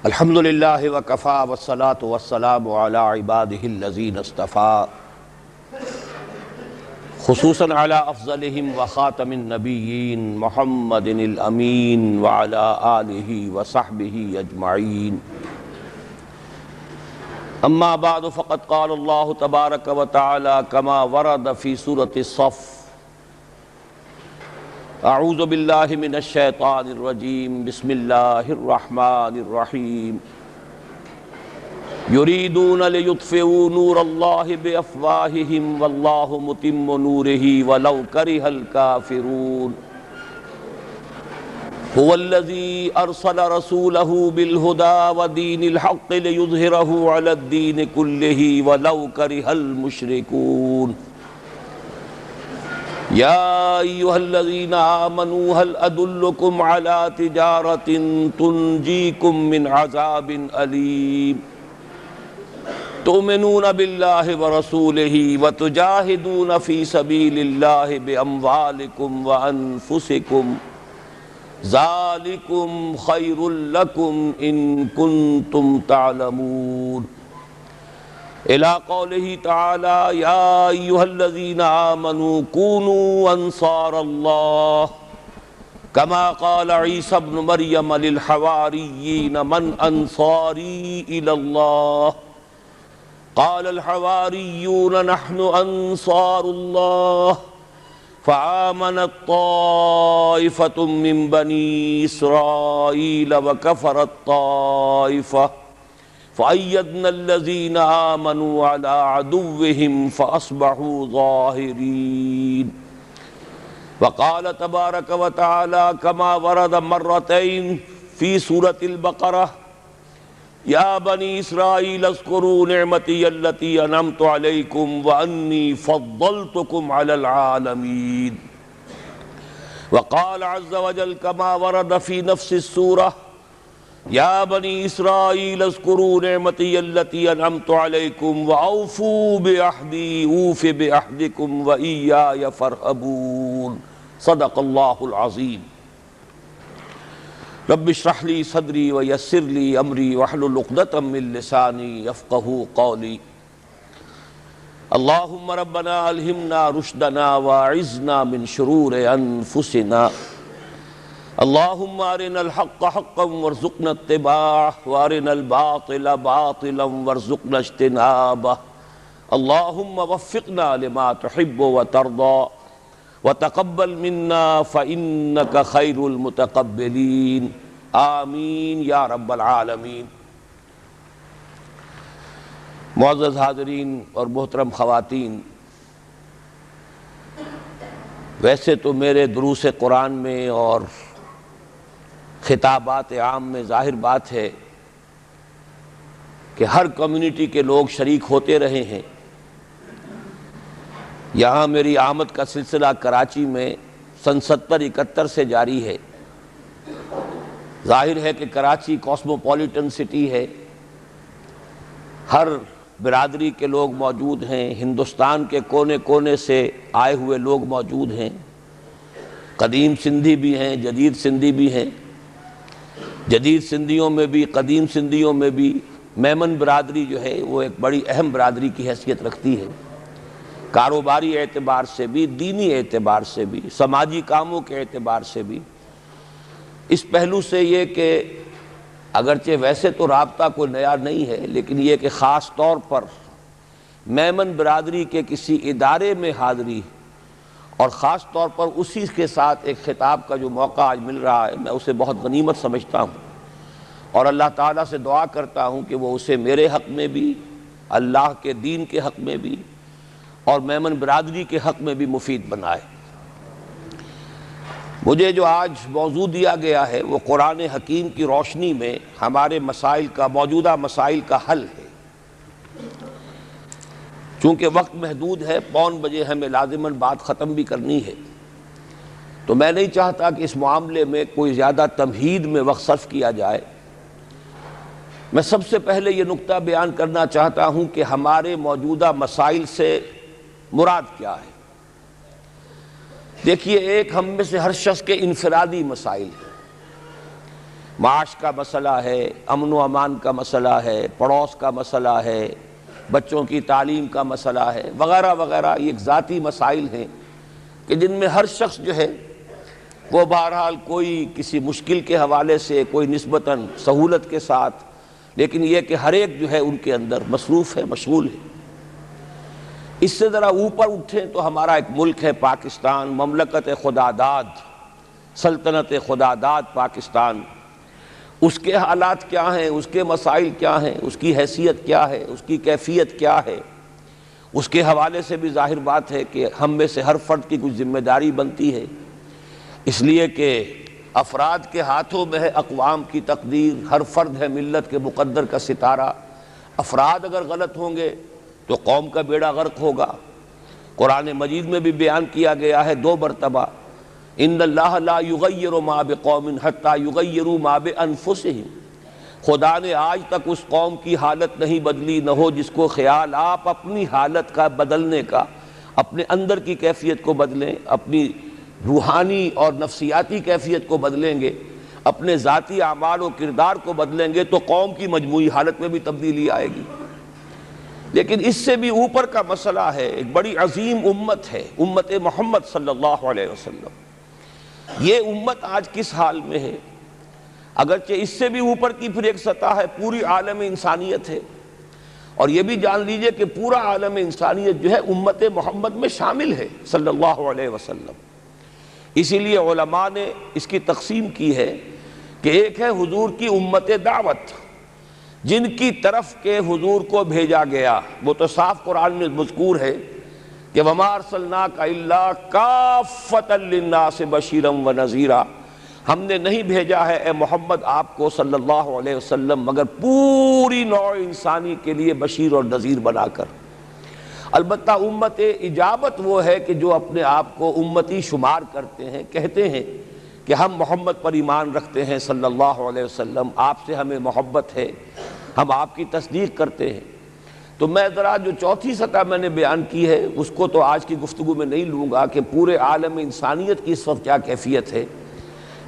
الحمد للہ وکفا والصلاة والسلام علی عباده الذین اصطفى خصوصاً علی افضلہم وخاتم النبیین محمد الامین وعلی آلہ وصحبہ اجمعین اما بعد فقد قال اللہ تبارک وتعالی کما ورد فی سورة الصف اعوذ باللہ من الشیطان الرجیم بسم اللہ الرحمن الرحیم یریدون لیطفئوا نور اللہ بافواہہم واللہ متم نورہ ولو کرہ الکافرون هو الذی ارسل رسولہ بالہدی ودین الحق لیظہرہ علی الدین کلہ ولو کرہ المشرکون یا ایہا الذین آمنوا هل ادلکم علی تجارت تنجیکم من عذاب علیم تؤمنون باللہ ورسولہ وتجاہدون فی سبیل اللہ باموالکم وانفسکم ذالکم خیر لکم ان کنتم تعلمون الى قوله تعالی یا ایہا الذین آمنوا کونوا انصار اللہ کما قال عیسی ابن مریم للحواریین من انصاری الی اللہ قال الحواریون نحن انصار اللہ فآمنت طائفة من بنی اسرائیل وکفرت طائفة فأيدنا الذين آمنوا على عدوهم فأصبحوا ظاهرين وقال تبارك وتعالى كما ورد مرتين في سورة البقرة يا بني إسرائيل اذكروا نعمتي التي أنعمت عليكم وأني فضلتكم على العالمين وقال عز وجل كما ورد في نفس السورة یا بنی اسرائیل اذکروا نعمتی التی انعمت علیکم واوفوا بعہدی اوف بعہدکم وایای فارہبون صدق اللہ العظیم رب اشرح لی صدری ویسر لی امری واحلل عقدۃ من لسانی یفقہوا قولی اللہم ربنا الہمنا رشدنا واعذنا من شرور انفسنا اللہم ارنا الحق حقا وارزقنا اتباعہ وارنا الباطل باطلا وارزقنا اجتنابہ اللہم وفقنا لما تحب وترضى وتقبل منا فإنك خیر المتقبلین آمین یا رب العالمین۔ معزز حاضرین اور محترم خواتین، ویسے تو میرے دروس قرآن میں اور خطابات عام میں ظاہر بات ہے کہ ہر کمیونٹی کے لوگ شریک ہوتے رہے ہیں۔ یہاں میری آمد کا سلسلہ کراچی میں سن 70-71 سے جاری ہے۔ ظاہر ہے کہ کراچی کاسموپولیٹن سٹی ہے، ہر برادری کے لوگ موجود ہیں، ہندوستان کے کونے کونے سے آئے ہوئے لوگ موجود ہیں، قدیم سندھی بھی ہیں، جدید سندھی بھی ہیں، جدید سندھیوں میں بھی قدیم سندھیوں میں بھی میمن برادری جو ہے وہ ایک بڑی اہم برادری کی حیثیت رکھتی ہے، کاروباری اعتبار سے بھی، دینی اعتبار سے بھی، سماجی کاموں کے اعتبار سے بھی۔ اس پہلو سے یہ کہ اگرچہ ویسے تو رابطہ کوئی نیا نہیں ہے، لیکن یہ کہ خاص طور پر میمن برادری کے کسی ادارے میں حاضری اور خاص طور پر اسی کے ساتھ ایک خطاب کا جو موقع آج مل رہا ہے، میں اسے بہت غنیمت سمجھتا ہوں اور اللہ تعالیٰ سے دعا کرتا ہوں کہ وہ اسے میرے حق میں بھی، اللہ کے دین کے حق میں بھی اور میمن برادری کے حق میں بھی مفید بنائے۔ مجھے جو آج موضوع دیا گیا ہے وہ قرآن حکیم کی روشنی میں ہمارے مسائل کا، موجودہ مسائل کا حل ہے۔ چونکہ وقت محدود ہے، 5 بجے ہمیں لازماً بات ختم بھی کرنی ہے، تو میں نہیں چاہتا کہ اس معاملے میں کوئی زیادہ تمہید میں وقت صرف کیا جائے۔ میں سب سے پہلے یہ نقطہ بیان کرنا چاہتا ہوں کہ ہمارے موجودہ مسائل سے مراد کیا ہے۔ دیکھیے، ایک ہم میں سے ہر شخص کے انفرادی مسائل ہیں، معاش کا مسئلہ ہے، امن و امان کا مسئلہ ہے، پڑوس کا مسئلہ ہے، بچوں کی تعلیم کا مسئلہ ہے، وغیرہ وغیرہ. یہ ایک ذاتی مسائل ہیں کہ جن میں ہر شخص جو ہے وہ بہرحال کوئی کسی مشکل کے حوالے سے، کوئی نسبتاً سہولت کے ساتھ، لیکن یہ کہ ہر ایک جو ہے ان کے اندر مصروف ہے، مشغول ہے. اس سے ذرا اوپر اٹھیں تو ہمارا ایک ملک ہے پاکستان، مملکت خداداد، سلطنت خداداد پاکستان. اس کے حالات کیا ہیں، اس کے مسائل کیا ہیں، اس کی حیثیت کیا ہے، اس کی کیفیت کیا ہے، اس کے حوالے سے بھی ظاہر بات ہے کہ ہم میں سے ہر فرد کی کچھ ذمہ داری بنتی ہے، اس لیے کہ افراد کے ہاتھوں میں ہے اقوام کی تقدیر. ہر فرد ہے ملت کے مقدر کا ستارہ. افراد اگر غلط ہوں گے تو قوم کا بیڑا غرق ہوگا. قرآن مجید میں بھی بیان کیا گیا ہے 2 مرتبہ، ان اللہ لا یغیر ما بقوم حتی یغیروا ما بانفسہم. خدا نے آج تک اس قوم کی حالت نہیں بدلی، نہ ہو جس کو خیال آپ اپنی حالت کا بدلنے کا، اپنے اندر کی کیفیت کو بدلیں، اپنی روحانی اور نفسیاتی کیفیت کو بدلیں گے، اپنے ذاتی اعمال و کردار کو بدلیں گے تو قوم کی مجموعی حالت میں بھی تبدیلی آئے گی. لیکن اس سے بھی اوپر کا مسئلہ ہے، ایک بڑی عظیم امت ہے، امت محمد صلی اللہ علیہ وسلم. یہ امت آج کس حال میں ہے؟ اگرچہ اس سے بھی اوپر کی پھر ایک سطح ہے، پوری عالم انسانیت ہے. اور یہ بھی جان لیجئے کہ پورا عالم انسانیت جو ہے امت محمد میں شامل ہے صلی اللہ علیہ وسلم. اسی لیے علماء نے اس کی تقسیم کی ہے کہ ایک ہے حضور کی امت دعوت، جن کی طرف کے حضور کو بھیجا گیا. وہ تو صاف قرآن میں مذکور ہے کہ وَمَا أَرْسَلْنَاكَ إِلَّا كَافَّةً لِلنَّاسِ بَشِيرًا وَنَذِيرًا. ہم نے نہیں بھیجا ہے اے محمد آپ کو صلی اللہ علیہ وسلم مگر پوری نوع انسانی کے لیے بشیر اور نذیر بنا کر. البتہ امت اجابت وہ ہے کہ جو اپنے آپ کو امتی شمار کرتے ہیں، کہتے ہیں کہ ہم محمد پر ایمان رکھتے ہیں صلی اللہ علیہ وسلم، آپ سے ہمیں محبت ہے، ہم آپ کی تصدیق کرتے ہیں. تو میں ذرا جو چوتھی سطح میں نے بیان کی ہے اس کو تو آج کی گفتگو میں نہیں لوں گا کہ پورے عالم انسانیت کی اس وقت کیا کیفیت ہے،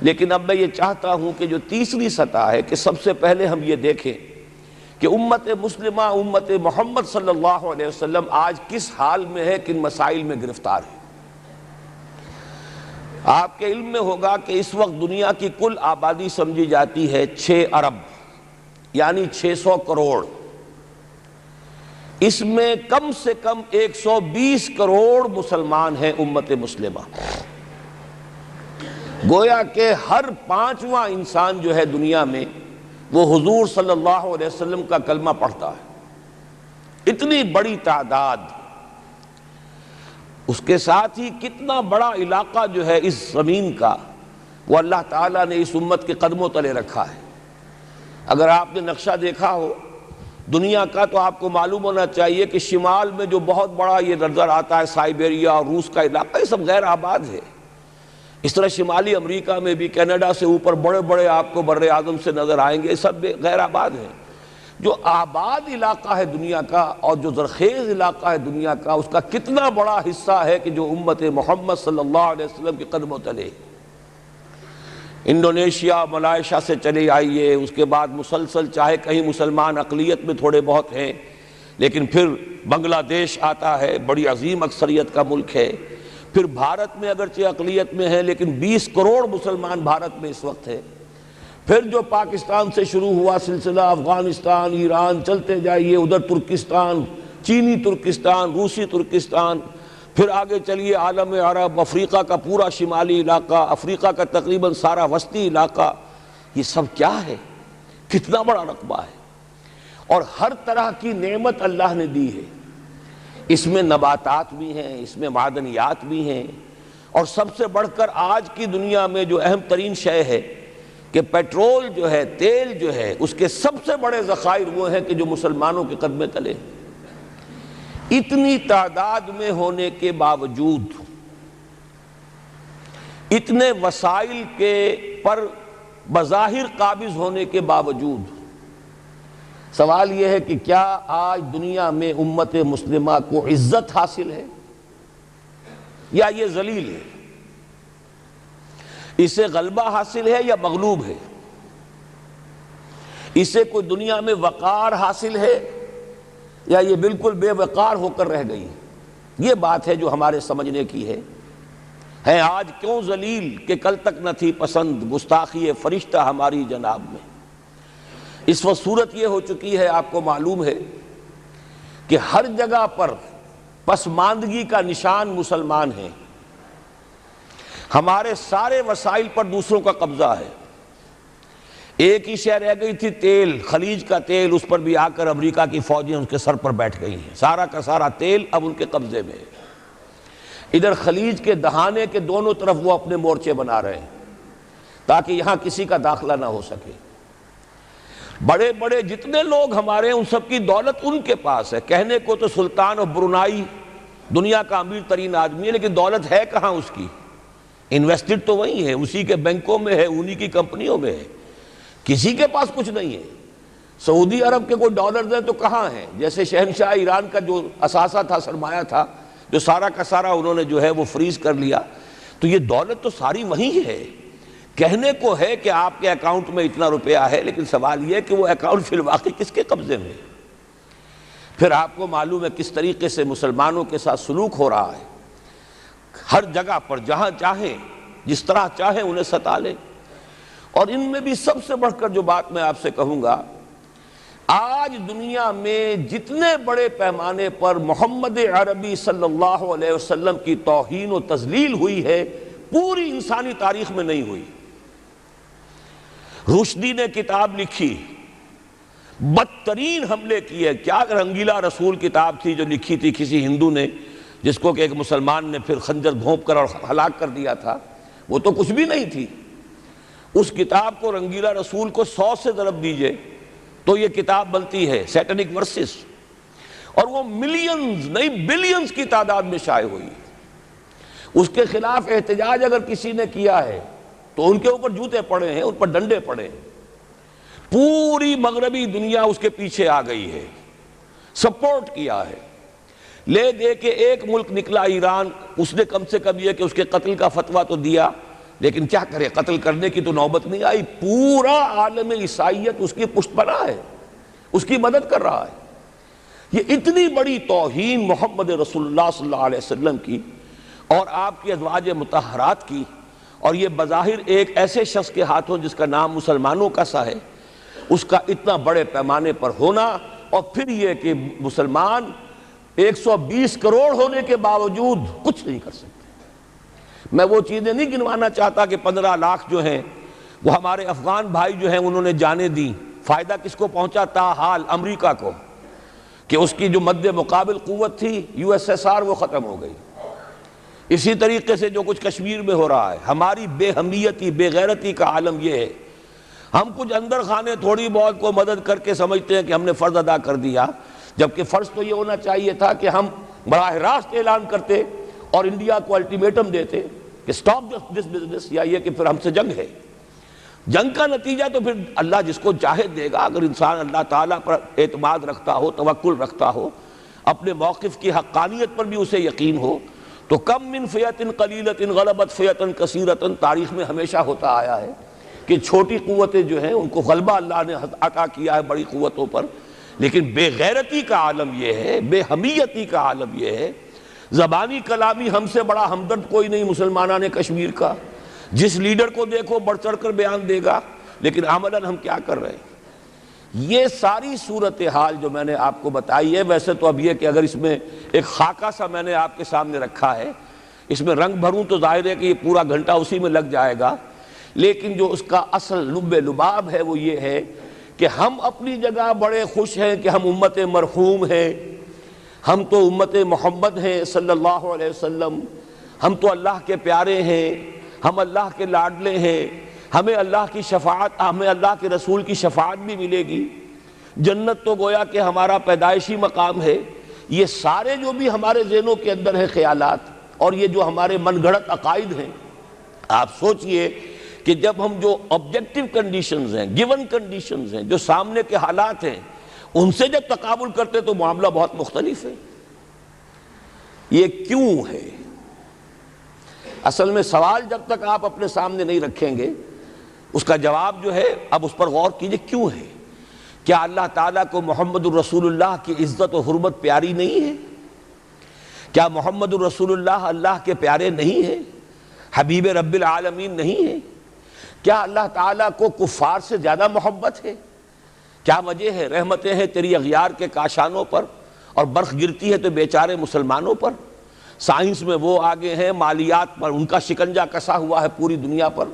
لیکن اب میں یہ چاہتا ہوں کہ جو تیسری سطح ہے کہ سب سے پہلے ہم یہ دیکھیں کہ امت مسلمہ، امت محمد صلی اللہ علیہ وسلم آج کس حال میں ہے، کن مسائل میں گرفتار ہے. آپ کے علم میں ہوگا کہ اس وقت دنیا کی کل آبادی سمجھی جاتی ہے 6 ارب یعنی 600 کروڑ. اس میں کم سے کم 120 کروڑ مسلمان ہیں امت مسلمہ. گویا کہ ہر 5واں انسان جو ہے دنیا میں وہ حضور صلی اللہ علیہ وسلم کا کلمہ پڑھتا ہے. اتنی بڑی تعداد. اس کے ساتھ ہی کتنا بڑا علاقہ جو ہے اس زمین کا وہ اللہ تعالیٰ نے اس امت کے قدموں تلے رکھا ہے. اگر آپ نے نقشہ دیکھا ہو دنیا کا تو آپ کو معلوم ہونا چاہیے کہ شمال میں جو بہت بڑا یہ نظر آتا ہے سائبیریا اور روس کا علاقہ، یہ سب غیر آباد ہے. اس طرح شمالی امریکہ میں بھی کینیڈا سے اوپر بڑے بڑے آپ کو بر اعظم سے نظر آئیں گے، یہ سب غیر آباد ہیں. جو آباد علاقہ ہے دنیا کا اور جو زرخیز علاقہ ہے دنیا کا، اس کا کتنا بڑا حصہ ہے کہ جو امت محمد صلی اللہ علیہ وسلم کے قدموں تلے. انڈونیشیا، ملائیشیا سے چلے آئیے، اس کے بعد مسلسل چاہے کہیں مسلمان اقلیت میں تھوڑے بہت ہیں، لیکن پھر بنگلہ دیش آتا ہے، بڑی عظیم اکثریت کا ملک ہے. پھر بھارت میں اگرچہ اقلیت میں ہے لیکن 20 کروڑ مسلمان بھارت میں اس وقت ہے. پھر جو پاکستان سے شروع ہوا سلسلہ، افغانستان، ایران، چلتے جائیے ادھر ترکستان، چینی ترکستان، روسی ترکستان، پھر آگے چلیے عالم عرب، افریقہ کا پورا شمالی علاقہ، افریقہ کا تقریباً سارا وسطی علاقہ. یہ سب کیا ہے؟ کتنا بڑا رقبہ ہے اور ہر طرح کی نعمت اللہ نے دی ہے. اس میں نباتات بھی ہیں، اس میں معدنیات بھی ہیں، اور سب سے بڑھ کر آج کی دنیا میں جو اہم ترین شے ہے کہ پیٹرول جو ہے، تیل جو ہے، اس کے سب سے بڑے ذخائر وہ ہیں کہ جو مسلمانوں کے قدمے تلے. اتنی تعداد میں ہونے کے باوجود، اتنے وسائل کے پر بظاہر قابض ہونے کے باوجود، سوال یہ ہے کہ کیا آج دنیا میں امت مسلمہ کو عزت حاصل ہے یا یہ ذلیل ہے؟ اسے غلبہ حاصل ہے یا مغلوب ہے؟ اسے کوئی دنیا میں وقار حاصل ہے یا یہ بالکل بے وقار ہو کر رہ گئی؟ یہ بات ہے جو ہمارے سمجھنے کی ہے آج کیوں ذلیل کہ کل تک نہ تھی پسند گستاخی فرشتہ ہماری جناب میں۔ اس وقت صورت یہ ہو چکی ہے، آپ کو معلوم ہے کہ ہر جگہ پر پسماندگی کا نشان مسلمان ہیں۔ ہمارے سارے وسائل پر دوسروں کا قبضہ ہے۔ ایک ہی شے رہ گئی تھی، تیل، خلیج کا تیل، اس پر بھی آ کر امریکہ کی فوجیں ان کے سر پر بیٹھ گئی ہیں۔ سارا کا سارا تیل اب ان کے قبضے میں ہے۔ ادھر خلیج کے دہانے کے دونوں طرف وہ اپنے مورچے بنا رہے ہیں تاکہ یہاں کسی کا داخلہ نہ ہو سکے۔ بڑے بڑے جتنے لوگ ہمارے ہیں ان سب کی دولت ان کے پاس ہے۔ کہنے کو تو سلطان آف برونائی دنیا کا امیر ترین آدمی ہے، لیکن دولت ہے کہاں اس کی؟ انویسٹڈ تو وہی ہے، اسی کے بینکوں میں ہے، انہی کی کمپنیوں میں ہے، کسی کے پاس کچھ نہیں ہے۔ سعودی عرب کے کوئی ڈالرز ہیں تو کہاں ہیں؟ جیسے شہنشاہ ایران کا جو اثاثہ تھا، سرمایہ تھا، جو سارا کا سارا انہوں نے جو ہے وہ فریز کر لیا، تو یہ دولت تو ساری وہی ہے۔ کہنے کو ہے کہ آپ کے اکاؤنٹ میں اتنا روپیہ ہے، لیکن سوال یہ کہ وہ اکاؤنٹ فی الواقع کس کے قبضے میں ہے؟ پھر آپ کو معلوم ہے کس طریقے سے مسلمانوں کے ساتھ سلوک ہو رہا ہے۔ ہر جگہ پر جہاں چاہیں، جس طرح چاہیں انہیں ستا لیں۔ اور ان میں بھی سب سے بڑھ کر جو بات میں آپ سے کہوں گا، آج دنیا میں جتنے بڑے پیمانے پر محمد عربی صلی اللہ علیہ وسلم کی توہین و تذلیل ہوئی ہے، پوری انسانی تاریخ میں نہیں ہوئی۔ رشدی نے کتاب لکھی، بدترین حملے کیے۔ کیا رنگیلا رسول کتاب تھی جو لکھی تھی کسی ہندو نے، جس کو کہ ایک مسلمان نے پھر خنجر گھونپ کر اور ہلاک کر دیا تھا، وہ تو کچھ بھی نہیں تھی۔ اس کتاب کو رنگیلا رسول کو 100 سے ضرب دیجئے تو یہ کتاب بنتی ہے، سیٹنک ورسز، اور وہ ملینز نہیں بلینز کی تعداد میں شائع ہوئی۔ اس کے خلاف احتجاج اگر کسی نے کیا ہے تو ان کے اوپر جوتے پڑے ہیں، ان پر ڈنڈے پڑے ہیں۔ پوری مغربی دنیا اس کے پیچھے آ گئی ہے، سپورٹ کیا ہے۔ لے دے کے ایک ملک نکلا ایران، اس نے کم سے کم یہ کہ اس کے قتل کا فتویٰ تو دیا، لیکن کیا کرے، قتل کرنے کی تو نوبت نہیں آئی۔ پورا عالم عیسائیت اس کی پشت پناہ ہے، اس کی مدد کر رہا ہے۔ یہ اتنی بڑی توہین محمد رسول اللہ صلی اللہ علیہ وسلم کی اور آپ کی ازواج مطہرات کی، اور یہ بظاہر ایک ایسے شخص کے ہاتھوں جس کا نام مسلمانوں کا سا ہے، اس کا اتنا بڑے پیمانے پر ہونا، اور پھر یہ کہ مسلمان 120 کروڑ ہونے کے باوجود کچھ نہیں کر سکتے۔ میں وہ چیزیں نہیں گنوانا چاہتا کہ 15 لاکھ جو ہیں وہ ہمارے افغان بھائی جو ہیں انہوں نے جانیں دیں، فائدہ کس کو پہنچا؟ تاحال امریکہ کو، کہ اس کی جو مد مقابل قوت تھی USSR وہ ختم ہو گئی۔ اسی طریقے سے جو کچھ کشمیر میں ہو رہا ہے، ہماری بے حمیتی، بے غیرتی کا عالم یہ ہے۔ ہم کچھ اندر خانے تھوڑی بہت کو مدد کر کے سمجھتے ہیں کہ ہم نے فرض ادا کر دیا، جبکہ فرض تو یہ ہونا چاہیے تھا کہ ہم براہ راست اعلان کرتے اور انڈیا کو الٹیمیٹم دیتے کہ سٹاپ دس بزنس، یا یہ کہ پھر ہم سے جنگ ہے۔ جنگ کا نتیجہ تو پھر اللہ جس کو چاہے دے گا۔ اگر انسان اللہ تعالیٰ پر اعتماد رکھتا ہو، توکل رکھتا ہو، اپنے موقف کی حقانیت پر بھی اسے یقین ہو، تو کم من فیۃ قلیلۃ غلبت فیۃ کثیرۃ، تاریخ میں ہمیشہ ہوتا آیا ہے کہ چھوٹی قوتیں جو ہیں ان کو غلبہ اللہ نے عطا کیا ہے بڑی قوتوں پر، لیکن بے غیرتی کا عالم یہ ہے، بے حمیتی کا عالم یہ ہے۔ زبانی کلامی ہم سے بڑا ہمدرد کوئی نہیں مسلمانان کشمیر کا، جس لیڈر کو دیکھو بڑھ چڑھ کر بیان دے گا، لیکن عملاً ہم کیا کر رہے ہیں؟ یہ ساری صورتحال جو میں نے آپ کو بتائی ہے، ویسے تو اب یہ کہ اگر اس میں ایک خاکہ سا میں نے آپ کے سامنے رکھا ہے، اس میں رنگ بھروں تو ظاہر ہے کہ یہ پورا گھنٹہ اسی میں لگ جائے گا، لیکن جو اس کا اصل لب لباب ہے وہ یہ ہے کہ ہم اپنی جگہ بڑے خوش ہیں کہ ہم امت مرحوم ہیں، ہم تو امت محمد ہیں صلی اللہ علیہ وسلم، ہم تو اللہ کے پیارے ہیں، ہم اللہ کے لاڈلے ہیں، ہمیں اللہ کی شفاعت، ہمیں اللہ کے رسول کی شفاعت بھی ملے گی، جنت تو گویا کہ ہمارا پیدائشی مقام ہے۔ یہ سارے جو بھی ہمارے ذہنوں کے اندر ہیں خیالات، اور یہ جو ہمارے من گھڑت عقائد ہیں، آپ سوچئے کہ جب ہم جو آبجیکٹیو کنڈیشنز ہیں، گیون کنڈیشنز ہیں، جو سامنے کے حالات ہیں، ان سے جب تقابل کرتے تو معاملہ بہت مختلف ہے۔ یہ کیوں ہے؟ اصل میں سوال جب تک آپ اپنے سامنے نہیں رکھیں گے، اس کا جواب جو ہے اب اس پر غور کیجئے کیوں ہے۔ کیا اللہ تعالیٰ کو محمد الرسول اللہ کی عزت و حرمت پیاری نہیں ہے؟ کیا محمد الرسول اللہ اللہ کے پیارے نہیں ہیں؟ حبیب رب العالمین نہیں ہیں؟ کیا اللہ تعالیٰ کو کفار سے زیادہ محبت ہے؟ کیا وجہ ہے؟ رحمتیں ہیں تیری اغیار کے کاشانوں پر اور برف گرتی ہے تو بیچارے مسلمانوں پر۔ سائنس میں وہ آگے ہیں، مالیات پر ان کا شکنجہ کسا ہوا ہے پوری دنیا پر،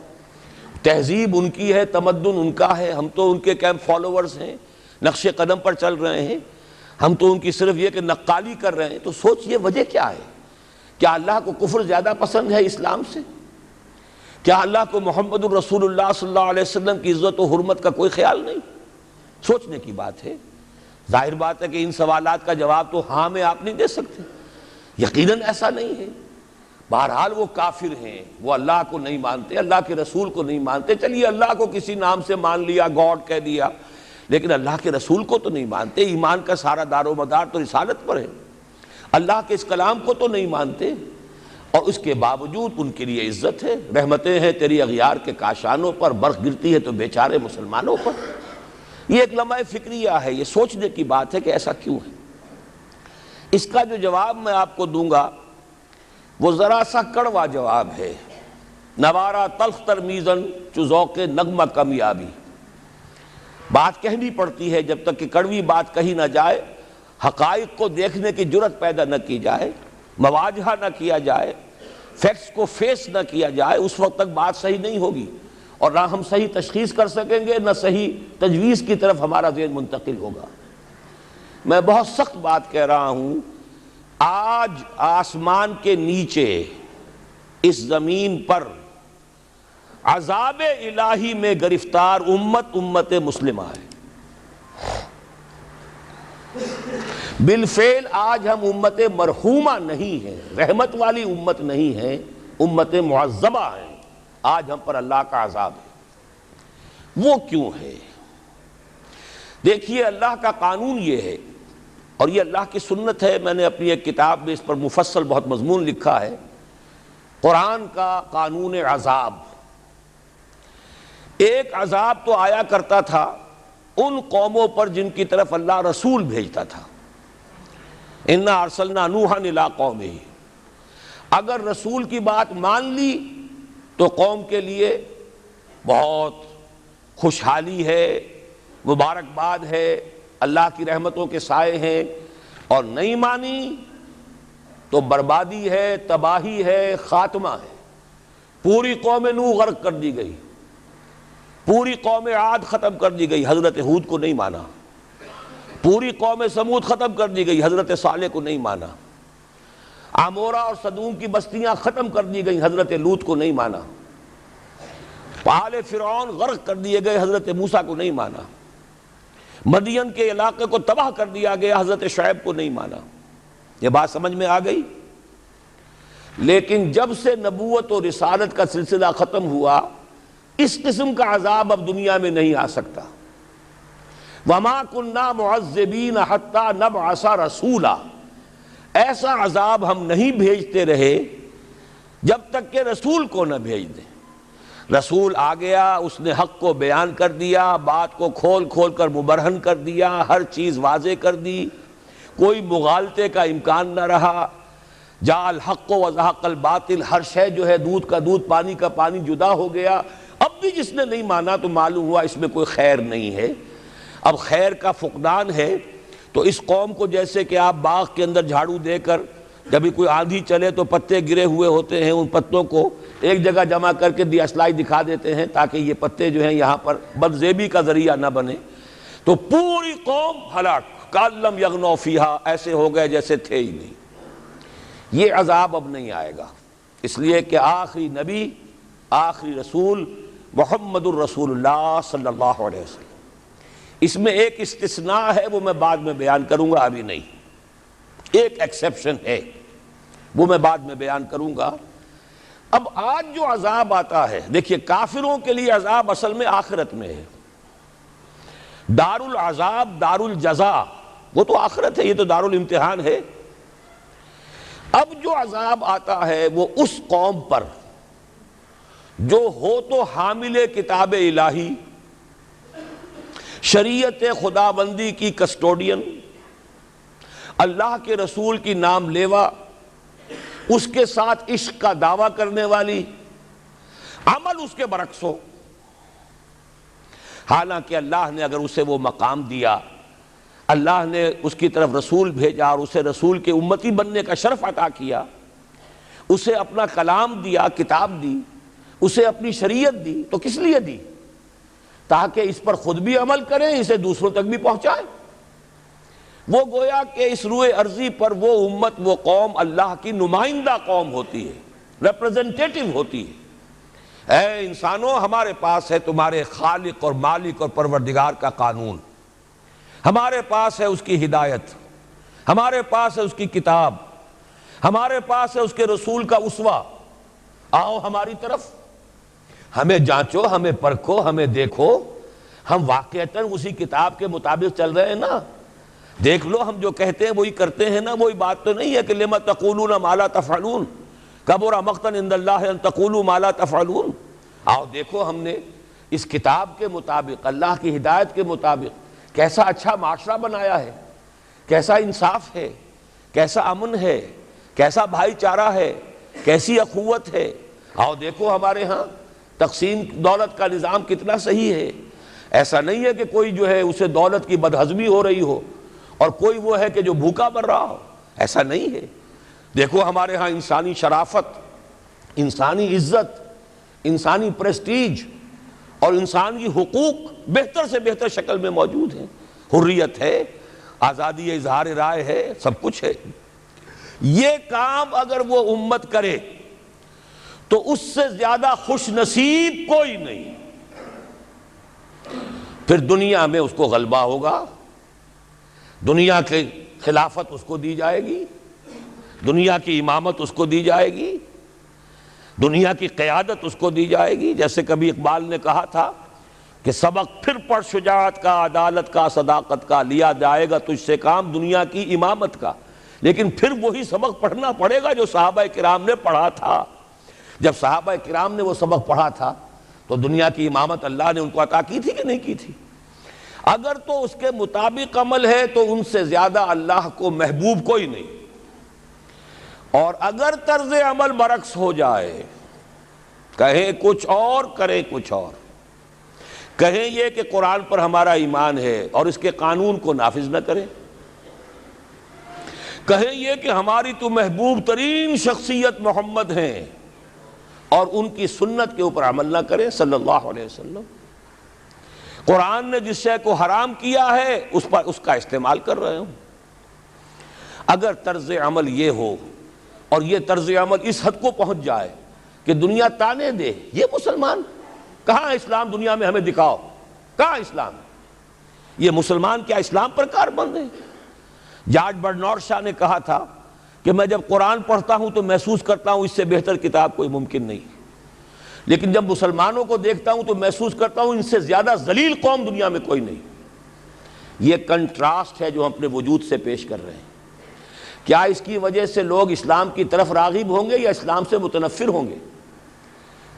تہذیب ان کی ہے، تمدن ان کا ہے، ہم تو ان کے کیمپ فالوورز ہیں، نقش قدم پر چل رہے ہیں، ہم تو ان کی صرف یہ کہ نقالی کر رہے ہیں۔ تو سوچئے وجہ کیا ہے؟ کیا اللہ کو کفر زیادہ پسند ہے اسلام سے؟ کیا اللہ کو محمد الرسول اللہ صلی اللہ علیہ وسلم کی عزت و حرمت کا کوئی خیال نہیں؟ سوچنے کی بات ہے۔ ظاہر بات ہے کہ ان سوالات کا جواب تو ہاں میں آپ نہیں دے سکتے، یقیناً ایسا نہیں ہے۔ بہرحال وہ کافر ہیں، وہ اللہ کو نہیں مانتے، اللہ کے رسول کو نہیں مانتے۔ چلیے اللہ کو کسی نام سے مان لیا، گاڈ کہہ دیا، لیکن اللہ کے رسول کو تو نہیں مانتے۔ ایمان کا سارا دار و مدار تو رسالت پر ہے، اللہ کے اس کلام کو تو نہیں مانتے، اور اس کے باوجود ان کے لیے عزت ہے۔ رحمتیں ہیں تیری اغیار کے کاشانوں پر، برف گرتی ہے تو بیچارے مسلمانوں پر۔ یہ ایک لمحہ فکریہ ہے، یہ سوچنے کی بات ہے کہ ایسا کیوں ہے۔ اس کا جو جواب میں آپ کو دوں گا وہ ذرا سا کڑوا جواب ہے۔ نوارا تلخ ترمیزن چو ذوق نغمہ کمیابی، بات کہنی پڑتی ہے جب تک کہ کڑوی بات کہی نہ جائے، حقائق کو دیکھنے کی جرت پیدا نہ کی جائے، مواجہہ نہ کیا جائے، فیکٹس کو فیس نہ کیا جائے، اس وقت تک بات صحیح نہیں ہوگی، اور نہ ہم صحیح تشخیص کر سکیں گے، نہ صحیح تجویز کی طرف ہمارا ذہن منتقل ہوگا۔ میں بہت سخت بات کہہ رہا ہوں، آج آسمان کے نیچے اس زمین پر عذاب الہی میں گرفتار امت مسلمہ ہے۔ بالفعل آج ہم امت مرحومہ نہیں ہیں، رحمت والی امت نہیں ہیں، امت معذبہ ہیں۔ آج ہم پر اللہ کا عذاب ہے۔ وہ کیوں ہے؟ دیکھیے اللہ کا قانون یہ ہے، اور یہ اللہ کی سنت ہے۔ میں نے اپنی ایک کتاب میں اس پر مفصل بہت مضمون لکھا ہے، قرآن کا قانون عذاب۔ ایک عذاب تو آیا کرتا تھا ان قوموں پر جن کی طرف اللہ رسول بھیجتا تھا، اِنَّا أَرْسَلْنَا نُوحًا إِلَىٰ قَوْمِهِ۔ اگر رسول کی بات مان لی تو قوم کے لیے بہت خوشحالی ہے، مبارکباد ہے، اللہ کی رحمتوں کے سائے ہیں، اور نہیں مانی تو بربادی ہے، تباہی ہے، خاتمہ ہے۔ پوری قوم نوح غرق کر دی گئی، پوری قوم عاد ختم کر دی گئی، حضرت ہود کو نہیں مانا۔ پوری قوم سمود ختم کر دی گئی، حضرت صالح کو نہیں مانا۔ عمورہ اور صدوم کی بستیاں ختم کر دی گئی، حضرت لوط کو نہیں مانا۔ آل فرعون غرق کر دیے گئے، حضرت موسیٰ کو نہیں مانا۔ مدین کے علاقے کو تباہ کر دیا گیا، حضرت شعیب کو نہیں مانا۔ یہ بات سمجھ میں آ گئی؟ لیکن جب سے نبوت و رسالت کا سلسلہ ختم ہوا، اس قسم کا عذاب اب دنیا میں نہیں آ سکتا۔ وَمَا كُنَّا مُعَذِّبِينَ حَتَّى نَبْعَثَ رَسُولًا، ایسا عذاب ہم نہیں بھیجتے رہے جب تک کہ رسول کو نہ بھیج دیں۔ رسول آ گیا، اس نے حق کو بیان کر دیا، بات کو کھول کھول کر مبرہن کر دیا، ہر چیز واضح کر دی، کوئی مغالطے کا امکان نہ رہا۔ جاء الحق وزهق الباطل، ہر شے جو ہے دودھ کا دودھ، پانی کا پانی جدا ہو گیا۔ اب بھی جس نے نہیں مانا تو معلوم ہوا اس میں کوئی خیر نہیں ہے، اب خیر کا فقدان ہے۔ تو اس قوم کو جیسے کہ آپ باغ کے اندر جھاڑو دے کر جب کوئی آندھی چلے تو پتے گرے ہوئے ہوتے ہیں، ان پتوں کو ایک جگہ جمع کر کے اسلائی دکھا دیتے ہیں تاکہ یہ پتے جو ہیں یہاں پر بدزیبی کا ذریعہ نہ بنے، تو پوری قوم ہلاک، کأن لم یغنوا فیہا، ایسے ہو گئے جیسے تھے ہی نہیں۔ یہ عذاب اب نہیں آئے گا، اس لیے کہ آخری نبی، آخری رسول محمد الرسول اللہ صلی اللہ علیہ وسلم۔ اس میں ایک استثناء ہے، وہ میں بعد میں بیان کروں گا، ابھی نہیں۔ ایک ایکسیپشن ہے، وہ میں بعد میں بیان کروں گا۔ اب آج جو عذاب آتا ہے، دیکھیے کافروں کے لیے عذاب اصل میں آخرت میں ہے۔ دار العذاب، دار الجزا، وہ تو آخرت ہے، یہ تو دار الامتحان ہے۔ اب جو عذاب آتا ہے وہ اس قوم پر جو ہو تو حامل کتاب الہی، شریعت خداوندی کی کسٹوڈین، اللہ کے رسول کی نام لیوا، اس کے ساتھ عشق کا دعویٰ کرنے والی، عمل اس کے برعکس ہو۔ حالانکہ اللہ نے اگر اسے وہ مقام دیا، اللہ نے اس کی طرف رسول بھیجا اور اسے رسول کے امتی بننے کا شرف عطا کیا، اسے اپنا کلام دیا، کتاب دی، اسے اپنی شریعت دی، تو کس لیے دی؟ تاکہ اس پر خود بھی عمل کریں، اسے دوسروں تک بھی پہنچائیں۔ وہ گویا کہ اس روئے ارضی پر وہ امت، وہ قوم اللہ کی نمائندہ قوم ہوتی ہے، ریپرزنٹیٹو ہوتی ہے۔ اے انسانوں، ہمارے پاس ہے تمہارے خالق اور مالک اور پروردگار کا قانون، ہمارے پاس ہے اس کی ہدایت، ہمارے پاس ہے اس کی کتاب، ہمارے پاس ہے اس کے رسول کا اسوہ۔ آؤ ہماری طرف، ہمیں جانچو، ہمیں پرکھو، ہمیں دیکھو، ہم واقعتاً اسی کتاب کے مطابق چل رہے ہیں نا؟ دیکھ لو، ہم جو کہتے ہیں وہی کرتے ہیں نا؟ وہی بات تو نہیں ہے کہ لما تقولون ما لا تفعلون، کبر مقتا عند اللہ ان تقولوا ما لا تفعلون۔ آؤ دیکھو، ہم نے اس کتاب کے مطابق، اللہ کی ہدایت کے مطابق کیسا اچھا معاشرہ بنایا ہے، کیسا انصاف ہے، کیسا امن ہے، کیسا بھائی چارہ ہے، کیسی اخوت ہے۔ آؤ دیکھو ہمارے ہاں تقسیم دولت کا نظام کتنا صحیح ہے۔ ایسا نہیں ہے کہ کوئی جو ہے اسے دولت کی بدہضمی ہو رہی ہو اور کوئی وہ ہے کہ جو بھوکا مر رہا ہو، ایسا نہیں ہے۔ دیکھو ہمارے ہاں انسانی شرافت، انسانی عزت، انسانی پریسٹیج اور انسانی حقوق بہتر سے بہتر شکل میں موجود ہیں۔ حریت ہے، آزادی اظہار رائے ہے، سب کچھ ہے۔ یہ کام اگر وہ امت کرے تو اس سے زیادہ خوش نصیب کوئی نہیں۔ پھر دنیا میں اس کو غلبہ ہوگا، دنیا کی خلافت اس کو دی جائے گی، دنیا کی امامت اس کو دی جائے گی، دنیا کی قیادت اس کو دی جائے گی۔ جیسے کبھی اقبال نے کہا تھا کہ سبق پھر پڑھ شجاعت کا، عدالت کا، صداقت کا، لیا جائے گا تجھ سے کام دنیا کی امامت کا۔ لیکن پھر وہی سبق پڑھنا پڑے گا جو صحابہ کرام نے پڑھا تھا۔ جب صحابہ کرام نے وہ سبق پڑھا تھا تو دنیا کی امامت اللہ نے ان کو عطا کی تھی کہ نہیں کی تھی؟ اگر تو اس کے مطابق عمل ہے تو ان سے زیادہ اللہ کو محبوب کوئی نہیں۔ اور اگر طرز عمل برعکس ہو جائے، کہیں کچھ اور کریں کچھ اور، کہیں یہ کہ قرآن پر ہمارا ایمان ہے اور اس کے قانون کو نافذ نہ کریں، کہیں یہ کہ ہماری تو محبوب ترین شخصیت محمد ہیں اور ان کی سنت کے اوپر عمل نہ کریں صلی اللہ علیہ وسلم، قرآن نے جس شے کو حرام کیا ہے اس پر اس کا استعمال کر رہے ہوں، اگر طرز عمل یہ ہو اور یہ طرز عمل اس حد کو پہنچ جائے کہ دنیا تانے دے یہ مسلمان کہاں اسلام، دنیا میں ہمیں دکھاؤ کہاں اسلام، یہ مسلمان کیا اسلام پر کاربند ہے؟ جارج برنارڈ شاہ نے کہا تھا کہ میں جب قرآن پڑھتا ہوں تو محسوس کرتا ہوں اس سے بہتر کتاب کوئی ممکن نہیں، لیکن جب مسلمانوں کو دیکھتا ہوں تو محسوس کرتا ہوں ان سے زیادہ ذلیل قوم دنیا میں کوئی نہیں۔ یہ کنٹراسٹ ہے جو ہم اپنے وجود سے پیش کر رہے ہیں۔ کیا اس کی وجہ سے لوگ اسلام کی طرف راغب ہوں گے یا اسلام سے متنفر ہوں گے؟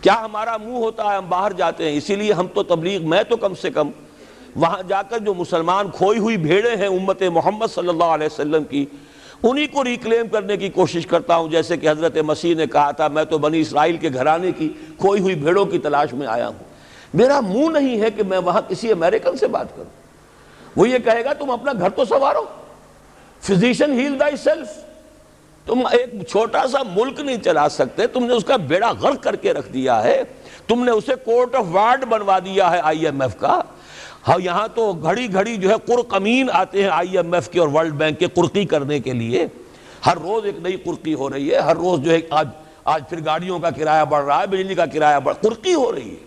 کیا ہمارا منہ ہوتا ہے ہم باہر جاتے ہیں؟ اسی لیے ہم تو تبلیغ، میں تو کم سے کم وہاں جا کر جو مسلمان کھوئی ہوئی بھیڑیں ہیں امت محمد صلی اللہ علیہ وسلم کی، انہی کو ریکلیم کرنے کی کوشش کرتا ہوں، جیسے کہ حضرت مسیح نے کہا تھا میں تو بنی اسرائیل کے گھرانے کی کھوئی ہوئی بھیڑوں کی تلاش میں آیا ہوں۔ میرا منہ نہیں ہے کہ میں وہاں کسی امریکن سے بات کروں، وہ یہ کہے گا تم اپنا گھر تو سنوارو، فزیشن ہیل تھائی سیلف۔ تم ایک چھوٹا سا ملک نہیں چلا سکتے، تم نے اس کا بیڑا غرق کر کے رکھ دیا ہے، تم نے اسے کورٹ آف وارڈ بنوا دیا ہے IMF کا۔ ہاں یہاں تو گھڑی گھڑی جو ہے قرقمین آتے ہیں IMF کے اور ورلڈ بینک کے قرقی کرنے کے لیے، ہر روز ایک نئی قرقی ہو رہی ہے، ہر روز جو ہے آج پھر گاڑیوں کا کرایہ بڑھ رہا ہے، بجلی کا کرایہ قرقی ہو رہی ہے۔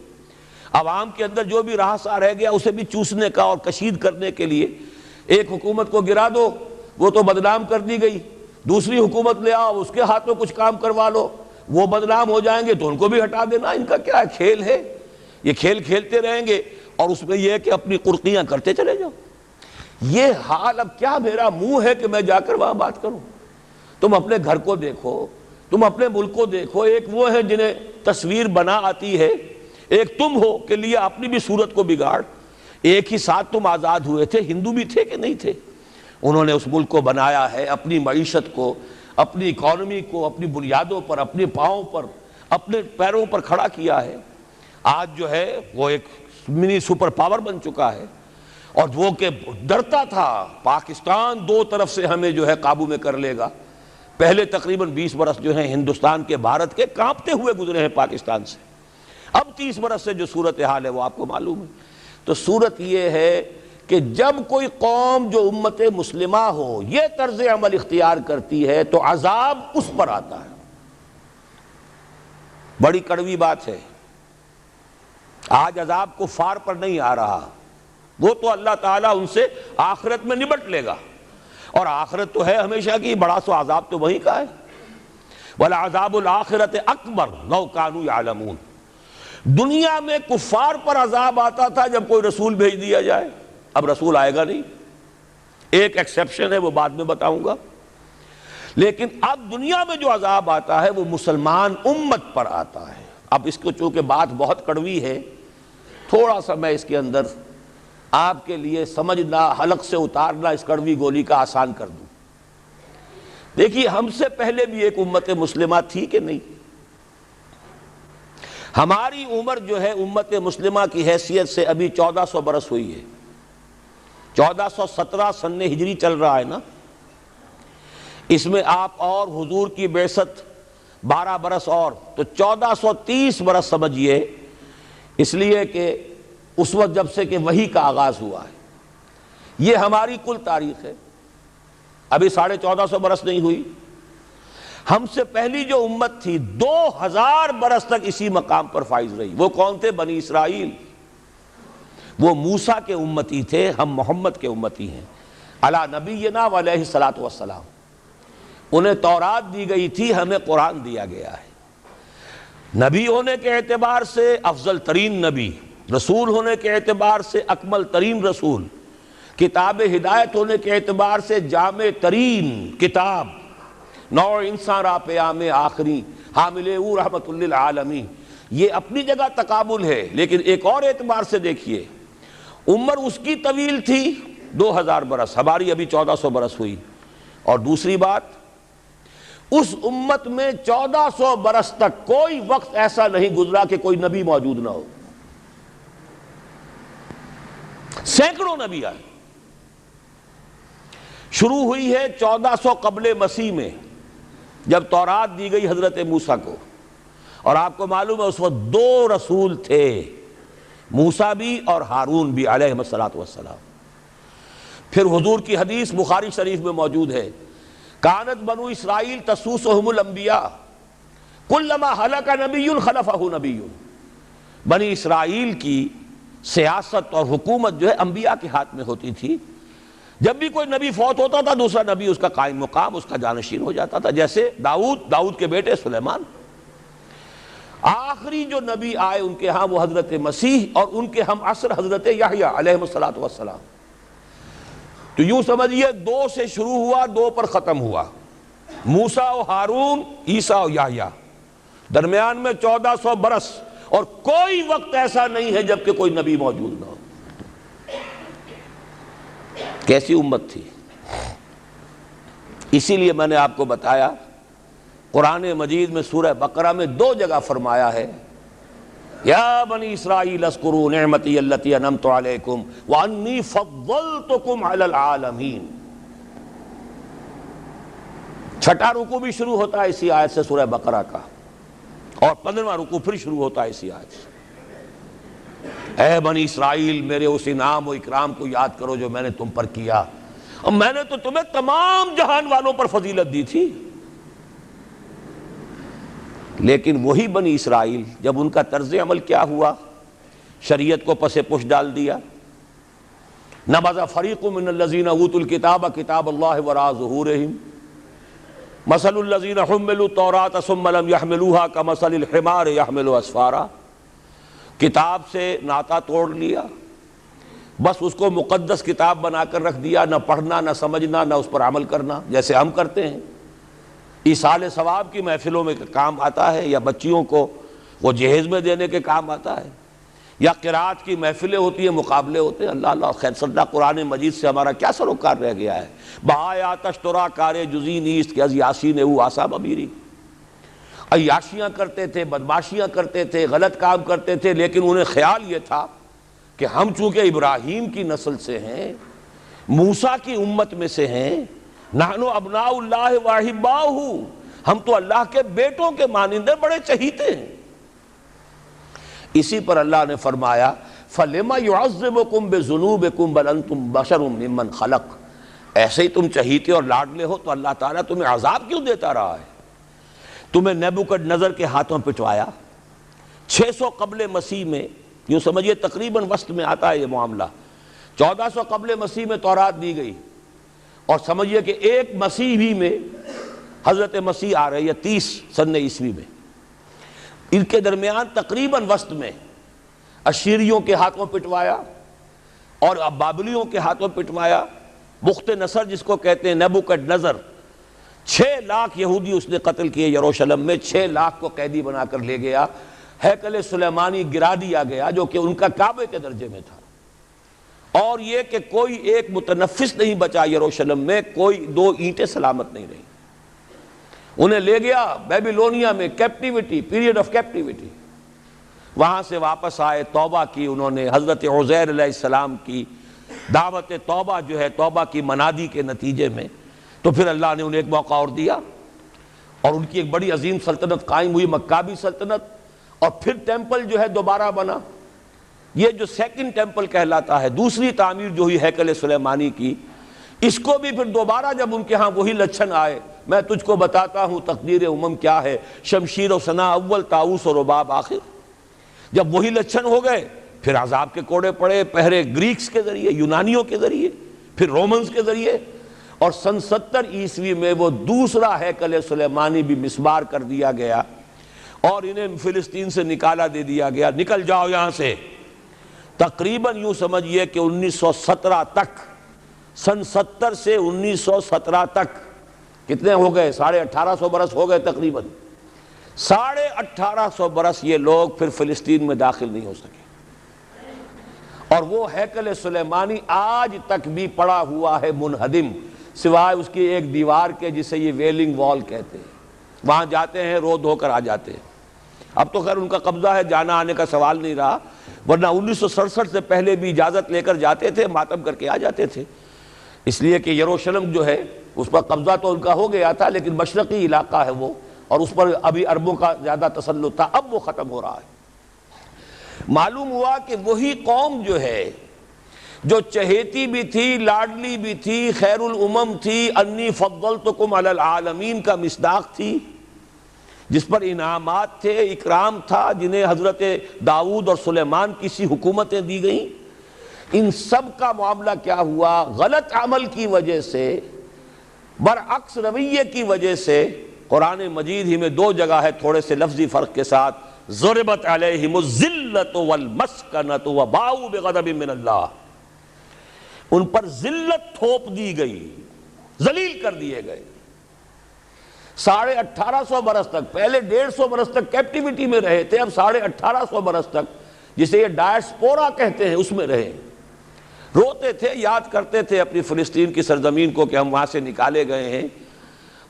عوام کے اندر جو بھی رہا رہ گیا اسے بھی چوسنے کا اور کشید کرنے کے لیے ایک حکومت کو گرا دو، وہ تو بدنام کر دی گئی، دوسری حکومت لے آؤ اس کے ہاتھوں کچھ کام کروا لو، وہ بدنام ہو جائیں گے تو ان کو بھی ہٹا دینا۔ ان کا کیا کھیل ہے؟ یہ کھیل کھیلتے رہیں گے اور اس میں یہ ہے کہ اپنی قرقیاں کرتے چلے جاؤ۔ یہ حال اب کیا میرا منہ ہے کہ میں جا کر وہاں بات کروں؟ تم اپنے گھر کو دیکھو، تم اپنے ملک کو دیکھو، ایک وہ ہے جنہیں تصویر بنا آتی ہے، ایک تم ہو کہ لیا اپنی بھی صورت کو بگاڑ، ایک ہی ساتھ تم آزاد ہوئے تھے، ہندو بھی تھے کہ نہیں تھے؟ انہوں نے اس ملک کو بنایا ہے، اپنی معیشت کو، اپنی اکانومی کو اپنی بنیادوں پر، اپنے پاؤں پر، اپنے پیروں پر کھڑا کیا ہے۔ آج جو ہے وہ ایک منی سپر پاور بن چکا ہے، اور وہ کہ ڈرتا تھا پاکستان دو طرف سے ہمیں جو ہے قابو میں کر لے گا۔ پہلے تقریباً 20 برس جو ہیں ہندوستان کے، بھارت کے کانپتے ہوئے گزرے ہیں پاکستان سے، اب 30 برس سے جو صورتحال ہے وہ آپ کو معلوم ہے۔ تو صورت یہ ہے کہ جب کوئی قوم جو امت مسلمہ ہو یہ طرز عمل اختیار کرتی ہے تو عذاب اس پر آتا ہے۔ بڑی کڑوی بات ہے، آج عذاب کفار پر نہیں آ رہا، وہ تو اللہ تعالیٰ ان سے آخرت میں نبٹ لے گا، اور آخرت تو ہے ہمیشہ کی، بڑا سو عذاب تو وہی کا ہے۔ وَلَعَذَابُ الْآخِرَةِ أَكْبَرُ لَوْ كَانُوا يَعْلَمُونَ۔ دنیا میں کفار پر عذاب آتا تھا جب کوئی رسول بھیج دیا جائے، اب رسول آئے گا نہیں، ایک ایکسیپشن ہے وہ بعد میں بتاؤں گا، لیکن اب دنیا میں جو عذاب آتا ہے وہ مسلمان امت پر آتا ہے۔ اب اس کو چونکہ بات بہت کڑوی ہے، تھوڑا سا میں اس کے اندر آپ کے لیے سمجھنا، حلق سے اتارنا اس کڑوی گولی کا آسان کر دوں۔ دیکھیے، ہم سے پہلے بھی ایک امت مسلمہ تھی کہ نہیں؟ ہماری عمر جو ہے امت مسلمہ کی حیثیت سے ابھی 1400 برس ہوئی ہے، 1417 سن ہجری چل رہا ہے نا، اس میں آپ اور حضور کی بعثت 12 برس اور، تو 1430 برس سمجھیے، اس لیے کہ اس وقت جب سے کہ وحی کا آغاز ہوا ہے، یہ ہماری کل تاریخ ہے، ابھی 1450 برس نہیں ہوئی۔ ہم سے پہلی جو امت تھی 2000 برس تک اسی مقام پر فائز رہی۔ وہ کون تھے؟ بنی اسرائیل۔ وہ موسیٰ کے امتی تھے، ہم محمد کے امتی ہیں، علی نبینا علیہ الصلوۃ والسلام۔ انہیں تورات دی گئی تھی، ہمیں قرآن دیا گیا ہے۔ نبی ہونے کے اعتبار سے افضل ترین نبی، رسول ہونے کے اعتبار سے اکمل ترین رسول، کتاب ہدایت ہونے کے اعتبار سے جامع ترین کتاب، نوع انسان را پیام آخری، حامل او رحمت للعالمین۔ یہ اپنی جگہ تقابل ہے، لیکن ایک اور اعتبار سے دیکھیے، عمر اس کی طویل تھی 2000 برس، ہماری ابھی 1400 برس ہوئی۔ اور دوسری بات، اس امت میں 1400 برس تک کوئی وقت ایسا نہیں گزرا کہ کوئی نبی موجود نہ ہو، سینکڑوں نبی آئے۔ شروع ہوئی ہے 1400 قبل مسیح میں، جب تورات دی گئی حضرت موسیٰ کو، اور آپ کو معلوم ہے اس وقت 2 رسول تھے، موسیٰ بھی اور ہارون بھی علیہ السلام۔ پھر حضور کی حدیث بخاری شریف میں موجود ہے، کانت بنو اسرائیل تسوسہم الانبیاء کلما ہلک نبی خلفہ نبی۔ بنی اسرائیل کی سیاست اور حکومت جو ہے انبیاء کے ہاتھ میں ہوتی تھی، جب بھی کوئی نبی فوت ہوتا تھا دوسرا نبی اس کا قائم مقام، اس کا جانشین ہو جاتا تھا، جیسے داؤد کے بیٹے سلیمان۔ آخری جو نبی آئے ان کے ہاں وہ حضرت مسیح، اور ان کے ہم عصر حضرت یحییٰ علیہ السلام۔ تو یوں سمجھیے 2 سے شروع ہوا، 2 پر ختم ہوا، موسیٰ و ہارون، عیسیٰ و یحییٰ، درمیان میں 1400 برس، اور کوئی وقت ایسا نہیں ہے جب کہ کوئی نبی موجود نہ ہو۔ کیسی امت تھی! اسی لیے میں نے آپ کو بتایا، قرآن مجید میں سورہ بقرہ میں 2 جگہ فرمایا ہے، یا بنی اسرائیل اذکروا نعمتی التی انعمت علیکم وانی فضلتکم علی العالمین۔ 6واں رکوع بھی شروع ہوتا ہے اسی آیت سے سورہ بقرہ کا، اور 15واں رکوع پھر شروع ہوتا ہے اسی آیت سے۔ اے بنی اسرائیل، میرے اس انعام و اکرام کو یاد کرو جو میں نے تم پر کیا، اور میں نے تو تمہیں تمام جہان والوں پر فضیلت دی تھی۔ لیکن وہی بنی اسرائیل جب ان کا طرز عمل کیا ہوا، شریعت کو پس پش ڈال دیا، نبذ فریق من الذین اوتوا الکتاب کتاب اللہ وراء ظہورہم مثل الذین حملوا التوراۃ ثم لم يحملوها کمثل الحمار يحمل اسفارا۔ کتاب سے ناطا توڑ لیا، بس اس کو مقدس کتاب بنا کر رکھ دیا، نہ پڑھنا، نہ سمجھنا، نہ اس پر عمل کرنا، جیسے ہم کرتے ہیں۔ ایصال ثواب کی محفلوں میں کام آتا ہے، یا بچیوں کو وہ جہیز میں دینے کے کام آتا ہے۔ یا قرات کی محفلیں ہوتی ہیں، مقابلے ہوتے ہیں، اللہ اللہ خیر سدا قرآن مجید سے ہمارا کیا سروکار رہ گیا ہے؟ بہائے آتش ترا کار جزی نیست کہ از یاسین او آسا بمیری. عیاشیاں کرتے تھے، بدماشیاں کرتے تھے، غلط کام کرتے تھے، لیکن انہیں خیال یہ تھا کہ ہم چونکہ ابراہیم کی نسل سے ہیں، موسیٰ کی امت میں سے ہیں، نحن ابناء اللہ واحباؤہ، ہم تو اللہ کے بیٹوں کے مانند بڑے چہیتے ہیں. اسی پر اللہ نے فرمایا فَلِمَ يُعَذِّبُكُمْ بِذُنُوبِكُمْ بَلْ أَنْتُمْ بَشَرٌ مِّمَّنْ خَلَقَ. ایسے ہی تم چہیتے اور لاڈلے ہو تو اللہ تعالیٰ تمہیں عذاب کیوں دیتا رہا ہے؟ تمہیں نیبوکڈنیزر کے ہاتھوں پٹوایا 600 قبل مسیح میں، یوں سمجھیے تقریباً وسط میں آتا ہے یہ معاملہ. 1400 قبل مسیح میں تورات دی گئی، اور سمجھیے کہ ایک مسیحی میں حضرت مسیح آ رہی ہے 30 سن عیسوی میں. ان کے درمیان تقریباً وسط میں اشیریوں کے ہاتھوں پٹوایا اور بابلیوں کے ہاتھوں پٹوایا. بخت نصر جس کو کہتے ہیں، نیبوکڈنیزر، 6 لاکھ یہودی اس نے قتل کیے یروشلم میں. 6 لاکھ کو قیدی بنا کر لے گیا. ہیکل سلیمانی گرا دیا گیا جو کہ ان کا کعبے کے درجے میں تھا. اور یہ کہ کوئی ایک متنفس نہیں بچا یروشلم میں، کوئی 2 اینٹیں سلامت نہیں رہی. انہیں لے گیا بیبیلونیا میں، کیپٹیوٹی، پیریڈ آف کیپٹیوٹی. وہاں سے واپس آئے، توبہ کی انہوں نے، حضرت عزیر علیہ السلام کی دعوت توبہ جو ہے، توبہ کی منادی کے نتیجے میں، تو پھر اللہ نے انہیں ایک موقع اور دیا اور ان کی ایک بڑی عظیم سلطنت قائم ہوئی، مکابی سلطنت. اور پھر ٹیمپل جو ہے دوبارہ بنا، یہ جو سیکنڈ ٹیمپل کہلاتا ہے، دوسری تعمیر جو ہوئی ہیکل سلیمانی کی. اس کو بھی پھر دوبارہ جب ان کے ہاں وہی لچھن آئے، میں تجھ کو بتاتا ہوں تقدیر امم کیا ہے، شمشیر و ثنا اول، طاؤس و رباب آخر. جب وہی لچھن ہو گئے، پھر عذاب کے کوڑے پڑے، پہلے گریکس کے ذریعے، یونانیوں کے ذریعے، پھر رومنز کے ذریعے. اور سن 70 عیسوی میں وہ دوسرا ہیکل سلیمانی بھی مسمار کر دیا گیا اور انہیں فلسطین سے نکالا دے دیا گیا، نکل جاؤ یہاں سے. تقریباً یوں سمجھیے کہ 1917 تک، سن 70 سے 1917 تک کتنے ہو گئے؟ 1850 برس ہو گئے تقریباً. 1850 برس یہ لوگ پھر فلسطین میں داخل نہیں ہو سکے. اور وہ ہیکل سلیمانی آج تک بھی پڑا ہوا ہے منہدم، سوائے اس کی ایک دیوار کے جسے یہ ویلنگ وال کہتے ہیں. وہاں جاتے ہیں، رو دھو کر آ جاتے ہیں. اب تو خیر ان کا قبضہ ہے، جانا آنے کا سوال نہیں رہا، ورنہ 1967 سے پہلے بھی اجازت لے کر جاتے تھے، ماتم کر کے آ جاتے تھے. اس لیے کہ یروشلم جو ہے اس پر قبضہ تو ان کا ہو گیا تھا، لیکن مشرقی علاقہ ہے وہ، اور اس پر ابھی عربوں کا زیادہ تسلط تھا. اب وہ ختم ہو رہا ہے. معلوم ہوا کہ وہی قوم جو ہے، جو چہیتی بھی تھی، لاڈلی بھی تھی، خیر الامم تھی، انی فضلتکم علی العالمین کا مصداق تھی، جس پر انعامات تھے، اکرام تھا، جنہیں حضرت داؤد اور سلیمان کی سی حکومتیں دی گئیں. ان سب کا معاملہ کیا ہوا؟ غلط عمل کی وجہ سے، برعکس رویے کی وجہ سے. قرآن مجید ہی میں 2 جگہ ہے تھوڑے سے لفظی فرق کے ساتھ، ضربت علیہم الذلۃ والمسکنۃ وباؤوا بغضب من اللہ. ان پر ذلت تھوپ دی گئی، ذلیل کر دیے گئے. 1850 برس تک، پہلے 150 برس تک کیپٹیوٹی میں رہے تھے، اب 1850 برس تک جسے یہ ڈائسپورا کہتے ہیں اس میں رہے. روتے تھے، یاد کرتے تھے اپنی فلسطین کی سرزمین کو کہ ہم وہاں سے نکالے گئے ہیں.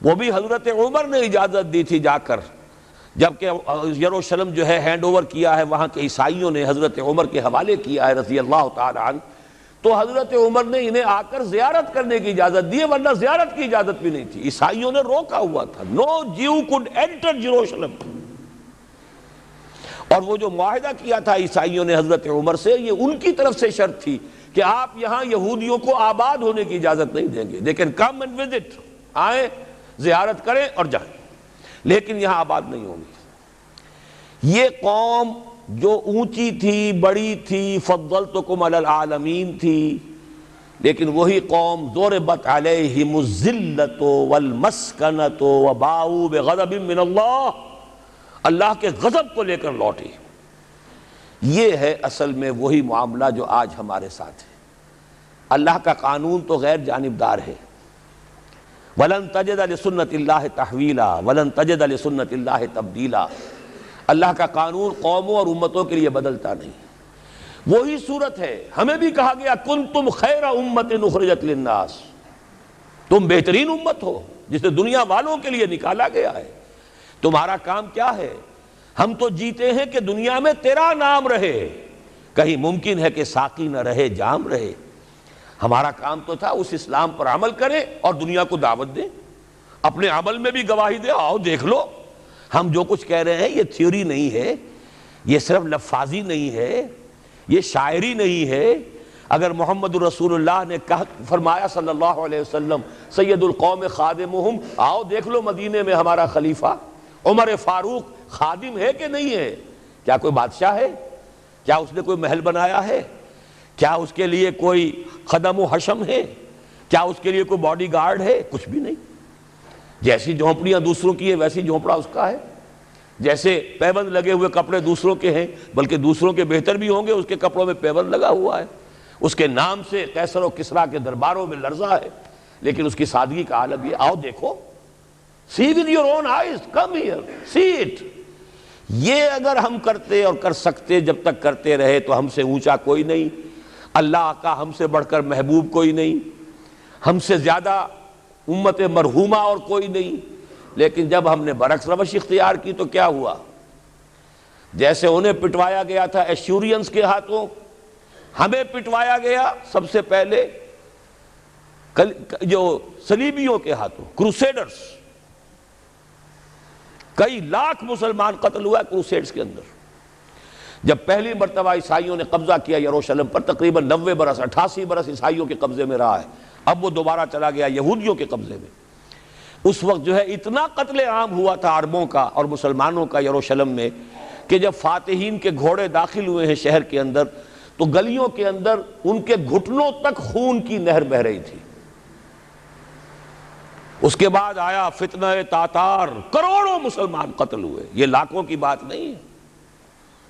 وہ بھی حضرت عمر نے اجازت دی تھی جا کر، جبکہ یروشلم جو ہے ہینڈ اوور کیا ہے وہاں کے عیسائیوں نے، حضرت عمر کے حوالے کیا ہے رضی اللہ تعالی عنہ. تو حضرت عمر نے انہیں آ کر زیارت کرنے کی اجازت دی ہے، ورنہ زیارت کی اجازت بھی نہیں تھی. عیسائیوں نے روکا ہوا تھا، نو جیو کوڈ انٹر جیروشلم. اور وہ جو معاہدہ کیا تھا عیسائیوں نے حضرت عمر سے، یہ ان کی طرف سے شرط تھی کہ آپ یہاں یہودیوں کو آباد ہونے کی اجازت نہیں دیں گے، لیکن کم اینڈ وزٹ، آئیں، زیارت کریں اور جائیں، لیکن یہاں آباد نہیں ہوں گے. یہ قوم جو اونچی تھی، بڑی تھی، فضلتکم علی العالمین تھی، لیکن وہی قوم ضربت علیہم الذلۃ والمسکنۃ وباؤوا بغضب من اللہ، اللہ کے غضب کو لے کر لوٹی. یہ ہے اصل میں وہی معاملہ جو آج ہمارے ساتھ ہے. اللہ کا قانون تو غیر جانبدار ہے. وَلَن تَجِدَ لِسُنَّتِ اللَّهِ تَحْوِيلًا وَلَن تَجِدَ لِسُنَّتِ اللَّهِ تَبْدِيلًا. اللہ کا قانون قوموں اور امتوں کے لیے بدلتا نہیں. وہی صورت ہے. ہمیں بھی کہا گیا کنتم خیر امت اخرجت للناس، تم بہترین امت ہو جسے دنیا والوں کے لیے نکالا گیا ہے. تمہارا کام کیا ہے؟ ہم تو جیتے ہیں کہ دنیا میں تیرا نام رہے، کہیں ممکن ہے کہ ساقی نہ رہے جام رہے. ہمارا کام تو تھا اس اسلام پر عمل کریں اور دنیا کو دعوت دیں، اپنے عمل میں بھی گواہی دیں. آؤ دیکھ لو ہم جو کچھ کہہ رہے ہیں یہ تھیوری نہیں ہے، یہ صرف لفاظی نہیں ہے، یہ شاعری نہیں ہے. اگر محمد رسول اللہ نے فرمایا صلی اللہ علیہ وسلم سید القوم خادمہم، آؤ دیکھ لو مدینے میں ہمارا خلیفہ عمر فاروق خادم ہے کہ نہیں ہے؟ کیا کوئی بادشاہ ہے؟ کیا اس نے کوئی محل بنایا ہے؟ کیا اس کے لیے کوئی خدم و حشم ہے؟ کیا اس کے لیے کوئی باڈی گارڈ ہے؟ کچھ بھی نہیں. جیسی جھونپڑیاں دوسروں کی ہیں ویسی جھونپڑا اس کا ہے. جیسے پیبند لگے ہوئے کپڑے دوسروں کے ہیں بلکہ دوسروں کے بہتر بھی ہوں گے، اس کے کپڑوں میں پیبند لگا ہوا ہے. اس کے نام سے قیصر و کسریٰ کے درباروں میں لرزہ ہے، لیکن اس کی سادگی کا عالم یہ. آؤ دیکھو، see with your own eyes, come here, see it. یہ اگر ہم کرتے اور کر سکتے، جب تک کرتے رہے تو ہم سے اونچا کوئی نہیں، اللہ کا ہم سے بڑھ کر محبوب کوئی نہیں، ہم سے زیادہ امت مرحومہ اور کوئی نہیں. لیکن جب ہم نے برعکس روش اختیار کی تو کیا ہوا؟ جیسے انہیں پٹوایا گیا تھا ایشورینز کے ہاتھوں، ہمیں پٹوایا گیا سب سے پہلے جو صلیبیوں کے ہاتھوں، کروسیڈرز. کئی لاکھ مسلمان قتل ہوا کروسیڈز کے اندر. جب پہلی مرتبہ عیسائیوں نے قبضہ کیا یروشلم پر، تقریباً 90 برس 88 برس عیسائیوں کے قبضے میں رہا ہے. اب وہ دوبارہ چلا گیا یہودیوں کے قبضے میں. اس وقت جو ہے اتنا قتل عام ہوا تھا عربوں کا اور مسلمانوں کا یروشلم میں کہ جب فاتحین کے گھوڑے داخل ہوئے ہیں شہر کے اندر تو گلیوں کے اندر ان کے گھٹنوں تک خون کی نہر بہہ رہی تھی. اس کے بعد آیا فتنہ تاتار، کروڑوں مسلمان قتل ہوئے. یہ لاکھوں کی بات نہیں ہے،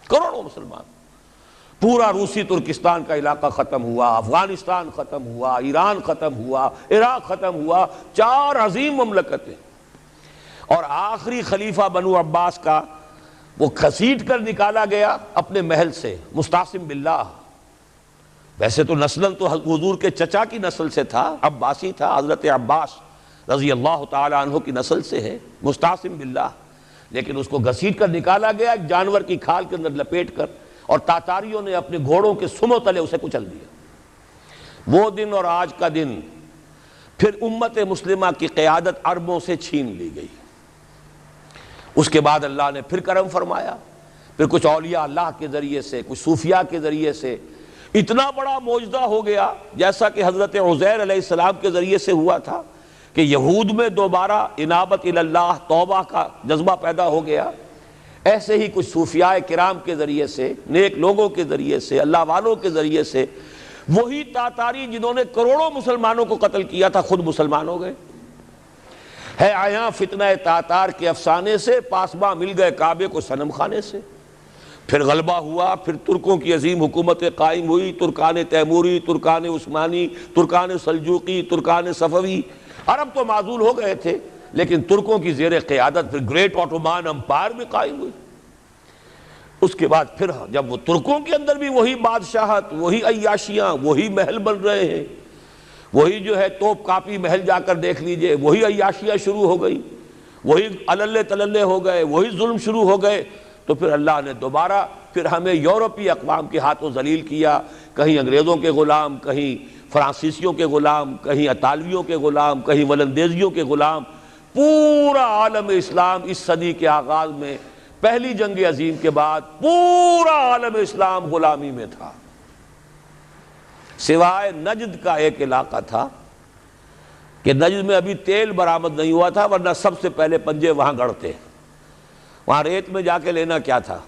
کروڑوں مسلمان. پورا روسی ترکستان کا علاقہ ختم ہوا، افغانستان ختم ہوا، ایران ختم ہوا، عراق ختم ہوا. 4 عظیم مملکتیں. اور آخری خلیفہ بنو عباس کا وہ گھسیٹ کر نکالا گیا اپنے محل سے، مستعصم باللہ. ویسے تو نسلاً تو حضور کے چچا کی نسل سے تھا، عباسی تھا، حضرت عباس رضی اللہ تعالی عنہ کی نسل سے ہے، مستعصم باللہ. لیکن اس کو گھسیٹ کر نکالا گیا ایک جانور کی کھال کے اندر لپیٹ کر، اور تاتاریوں نے اپنے گھوڑوں کے سموں تلے اسے کچل دیا. وہ دن اور آج کا دن پھر امت مسلمہ کی قیادت عربوں سے چھین لی گئی. اس کے بعد اللہ نے پھر کرم فرمایا، پھر کچھ اولیاء اللہ کے ذریعے سے، کچھ صوفیاء کے ذریعے سے اتنا بڑا معجزہ ہو گیا، جیسا کہ حضرت عزیر علیہ السلام کے ذریعے سے ہوا تھا کہ یہود میں دوبارہ انابت اللہ، توبہ کا جذبہ پیدا ہو گیا. ایسے ہی کچھ صوفیاء کرام کے ذریعے سے، نیک لوگوں کے ذریعے سے، اللہ والوں کے ذریعے سے، وہی تاتاری جنہوں نے کروڑوں مسلمانوں کو قتل کیا تھا خود مسلمان ہو گئے. ہے آیا فتنہ تاتار کے افسانے سے، پاسباں مل گئے کعبے کو صنم خانے سے. پھر غلبہ ہوا، پھر ترکوں کی عظیم حکومتیں قائم ہوئی، ترکان تیموری، Terken Usmani, Terken Seljuqi, Terken صفوی. عرب تو معزول ہو گئے تھے لیکن ترکوں کی زیر قیادت پھر گریٹ آٹومان امپائر بھی قائم ہوئی. اس کے بعد پھر جب وہ ترکوں کے اندر بھی وہی بادشاہت، وہی عیاشیاں، وہی محل بن رہے ہیں، وہی جو ہے توپ کاپی محل جا کر دیکھ لیجئے، وہی عیاشیاں شروع ہو گئی، وہی عللے تللے ہو گئے، وہی ظلم شروع ہو گئے. تو پھر اللہ نے دوبارہ پھر ہمیں یورپی اقوام کے ہاتھوں ذلیل کیا. کہیں انگریزوں کے غلام، کہیں فرانسیسیوں کے غلام، کہیں اطالویوں کے غلام، کہیں ولندیزیوں کے غلام. پورا عالم اسلام اس صدی کے آغاز میں، پہلی جنگ عظیم کے بعد پورا عالم اسلام غلامی میں تھا، سوائے نجد کا ایک علاقہ تھا کہ نجد میں ابھی تیل برآمد نہیں ہوا تھا، ورنہ سب سے پہلے پنجے وہاں گڑتے. وہاں ریت میں جا کے لینا کیا تھا.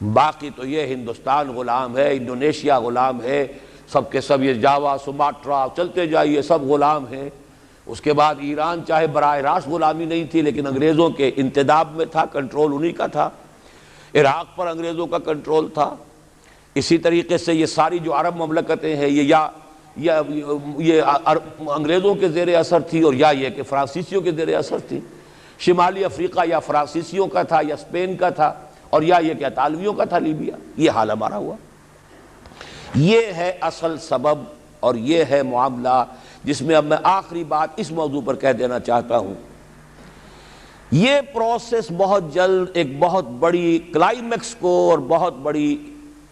باقی تو یہ ہندوستان غلام ہے، انڈونیشیا غلام ہے، سب کے سب یہ جاوا، سماٹرا، چلتے جائیے سب غلام ہیں. اس کے بعد ایران چاہے براہ راست غلامی نہیں تھی لیکن انگریزوں کے انتداب میں تھا، کنٹرول انہی کا تھا. عراق پر انگریزوں کا کنٹرول تھا. اسی طریقے سے یہ ساری جو عرب مملکتیں ہیں یہ انگریزوں کے زیر اثر تھی، اور یا یہ کہ فرانسیسیوں کے زیر اثر تھی. شمالی افریقہ یا فرانسیسیوں کا تھا یا اسپین کا تھا، اور یا یہ کہ اطالویوں کا تھا لیبیا. یہ حال ہمارا ہوا. یہ ہے اصل سبب اور یہ ہے معاملہ جس میں اب میں آخری بات اس موضوع پر کہہ دینا چاہتا ہوں۔ یہ پروسیس بہت جلد ایک بہت بڑی کلائمیکس کو اور بہت بڑی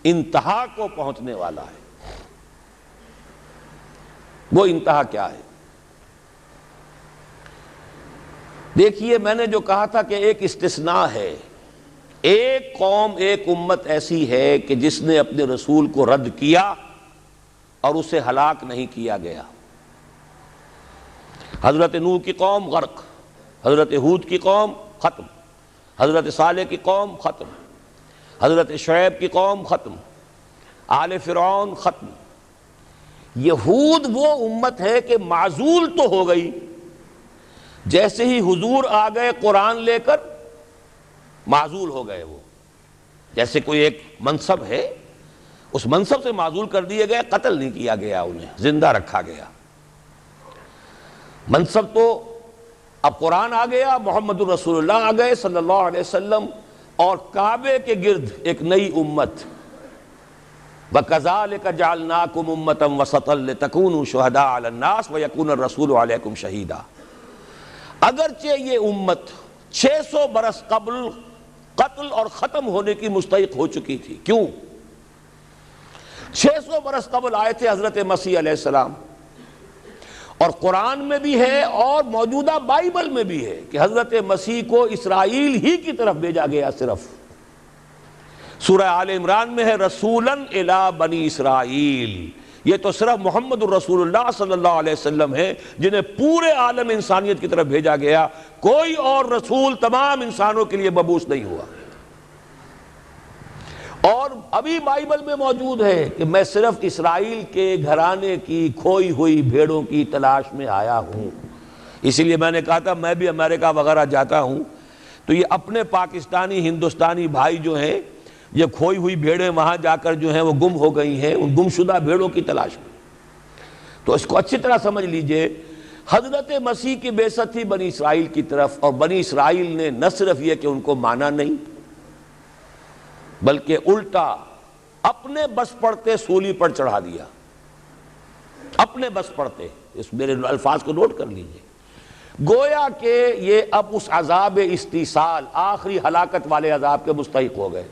انتہا کو پہنچنے والا ہے۔ وہ انتہا کیا ہے؟ دیکھیے، میں نے جو کہا تھا کہ ایک استثناء ہے، ایک قوم ایک امت ایسی ہے کہ جس نے اپنے رسول کو رد کیا اور اسے ہلاک نہیں کیا گیا۔ حضرت نوح کی قوم غرق، حضرت ہود کی قوم ختم، حضرت صالح کی قوم ختم، حضرت شعیب کی قوم ختم، آل فرعون ختم۔ یہود وہ امت ہے کہ معزول تو ہو گئی، جیسے ہی حضور آ گئے قرآن لے کر معزول ہو گئے۔ وہ جیسے کوئی ایک منصب ہے، اس منصب سے معزول کر دیے گئے، قتل نہیں کیا گیا، انہیں زندہ رکھا گیا۔ منصب تو اب قرآن آ گیا، محمد الرسول اللہ آ گئے صلی اللہ علیہ وسلم، اور کعبے کے گرد ایک نئی امت۔ وَكَذَلِكَ جَعَلْنَاكُمْ أُمَّةً وَسَطًا لِتَكُونُوا شُهَدَاءَ عَلَى النَّاسِ وَيَكُونَ الرَّسُولُ عَلَيْكُمْ شَهِيدًا۔ اگرچہ یہ امت 600 برس قبل قتل اور ختم ہونے کی مستحق ہو چکی تھی۔ کیوں؟ 600 برس قبل آئے تھے حضرت مسیح علیہ السلام، اور قرآن میں بھی ہے اور موجودہ بائبل میں بھی ہے کہ حضرت مسیح کو اسرائیل ہی کی طرف بھیجا گیا۔ صرف سورہ آل عمران میں ہے رسولاً الی بنی اسرائیل۔ یہ تو صرف محمد الرسول اللہ صلی اللہ علیہ وسلم ہے جنہیں پورے عالم انسانیت کی طرف بھیجا گیا، کوئی اور رسول تمام انسانوں کے لیے مبعوث نہیں ہوا۔ اور ابھی بائبل میں موجود ہے کہ میں صرف اسرائیل کے گھرانے کی کھوئی ہوئی بھیڑوں کی تلاش میں آیا ہوں۔ اسی لیے میں نے کہا تھا میں بھی امریکہ وغیرہ جاتا ہوں تو یہ اپنے پاکستانی ہندوستانی بھائی جو ہیں، یہ کھوئی ہوئی بھیڑیں وہاں جا کر جو ہیں وہ گم ہو گئی ہیں، ان گمشدہ بھیڑوں کی تلاش میں۔ تو اس کو اچھی طرح سمجھ لیجئے، حضرت مسیح کی بعثت تھی بنی اسرائیل کی طرف، اور بنی اسرائیل نے نہ صرف یہ کہ ان کو مانا نہیں، بلکہ الٹا اپنے بس پڑتے سولی پر چڑھا دیا۔ اپنے بس پڑتے، اس میرے الفاظ کو نوٹ کر لیجئے، گویا کہ یہ اب اس عذاب استیصال، آخری ہلاکت والے عذاب کے مستحق ہو گئے۔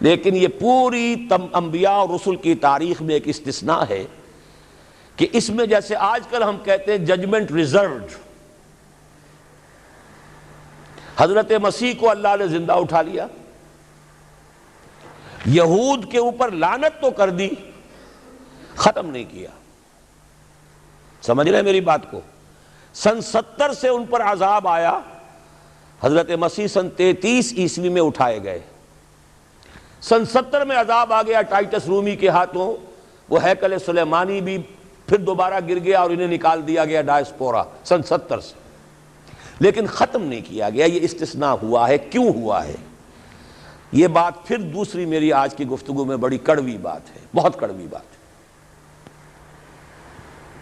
لیکن یہ پوری انبیاء اور رسل کی تاریخ میں ایک استثناء ہے کہ اس میں جیسے آج کل ہم کہتے ہیں ججمنٹ ریزروڈ، حضرت مسیح کو اللہ نے زندہ اٹھا لیا، یہود کے اوپر لعنت تو کر دی، ختم نہیں کیا۔ سمجھ رہے ہیں میری بات کو؟ سن 70 سے ان پر عذاب آیا، حضرت مسیح سن 33 عیسوی میں اٹھائے گئے۔ سن 70 میں عذاب آ گیا ٹائٹس رومی کے ہاتھوں، وہ ہیکل سلیمانی بھی پھر دوبارہ گر گیا اور انہیں نکال دیا گیا ڈائسپورا سن 70 سے، لیکن ختم نہیں کیا گیا۔ یہ استثناء ہوا ہے، کیوں ہوا ہے؟ یہ بات پھر دوسری میری آج کی گفتگو میں بڑی کڑوی بات ہے، بہت کڑوی بات ہے۔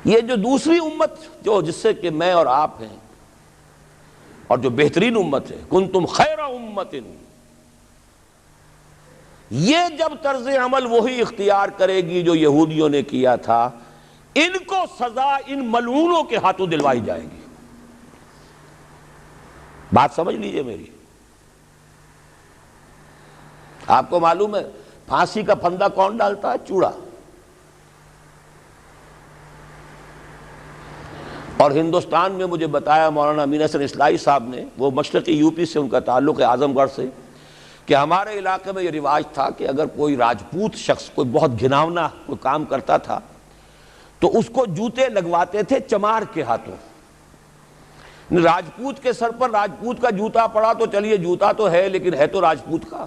یہ جو دوسری امت جو جس سے کہ میں اور آپ ہیں، اور جو بہترین امت ہے، کنتم خیر امت، یہ جب طرز عمل وہی اختیار کرے گی جو یہودیوں نے کیا تھا، ان کو سزا ان ملعونوں کے ہاتھوں دلوائی جائے گی۔ بات سمجھ لیجئے میری۔ آپ کو معلوم ہے پھانسی کا پھندا کون ڈالتا ہے؟ چوڑا۔ اور ہندوستان میں مجھے بتایا مولانا امین حسن اصلاحی صاحب نے، وہ مشرقی یوپی سے ان کا تعلق ہے، اعظم گڑھ سے، کہ ہمارے علاقے میں یہ رواج تھا کہ اگر کوئی راجپوت شخص کوئی بہت گھناؤنا کوئی کام کرتا تھا تو اس کو جوتے لگواتے تھے چمار کے ہاتھوں۔ راجپوت کے سر پر راجپوت کا جوتا پڑا تو چلیے جوتا تو ہے لیکن ہے تو راجپوت کا،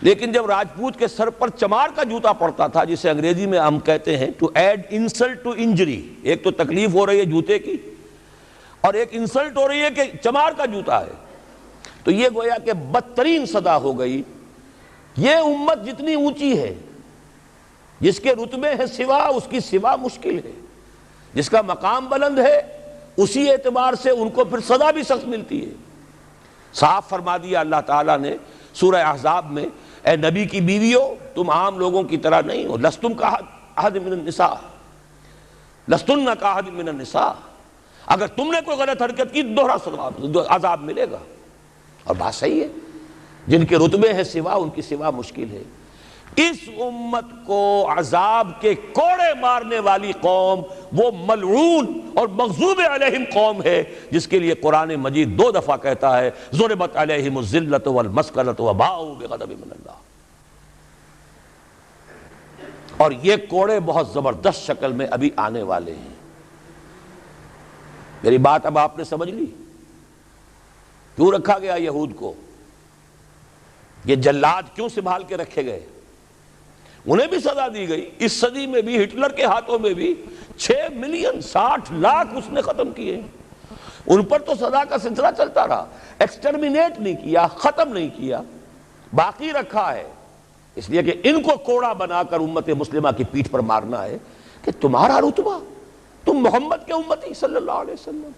لیکن جب راجپوت کے سر پر چمار کا جوتا پڑتا تھا، جسے انگریزی میں ہم کہتے ہیں to add insult to injury, ایک تو تکلیف ہو رہی ہے جوتے کی اور ایک انسلٹ ہو رہی ہے کہ چمار کا جوتا ہے، تو یہ گویا کہ بدترین سزا ہو گئی۔ یہ امت جتنی اونچی ہے، جس کے رتبے ہیں سوا، اس کی سوا مشکل ہے، جس کا مقام بلند ہے اسی اعتبار سے ان کو پھر سزا بھی سخت ملتی ہے۔ صاف فرما دیا اللہ تعالیٰ نے سورہ احزاب میں، اے نبی کی بیویوں تم عام لوگوں کی طرح نہیں ہو، لستم کاحد من النساء، لستن کاحد من النساء، اگر تم نے کوئی غلط حرکت کی دوہرا عذاب ملے گا۔ اور بات صحیح ہے، جن کے رتبے ہیں سوا، ان کی سوا مشکل ہے۔ اس امت کو عذاب کے کوڑے مارنے والی قوم وہ ملعون اور مغضوب علیہم قوم ہے، جس کے لیے قرآن مجید 2 دفعہ کہتا ہے ضربت علیہم الذلۃ والمسکنۃ وباؤوا بغضب من اللہ۔ اور یہ کوڑے بہت زبردست شکل میں ابھی آنے والے ہیں۔ میری بات اب آپ نے سمجھ لی کیوں رکھا گیا یہود کو، یہ جلاد کیوں سنبھال کے رکھے گئے؟ انہیں بھی سزا دی گئی، اس صدی میں بھی ہٹلر کے ہاتھوں میں بھی 6 ملین 60 لاکھ اس نے ختم کیے، ان پر تو سزا کا سلسلہ چلتا رہا، ایکسٹرمینیٹ نہیں کیا، ختم نہیں کیا، باقی رکھا ہے، اس لیے کہ ان کو کوڑا بنا کر امت مسلمہ کی پیٹھ پر مارنا ہے کہ تمہارا رتبہ، تم محمد کے امتی صلی اللہ علیہ وسلم،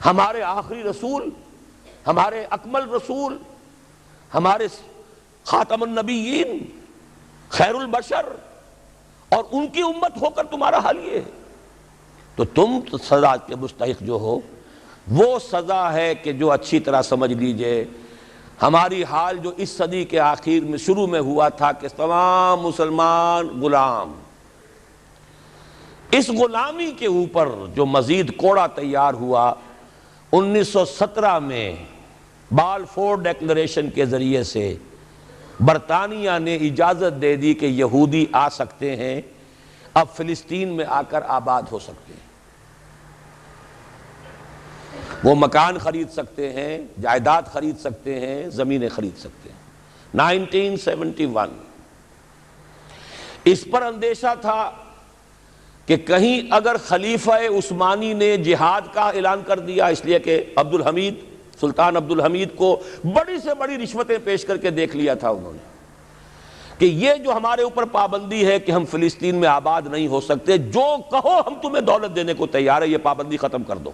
ہمارے آخری رسول، ہمارے اکمل رسول، ہمارے خاتم النبیین، خیر البشر، اور ان کی امت ہو کر تمہارا حال یہ ہے، تو تم سزا کے مستحق جو ہو۔ وہ سزا ہے کہ جو اچھی طرح سمجھ لیجئے ہماری حال جو اس صدی کے آخر میں شروع میں ہوا تھا کہ تمام مسلمان غلام، اس غلامی کے اوپر جو مزید کوڑا تیار ہوا 1917 میں بالفور ڈیکلریشن کے ذریعے سے برطانیہ نے اجازت دے دی کہ یہودی آ سکتے ہیں، اب فلسطین میں آ کر آباد ہو سکتے ہیں، وہ مکان خرید سکتے ہیں، جائیداد خرید سکتے ہیں، زمینیں خرید سکتے ہیں۔ 1971 اس پر اندیشہ تھا کہ کہیں اگر خلیفہ عثمانی نے جہاد کا اعلان کر دیا، اس لیے کہ عبدالحمید، سلطان عبدالحمید کو بڑی سے بڑی رشوتیں پیش کر کے دیکھ لیا تھا انہوں نے کہ یہ جو ہمارے اوپر پابندی ہے کہ ہم فلسطین میں آباد نہیں ہو سکتے، جو کہو ہم تمہیں دولت دینے کو تیار ہے، یہ پابندی ختم کر دو۔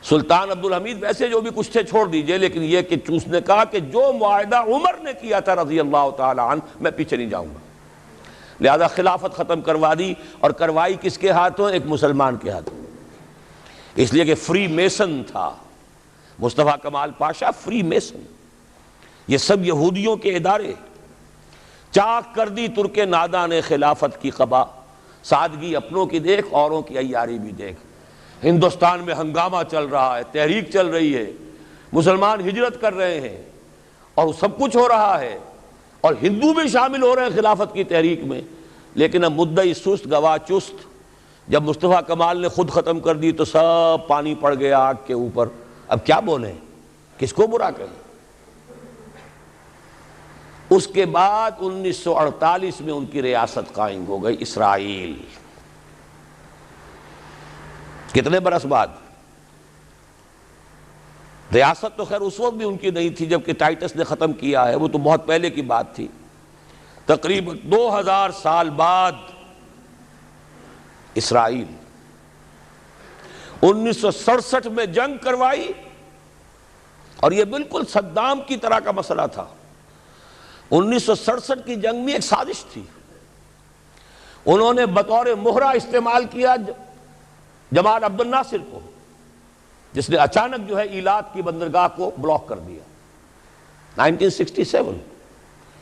سلطان عبدالحمید ویسے جو بھی کچھ تھے چھوڑ دیجئے، لیکن یہ کہ اس نے کہا کہ جو معاہدہ عمر نے کیا تھا رضی اللہ تعالی عنہ، میں پیچھے نہیں جاؤں گا، لہذا خلافت ختم کروا دی، اور کروائی کس کے ہاتھوں؟ ایک مسلمان کے ہاتھوں، اس لیے کہ فری میسن تھا مصطفیٰ کمال پاشا، فری میسن، یہ سب یہودیوں کے ادارے۔ چاک کر دی ترک ناداں نے خلافت کی قبا، سادگی اپنوں کی دیکھ اوروں کی عیاری بھی دیکھ۔ ہندوستان میں ہنگامہ چل رہا ہے، تحریک چل رہی ہے، مسلمان ہجرت کر رہے ہیں اور سب کچھ ہو رہا ہے، اور ہندو بھی شامل ہو رہے ہیں خلافت کی تحریک میں، لیکن اب مدعی سست گواہ چست، جب مصطفیٰ کمال نے خود ختم کر دی تو سب پانی پڑ گیا آگ کے اوپر، اب کیا بولیں، کس کو برا کہیں؟ اس کے بعد 1948 میں ان کی ریاست قائم ہو گئی اسرائیل۔ کتنے برس بعد؟ ریاست تو خیر اس وقت بھی ان کی نہیں تھی جبکہ ٹائٹس نے ختم کیا ہے، وہ تو بہت پہلے کی بات تھی، تقریباً 2000 سال بعد اسرائیل 1967 میں جنگ کروائی، اور یہ بالکل صدام کی طرح کا مسئلہ تھا۔ 1967 کی جنگ میں ایک سازش تھی، انہوں نے بطور مہرہ استعمال کیا جمال عبد الناصر کو، جس نے اچانک جو ہے ایلات کی بندرگاہ کو بلاک کر دیا۔ 1967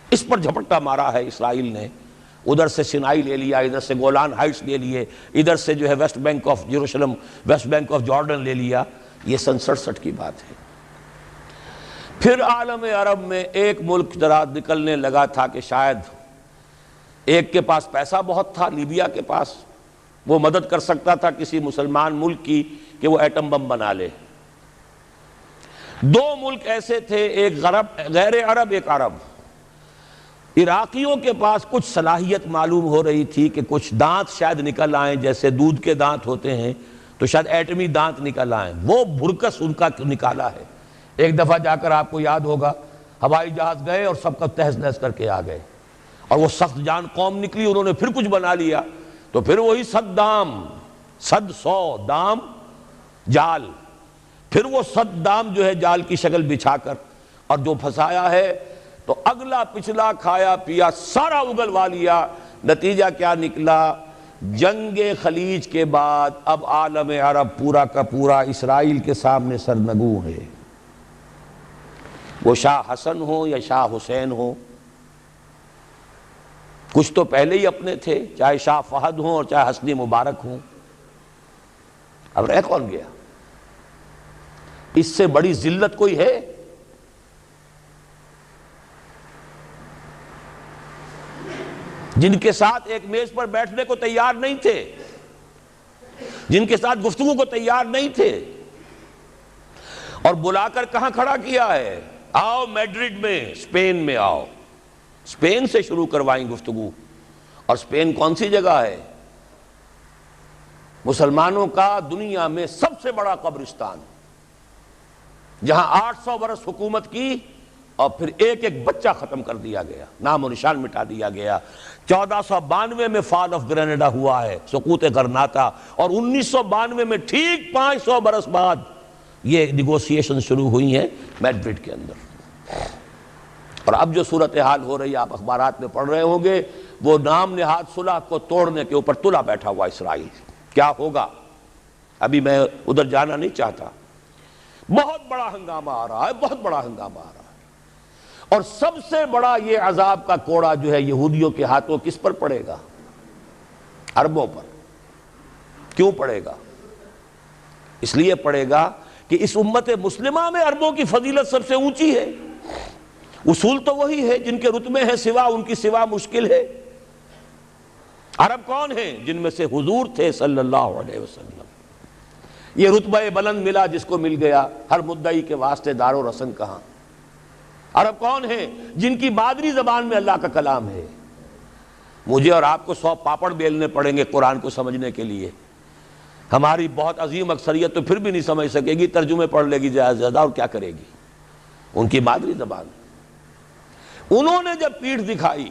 اس پر جھپٹا مارا ہے اسرائیل نے، ادھر سے سینائی لے لیا، ادھر سے گولان ہائٹس لے لیے، ادھر سے جو ہے West Bank of Jerusalem, West Bank of Jordan لے لیا۔ یہ 67 کی بات ہے۔ پھر عالم عرب میں ایک ملک ذرا نکلنے لگا تھا کہ شاید ایک کے پاس پیسہ بہت تھا، لیبیا کے پاس، وہ مدد کر سکتا تھا کسی مسلمان ملک کی کہ وہ ایٹم بم بنا لے۔ 2 ملک ایسے تھے، ایک غیر عرب، ایک عرب۔ عراقیوں کے پاس کچھ صلاحیت معلوم ہو رہی تھی کہ کچھ دانت شاید نکل آئیں، جیسے دودھ کے دانت ہوتے ہیں تو شاید ایٹمی دانت نکل آئیں، وہ بھرکس ان کا نکالا ہے۔ ایک دفعہ جا کر آپ کو یاد ہوگا ہوائی جہاز گئے اور سب کا تہس نہس کر کے آ گئے، اور وہ سخت جان قوم نکلی، انہوں نے پھر کچھ بنا لیا، تو پھر وہی 100 دام، 100 دام جال، پھر وہ 100 دام جو ہے جال کی شکل بچھا کر، اور جو پھنسایا ہے تو اگلا پچھلا کھایا پیا سارا اگلوا لیا. نتیجہ کیا نکلا؟ جنگ خلیج کے بعد اب عالم عرب پورا کا پورا اسرائیل کے سامنے سرنگوں ہے. وہ شاہ حسن ہو یا شاہ حسین ہو، کچھ تو پہلے ہی اپنے تھے، چاہے شاہ فہد ہوں اور چاہے حسنی مبارک ہوں. اب رہ کون گیا؟ اس سے بڑی ذلت کوئی ہے؟ جن کے ساتھ ایک میز پر بیٹھنے کو تیار نہیں تھے، جن کے ساتھ گفتگو کو تیار نہیں تھے، اور بلا کر کہاں کھڑا کیا ہے؟ آؤ میڈرڈ میں، اسپین میں آؤ. اسپین سے شروع کروائیں گفتگو. اور اسپین کون سی جگہ ہے؟ مسلمانوں کا دنیا میں سب سے بڑا قبرستان، جہاں 800 برس حکومت کی اور پھر ایک ایک بچہ ختم کر دیا گیا، نام و نشان مٹا دیا گیا. 1492 میں فال آف گرینیڈا ہوا ہے، سقوط غرناطہ، اور 1992 میں ٹھیک 500 برس بعد یہ نیگوسیشن شروع ہوئی ہیں میڈرڈ کے اندر. اور اب جو صورتحال ہو رہی ہے، آپ اخبارات میں پڑھ رہے ہوں گے، وہ نام نہاد صلح کو توڑنے کے اوپر تلا بیٹھا ہوا اسرائیل. کیا ہوگا؟ ابھی میں ادھر جانا نہیں چاہتا. بہت بڑا ہنگامہ آ رہا ہے، بہت بڑا ہنگامہ آ رہا ہے. اور سب سے بڑا یہ عذاب کا کوڑا جو ہے یہودیوں کے ہاتھوں کس پر پڑے گا؟ عربوں پر. کیوں پڑے گا؟ اس لیے پڑے گا کہ اس امت مسلمہ میں عربوں کی فضیلت سب سے اونچی ہے. اصول تو وہی ہے، جن کے رتبے ہیں سوا ان کی سوا مشکل ہے. عرب کون ہیں؟ جن میں سے حضور تھے صلی اللہ علیہ وسلم. یہ رتبہ بلند ملا جس کو مل گیا، ہر مدعی کے واسطے دار و رسن کہاں. عرب کون ہیں؟ جن کی مادری زبان میں اللہ کا کلام ہے. مجھے اور آپ کو 100 پاپڑ بیلنے پڑیں گے قرآن کو سمجھنے کے لیے. ہماری بہت عظیم اکثریت تو پھر بھی نہیں سمجھ سکے گی، ترجمے پڑھ لے گی زیادہ زیادہ، اور کیا کرے گی؟ ان کی مادری زبان. انہوں نے جب پیٹھ دکھائی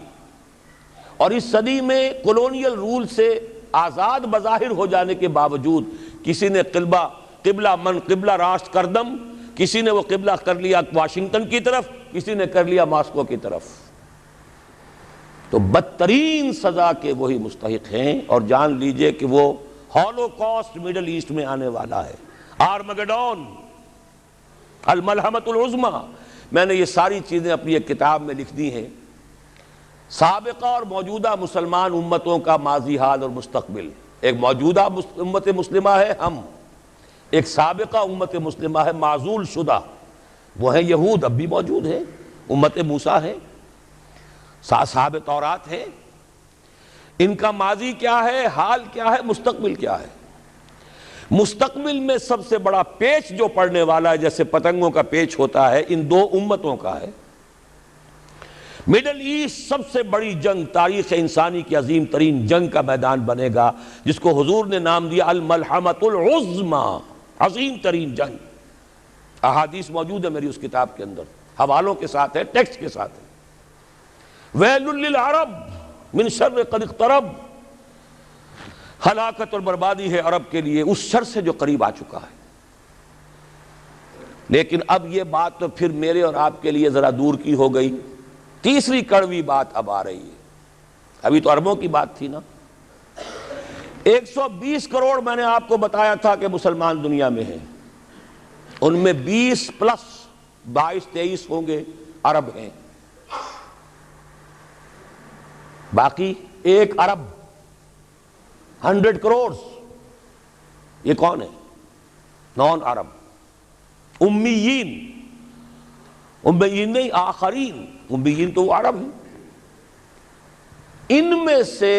اور اس صدی میں کولونیل رول سے آزاد بظاہر ہو جانے کے باوجود کسی نے قبلہ راست کردم، کسی نے وہ قبلہ کر لیا واشنگٹن کی طرف، کسی نے کر لیا ماسکو کی طرف، تو بدترین سزا کے وہی مستحق ہیں. اور جان لیجئے کہ وہ ہولوکاسٹ مڈل ایسٹ میں آنے والا ہے، آرمگڈون، الملحمۃ العظمیٰ. میں نے یہ ساری چیزیں اپنی ایک کتاب میں لکھ دی ہیں، سابقہ اور موجودہ مسلمان امتوں کا ماضی حال اور مستقبل. ایک موجودہ امت مسلمہ ہے ہم، ایک سابقہ امت مسلمہ ہے معزول شدہ، وہ ہیں یہود، اب بھی موجود ہیں، امت موسیٰ ہے، صاحب تورات ہے. ان کا ماضی کیا ہے، حال کیا ہے، مستقبل کیا ہے؟ مستقبل میں سب سے بڑا پیچ جو پڑنے والا ہے، جیسے پتنگوں کا پیچ ہوتا ہے، ان دو امتوں کا ہے. مڈل ایسٹ سب سے بڑی جنگ، تاریخ انسانی کی عظیم ترین جنگ کا میدان بنے گا، جس کو حضور نے نام دیا الملحمۃ العظمیٰ، عظیم ترین جنگ. احادیث موجود ہے میری اس کتاب کے اندر، حوالوں کے ساتھ ہے، ٹیکسٹ کے ساتھ ہے. ویل للعرب من شر قد اقترب، ہلاکت اور بربادی ہے عرب کے لیے اس شر سے جو قریب آ چکا ہے. لیکن اب یہ بات تو پھر میرے اور آپ کے لیے ذرا دور کی ہو گئی. تیسری کڑوی بات اب آ رہی ہے. ابھی تو عربوں کی بات تھی نا. 120 کروڑ میں نے آپ کو بتایا تھا کہ مسلمان دنیا میں ہیں، ان میں 20 پلس 22-23 ہوں گے عرب ہیں. باقی 1 ارب 100 کروڑ یہ کون ہے؟ نان عرب، امیین. امیین نہیں، آخرین. امیین تو وہ عرب ہیں. ان میں سے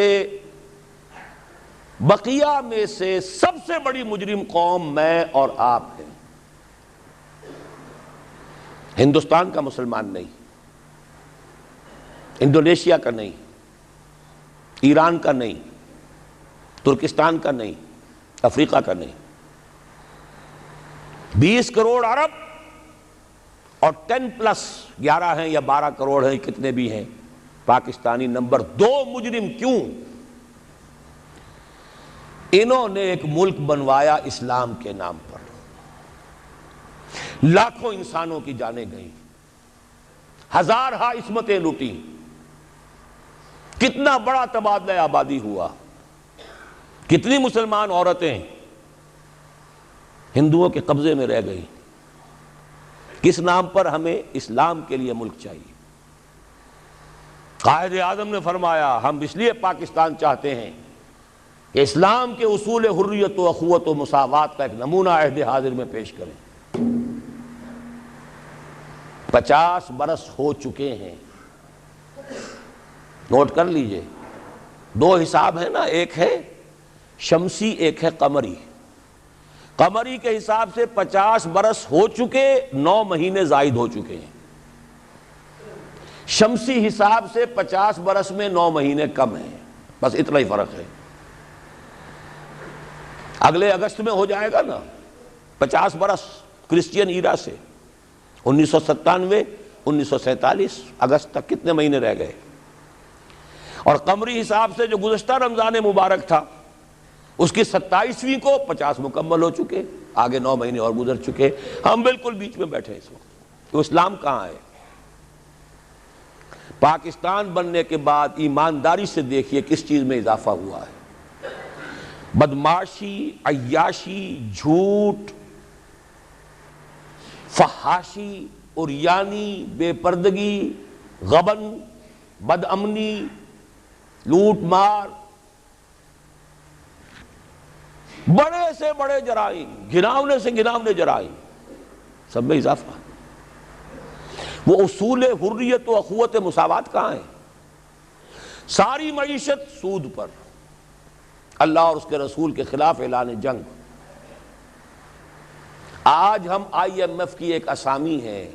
بقیہ میں سے سب سے بڑی مجرم قوم میں اور آپ ہیں. ہندوستان کا مسلمان نہیں، انڈونیشیا کا نہیں، ایران کا نہیں، ترکستان کا نہیں، افریقہ کا نہیں. 20 کروڑ عرب اور 10 پلس 11 ہیں یا 12 کروڑ ہیں، کتنے بھی ہیں پاکستانی. نمبر 2 مجرم. کیوں؟ انہوں نے ایک ملک بنوایا اسلام کے نام پر، لاکھوں انسانوں کی جانیں گئیں، ہزارہا عصمتیں لوٹی، کتنا بڑا تبادلہ آبادی ہوا، کتنی مسلمان عورتیں ہندوؤں کے قبضے میں رہ گئی۔ کس نام پر؟ ہمیں اسلام کے لیے ملک چاہیے۔ قائد اعظم نے فرمایا ہم اس لیے پاکستان چاہتے ہیں کہ اسلام کے اصول حریت و اخوت و مساوات کا ایک نمونہ عہد حاضر میں پیش کریں۔ 50 برس ہو چکے ہیں، نوٹ کر لیجئے۔ 2 حساب ہیں نا، ایک ہے شمسی، ایک ہے قمری۔ قمری کے حساب سے 50 برس ہو چکے، 9 مہینے زائد ہو چکے ہیں۔ شمسی حساب سے 50 برس میں 9 مہینے کم ہیں، بس اتنا ہی فرق ہے۔ اگلے اگست میں ہو جائے گا نا 50 برس کرسچین ایرا سے، 1997 1947 اگست تک کتنے مہینے رہ گئے؟ اور قمری حساب سے جو گزشتہ رمضان مبارک تھا اس کی 27ویں کو 50 مکمل ہو چکے، آگے 9 مہینے اور گزر چکے۔ ہم بالکل بیچ میں بیٹھے اس وقت۔ تو اسلام کہاں ہے؟ پاکستان بننے کے بعد ایمانداری سے دیکھیے کس چیز میں اضافہ ہوا ہے۔ بدمعاشی، عیاشی، جھوٹ، فحاشی، عریانی، بے پردگی، غبن، بد امنی، لوٹ مار، بڑے سے بڑے جرائم، گھناونے سے گھناونے جرائم، سب میں اضافہ۔ وہ اصول حریت و اخوت مساوات کہاں ہیں؟ ساری معیشت سود پر، اللہ اور اس کے رسول کے خلاف اعلان جنگ۔ آج ہم IMF کی ایک اسامی ہے،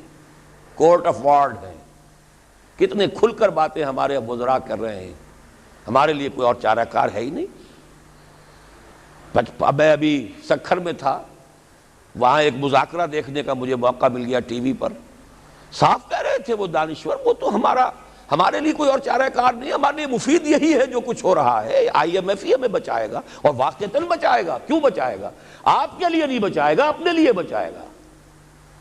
کورٹ آف وارڈ ہے، کتنے کھل کر باتیں ہمارے وزراء کر رہے ہیں۔ ہمارے لیے کوئی اور چارہ کار ہے ہی نہیں۔ میں ابھی سکھر میں تھا، وہاں ایک مذاکرہ دیکھنے کا مجھے موقع مل گیا ٹی وی پر۔ صاف کہہ رہے تھے وہ دانشور، وہ تو ہمارے لیے کوئی اور چارہ کار نہیں، ہمارے لیے مفید یہی ہے جو کچھ ہو رہا ہے۔ IMF ہی ہمیں بچائے گا، اور واقعتاً بچائے گا۔ کیوں بچائے گا؟ آپ کے لیے نہیں بچائے گا، اپنے لیے بچائے گا۔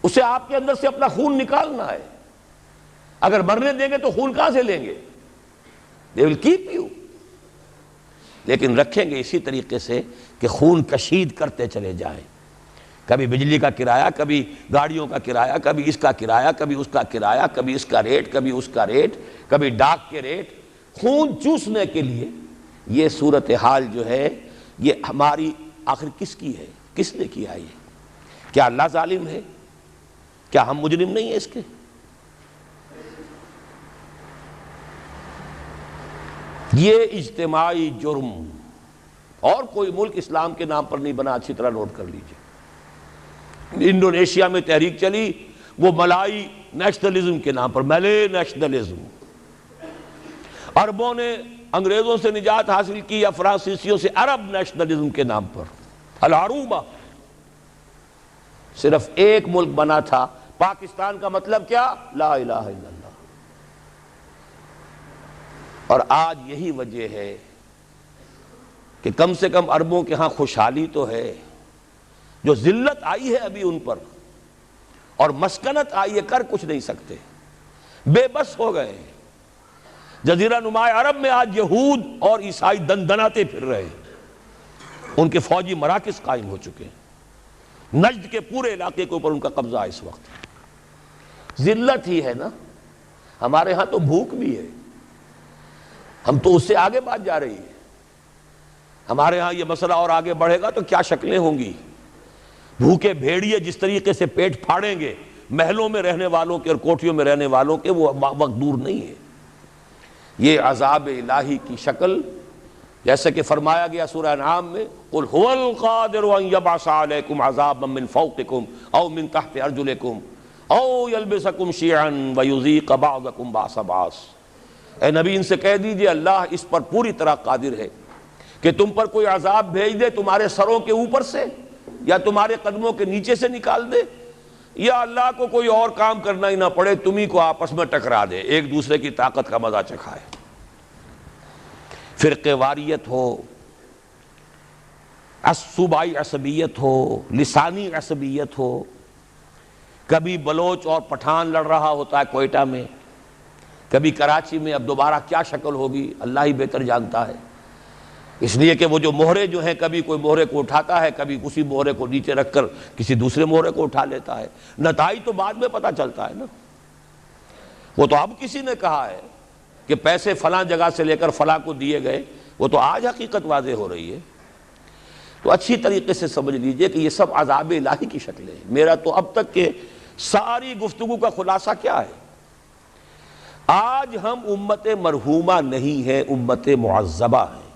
اسے آپ کے اندر سے اپنا خون نکالنا ہے۔ اگر مرنے دیں گے تو خون کہاں سے لیں گے؟ they will keep you۔ لیکن رکھیں گے اسی طریقے سے کہ خون کشید کرتے چلے جائیں، کبھی بجلی کا کرایہ، کبھی گاڑیوں کا کرایہ، کبھی اس کا کرایہ، کبھی اس کا کرایہ، کبھی اس کا ریٹ، کبھی اس کا ریٹ، کبھی ڈاک کے ریٹ، خون چوسنے کے لیے۔ یہ صورتحال جو ہے یہ ہماری آخر کس کی ہے؟ کس نے کیا یہ؟ کیا اللہ ظالم ہے؟ کیا ہم مجرم نہیں ہیں اس کے؟ یہ اجتماعی جرم، اور کوئی ملک اسلام کے نام پر نہیں بنا، اچھی طرح نوٹ کر لیجئے۔ انڈونیشیا میں تحریک چلی، وہ ملائی نیشنلزم کے نام پر، ملے نیشنلزم۔ عربوں نے انگریزوں سے نجات حاصل کی، یا فرانسیسیوں سے، عرب نیشنلزم کے نام پر، العروبہ۔ صرف ایک ملک بنا تھا، پاکستان کا مطلب کیا؟ لا الہ الا اللہ۔ اور آج یہی وجہ ہے کہ کم سے کم عربوں کے ہاں خوشحالی تو ہے، جو ذلت آئی ہے ابھی ان پر، اور مسکنت آئی ہے، کر کچھ نہیں سکتے، بے بس ہو گئے ہیں۔ جزیرہ نماء عرب میں آج یہود اور عیسائی دندناتے پھر رہے ہیں، ان کے فوجی مراکز قائم ہو چکے ہیں، نجد کے پورے علاقے کے اوپر ان کا قبضہ ہے اس وقت۔ ذلت ہی ہے نا۔ ہمارے ہاں تو بھوک بھی ہے، ہم تو اس سے آگے بات جا رہی ہے۔ ہمارے ہاں یہ مسئلہ اور آگے بڑھے گا تو کیا شکلیں ہوں گی۔ بھوکے بھیڑیے جس طریقے سے پیٹ پھاڑیں گے محلوں میں رہنے والوں کے اور کوٹھیوں میں رہنے والوں کے، وہ وقت دور نہیں ہے۔ یہ عذاب الہی کی شکل، جیسے کہ فرمایا گیا سورہ انعام میں، قُلْ هُوَ الْقَادِرُ أَن يَبْعَثَ عَلَيْكُمْ عَذَابًا مِّن فَوْقِكُمْ أَوْ مِّن تَحْتِ أَرْجُلِكُمْ أَوْ يَلْبِسَكُمْ شِيَعًا وَيُذِيقَ بَعْضَكُمْ بَأْسَ بَعْضٍ۔ اے نبی ان سے کہہ دیجئے اللہ اس پر پوری طرح قادر ہے کہ تم پر کوئی عذاب بھیج دے تمہارے سروں کے اوپر سے، یا تمہارے قدموں کے نیچے سے نکال دے، یا اللہ کو کوئی اور کام کرنا ہی نہ پڑے، تمہیں کو آپس میں ٹکرا دے، ایک دوسرے کی طاقت کا مزہ چکھائے۔ فرقے واریت ہو، صوبائی عصبیت ہو، لسانی عصبیت ہو، کبھی بلوچ اور پٹھان لڑ رہا ہوتا ہے کوئٹہ میں، کبھی کراچی میں اب دوبارہ کیا شکل ہوگی اللہ ہی بہتر جانتا ہے، اس لیے کہ وہ جو مہرے جو ہیں کبھی کوئی مہرے کو اٹھاتا ہے، کبھی اسی مہرے کو نیچے رکھ کر کسی دوسرے مہرے کو اٹھا لیتا ہے، نتائج تو بعد میں پتہ چلتا ہے نا۔ وہ تو اب کسی نے کہا ہے کہ پیسے فلاں جگہ سے لے کر فلاں کو دیے گئے، وہ تو آج حقیقت واضح ہو رہی ہے۔ تو اچھی طریقے سے سمجھ لیجئے کہ یہ سب عذاب الہی کی شکلیں ہیں۔ میرا تو اب تک کے ساری گفتگو کا خلاصہ کیا ہے؟ آج ہم امت مرحومہ نہیں ہیں، امت معذبہ ہیں،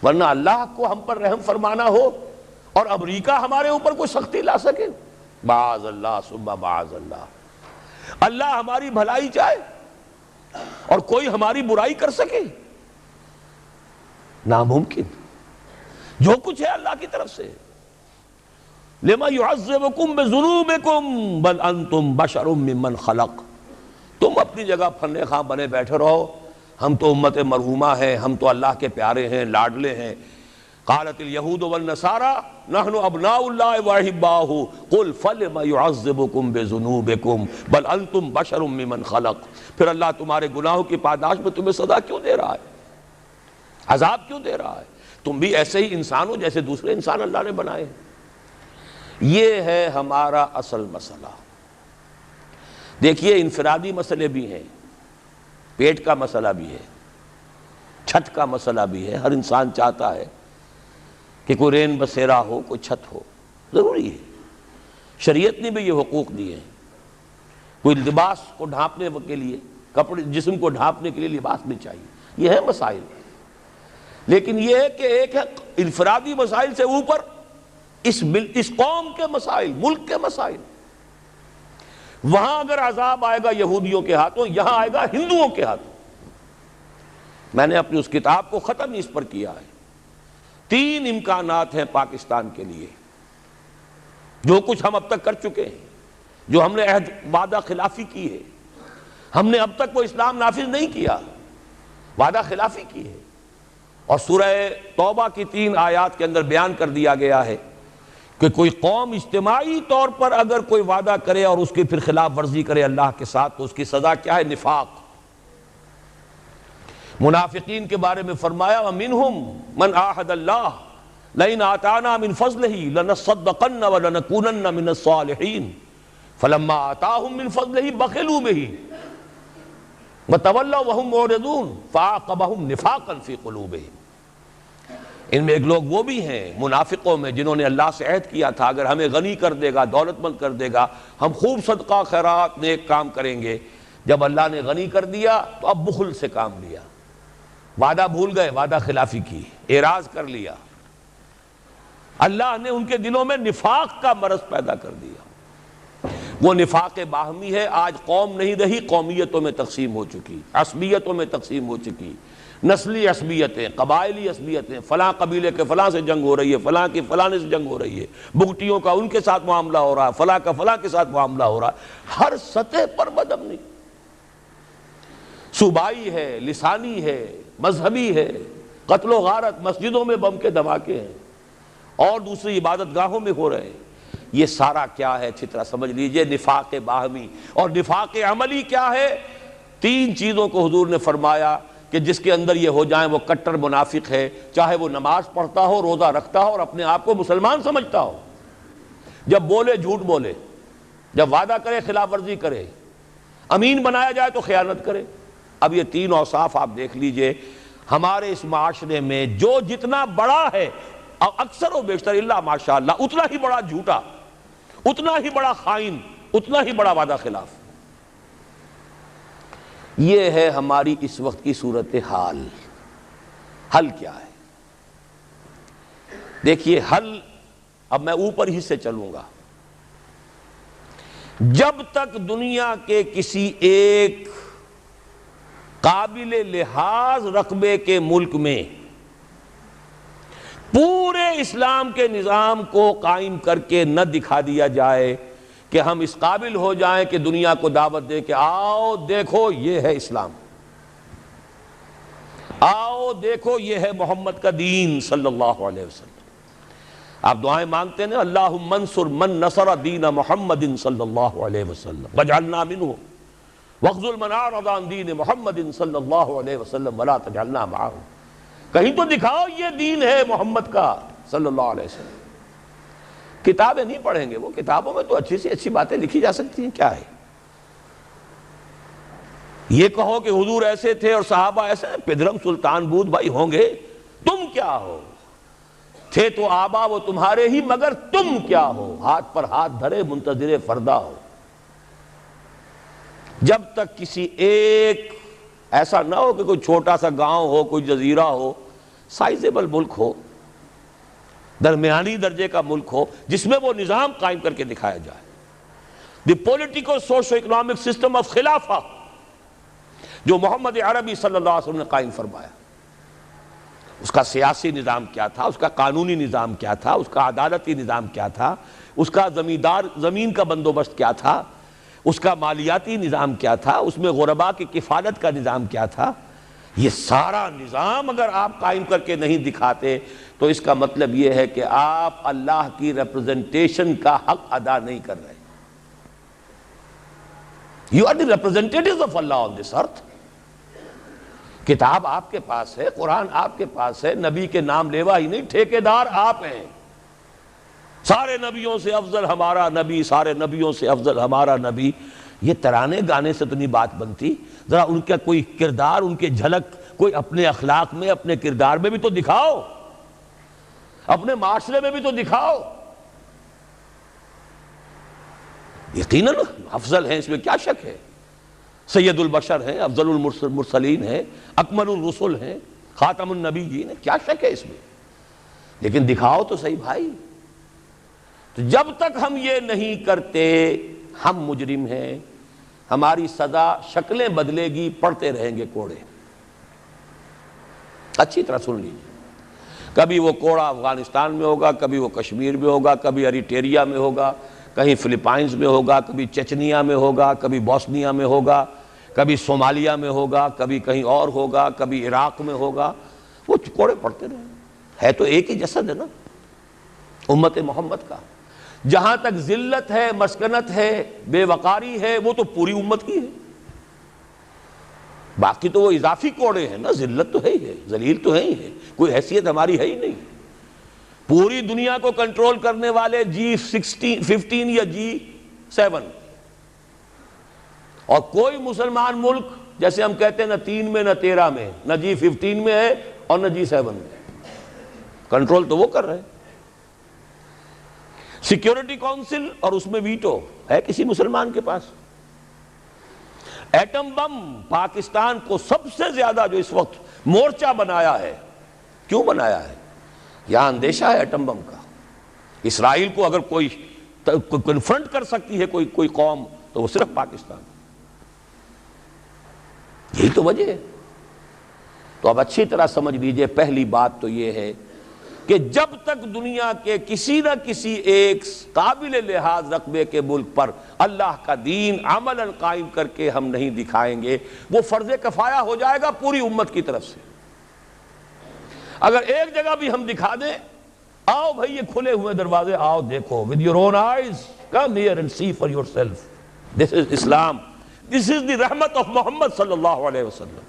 ورنہ اللہ کو ہم پر رحم فرمانا ہو اور امریکہ ہمارے اوپر کوئی سختی لا سکے، معاذ اللہ ثم معاذ اللہ، اللہ ہماری بھلائی چاہے اور کوئی ہماری برائی کر سکے، ناممکن۔ جو کچھ ہے اللہ کی طرف سے۔ لما يعذبكم بذنوبكم بل انتم بشر ممن خلق۔ تم اپنی جگہ پھرنے خواہ بنے بیٹھے رہو، ہم تو امت مرحومہ ہیں، ہم تو اللہ کے پیارے ہیں، لاڈلے ہیں۔ قالت اليہود والنصارى نحن ابناء اللہ واحباؤہ قل فلم يعذبكم بذنوبكم بل انتم بشر ممن خلق۔ پھر اللہ تمہارے گناہوں کی پاداش میں تمہیں سزا کیوں دے رہا ہے، عذاب کیوں دے رہا ہے؟ تم بھی ایسے ہی انسان ہو جیسے دوسرے انسان اللہ نے بنائے ہیں۔ یہ ہے ہمارا اصل مسئلہ۔ دیکھیے انفرادی مسئلے بھی ہیں، پیٹ کا مسئلہ بھی ہے، چھت کا مسئلہ بھی ہے۔ ہر انسان چاہتا ہے کہ کوئی رین بسیرا ہو، کوئی چھت ہو، ضروری ہے۔ شریعت نے بھی یہ حقوق دیے ہیں۔ کوئی لباس کو ڈھانپنے کے لیے، کپڑے جسم کو ڈھانپنے کے لیے لباس بھی چاہیے، یہ ہے مسائل۔ لیکن یہ ہے کہ ایک ہے انفرادی مسائل سے اوپر اس قوم کے مسائل، ملک کے مسائل۔ وہاں اگر عذاب آئے گا یہودیوں کے ہاتھوں، یہاں آئے گا ہندوؤں کے ہاتھوں۔ میں نے اپنی اس کتاب کو ختم اس پر کیا ہے۔ 3 امکانات ہیں پاکستان کے لیے، جو کچھ ہم اب تک کر چکے ہیں، جو ہم نے عہد وعدہ خلافی کی ہے۔ ہم نے اب تک وہ اسلام نافذ نہیں کیا، وعدہ خلافی کی ہے۔ اور سورہ توبہ کی 3 آیات کے اندر بیان کر دیا گیا ہے کہ کوئی قوم اجتماعی طور پر اگر کوئی وعدہ کرے اور اس کی پھر خلاف ورزی کرے اللہ کے ساتھ تو اس کی سزا کیا ہے؟ نفاق۔ منافقین کے بارے میں فرمایا وَمِنْهُمْ مَنْ عَاهَدَ اللَّهَ لَئِنْ آتَانَا مِنْ فَضْلِهِ لَنَصَّدَّقَنَّ وَلَنَكُونَنَّ مِنَ الصَّالِحِينَ فَلَمَّا آتَاهُمْ مِنْ فَضْلِهِ بَخِلُوا بِهِ وَتَوَلَّوْا وَهُمْ مُعْرِضُونَ فَعَاقَبَهُمْ نِفَاقًا فِي قُلُوبِهِمْ۔ ان میں ایک لوگ وہ بھی ہیں منافقوں میں جنہوں نے اللہ سے عہد کیا تھا اگر ہمیں غنی کر دے گا، دولت مند کر دے گا، ہم خوب صدقہ خیرات نیک کام کریں گے۔ جب اللہ نے غنی کر دیا تو اب بخل سے کام لیا، وعدہ بھول گئے، وعدہ خلافی کی، اعراض کر لیا۔ اللہ نے ان کے دلوں میں نفاق کا مرض پیدا کر دیا۔ وہ نفاق باہمی ہے، آج قوم نہیں رہی، قومیتوں میں تقسیم ہو چکی، عصبیتوں میں تقسیم ہو چکی، نسلی عصبیتیں، قبائلی عصبیتیں، فلاں قبیلے کے فلاں سے جنگ ہو رہی ہے، فلاں کی فلاں سے جنگ ہو رہی ہے، بگٹیوں کا ان کے ساتھ معاملہ ہو رہا ہے، فلاں کا فلاں کے ساتھ معاملہ ہو رہا ہے، ہر سطح پر بدامنی، صوبائی ہے، لسانی ہے، مذہبی ہے، قتل و غارت، مسجدوں میں بم کے دھماکے ہیں اور دوسری عبادت گاہوں میں ہو رہے ہیں۔ یہ سارا کیا ہے اچھی طرح سمجھ لیجئے، نفاق باہمی۔ اور نفاق عملی کیا ہے؟ 3 چیزوں کو حضور نے فرمایا کہ جس کے اندر یہ ہو جائیں وہ کٹر منافق ہے، چاہے وہ نماز پڑھتا ہو، روزہ رکھتا ہو اور اپنے آپ کو مسلمان سمجھتا ہو، جب بولے جھوٹ بولے، جب وعدہ کرے خلاف ورزی کرے، امین بنایا جائے تو خیانت کرے۔ اب یہ 3 اوصاف آپ دیکھ لیجئے ہمارے اس معاشرے میں جو جتنا بڑا ہے، اکثر و بیشتر اللہ ماشاءاللہ اتنا ہی بڑا جھوٹا، اتنا ہی بڑا خائن، اتنا ہی بڑا وعدہ خلاف۔ یہ ہے ہماری اس وقت کی صورتحال۔ حل کیا ہے؟ دیکھیے حل، اب میں اوپر ہی سے چلوں گا۔ جب تک دنیا کے کسی ایک قابل لحاظ رقبے کے ملک میں پورے اسلام کے نظام کو قائم کر کے نہ دکھا دیا جائے کہ ہم اس قابل ہو جائیں کہ دنیا کو دعوت دے کہ آؤ دیکھو یہ ہے اسلام، آؤ دیکھو یہ ہے محمد کا دین صلی اللہ علیہ وسلم۔ آپ دعائیں مانگتے ہیں اللہم انصر من نصر دین محمد صلی اللہ علیہ وسلم واجعلنا منہم وَاغْضُضْ مَنْ أَعْرَضَ عَنْ دِينِ محمد صلی اللہ علیہ وسلم وَلَا تَجْعَلْنَا مَعَهُ، کہیں تو دکھاؤ یہ دین ہے محمد کا صلی اللہ علیہ وسلم۔ کتابیں نہیں پڑھیں گے وہ، کتابوں میں تو اچھی سے اچھی باتیں لکھی جا سکتی ہیں، کیا ہے؟ یہ کہو کہ حضور ایسے تھے اور صحابہ ایسے، پدرم سلطان بود بھائی ہوں گے، تم کیا ہو؟ تھے تو آبا وہ تمہارے ہی، مگر تم کیا ہو؟ ہاتھ پر ہاتھ دھرے منتظر فردا ہو۔ جب تک کسی ایک ایسا نہ ہو کہ کوئی چھوٹا سا گاؤں ہو، کوئی جزیرہ ہو، سائزیبل ملک ہو، درمیانی درجے کا ملک ہو، جس میں وہ نظام قائم کر کے دکھایا جائے، the political socio economic system of خلافہ جو محمد عربی صلی اللہ علیہ وسلم نے قائم فرمایا، اس کا سیاسی نظام کیا تھا، اس کا قانونی نظام کیا تھا، اس کا عدالتی نظام کیا تھا، اس کا زمین کا بندوبست کیا تھا، اس کا مالیاتی نظام کیا تھا، اس میں غرباء کی کفالت کا نظام کیا تھا، یہ سارا نظام اگر آپ قائم کر کے نہیں دکھاتے تو اس کا مطلب یہ ہے کہ آپ اللہ کی ریپرزنٹیشن کا حق ادا نہیں کر رہے۔ You are the representatives of Allah on this earth۔ کتاب آپ کے پاس ہے، قرآن آپ کے پاس ہے، نبی کے نام لیوا ہی نہیں، ٹھیکیدار آپ ہیں۔ سارے نبیوں سے افضل ہمارا نبی، سارے نبیوں سے افضل ہمارا نبی، یہ ترانے گانے سے تو نہیں بات بنتی، ذرا ان کا کوئی کردار، ان کے جھلک کوئی اپنے اخلاق میں، اپنے کردار میں بھی تو دکھاؤ، اپنے معاشرے میں بھی تو دکھاؤ۔ یقیناً افضل ہیں، اس میں کیا شک ہے، سید البشر ہیں، افضل المرسلین ہیں، اکمل الرسل ہیں، خاتم النبیین ہیں، کیا شک ہے اس میں، لیکن دکھاؤ تو صحیح بھائی۔ تو جب تک ہم یہ نہیں کرتے ہم مجرم ہیں، ہماری سزا شکلیں بدلے گی، پڑھتے رہیں گے کوڑے۔ اچھی طرح سن لیجیے، کبھی وہ کوڑا افغانستان میں ہوگا، کبھی وہ کشمیر میں ہوگا، کبھی اریٹیریا میں ہوگا، کہیں فلپائنز میں ہوگا، کبھی چچنیا میں ہوگا، کبھی بوسنیا میں ہوگا، کبھی صومالیہ میں ہوگا، کبھی کہیں اور ہوگا، کبھی عراق میں ہوگا، وہ کوڑے پڑتے رہیں، ہے تو ایک ہی جسد ہے نا امت محمد کا۔ جہاں تک ذلت ہے، مسکنت ہے، بے وقاری ہے، وہ تو پوری امت کی ہے، باقی تو وہ اضافی کوڑے ہیں نا، ذلت تو ہے ہی ہے، ذلیل تو ہے ہی ہے، کوئی حیثیت ہماری ہے ہی نہیں۔ پوری دنیا کو کنٹرول کرنے والے G15 یا G7، اور کوئی مسلمان ملک جیسے ہم کہتے ہیں نہ 3 میں نہ 13 میں، نہ G15 میں ہے اور نہ G7 میں، کنٹرول تو وہ کر رہے ہیں۔ سیکیورٹی کونسل اور اس میں ویٹو ہے کسی مسلمان کے پاس؟ ایٹم بم پاکستان کو سب سے زیادہ جو اس وقت مورچہ بنایا ہے، کیوں بنایا ہے؟ یہاں اندیشہ ہے ایٹم بم کا۔ اسرائیل کو اگر کوئی کنفرنٹ کر سکتی ہے کوئی قوم تو وہ صرف پاکستان، یہی تو وجہ ہے۔ تو اب اچھی طرح سمجھ لیجئے، پہلی بات تو یہ ہے کہ جب تک دنیا کے کسی نہ کسی ایک قابل لحاظ رقبے کے ملک پر اللہ کا دین عملاً قائم کر کے ہم نہیں دکھائیں گے، وہ فرض کفایہ ہو جائے گا پوری امت کی طرف سے۔ اگر ایک جگہ بھی ہم دکھا دیں، آؤ بھائی یہ کھلے ہوئے دروازے، آؤ دیکھو with your own eyes, come here and see for yourself, this is Islam, this is the رحمت of محمد صلی اللہ علیہ وسلم،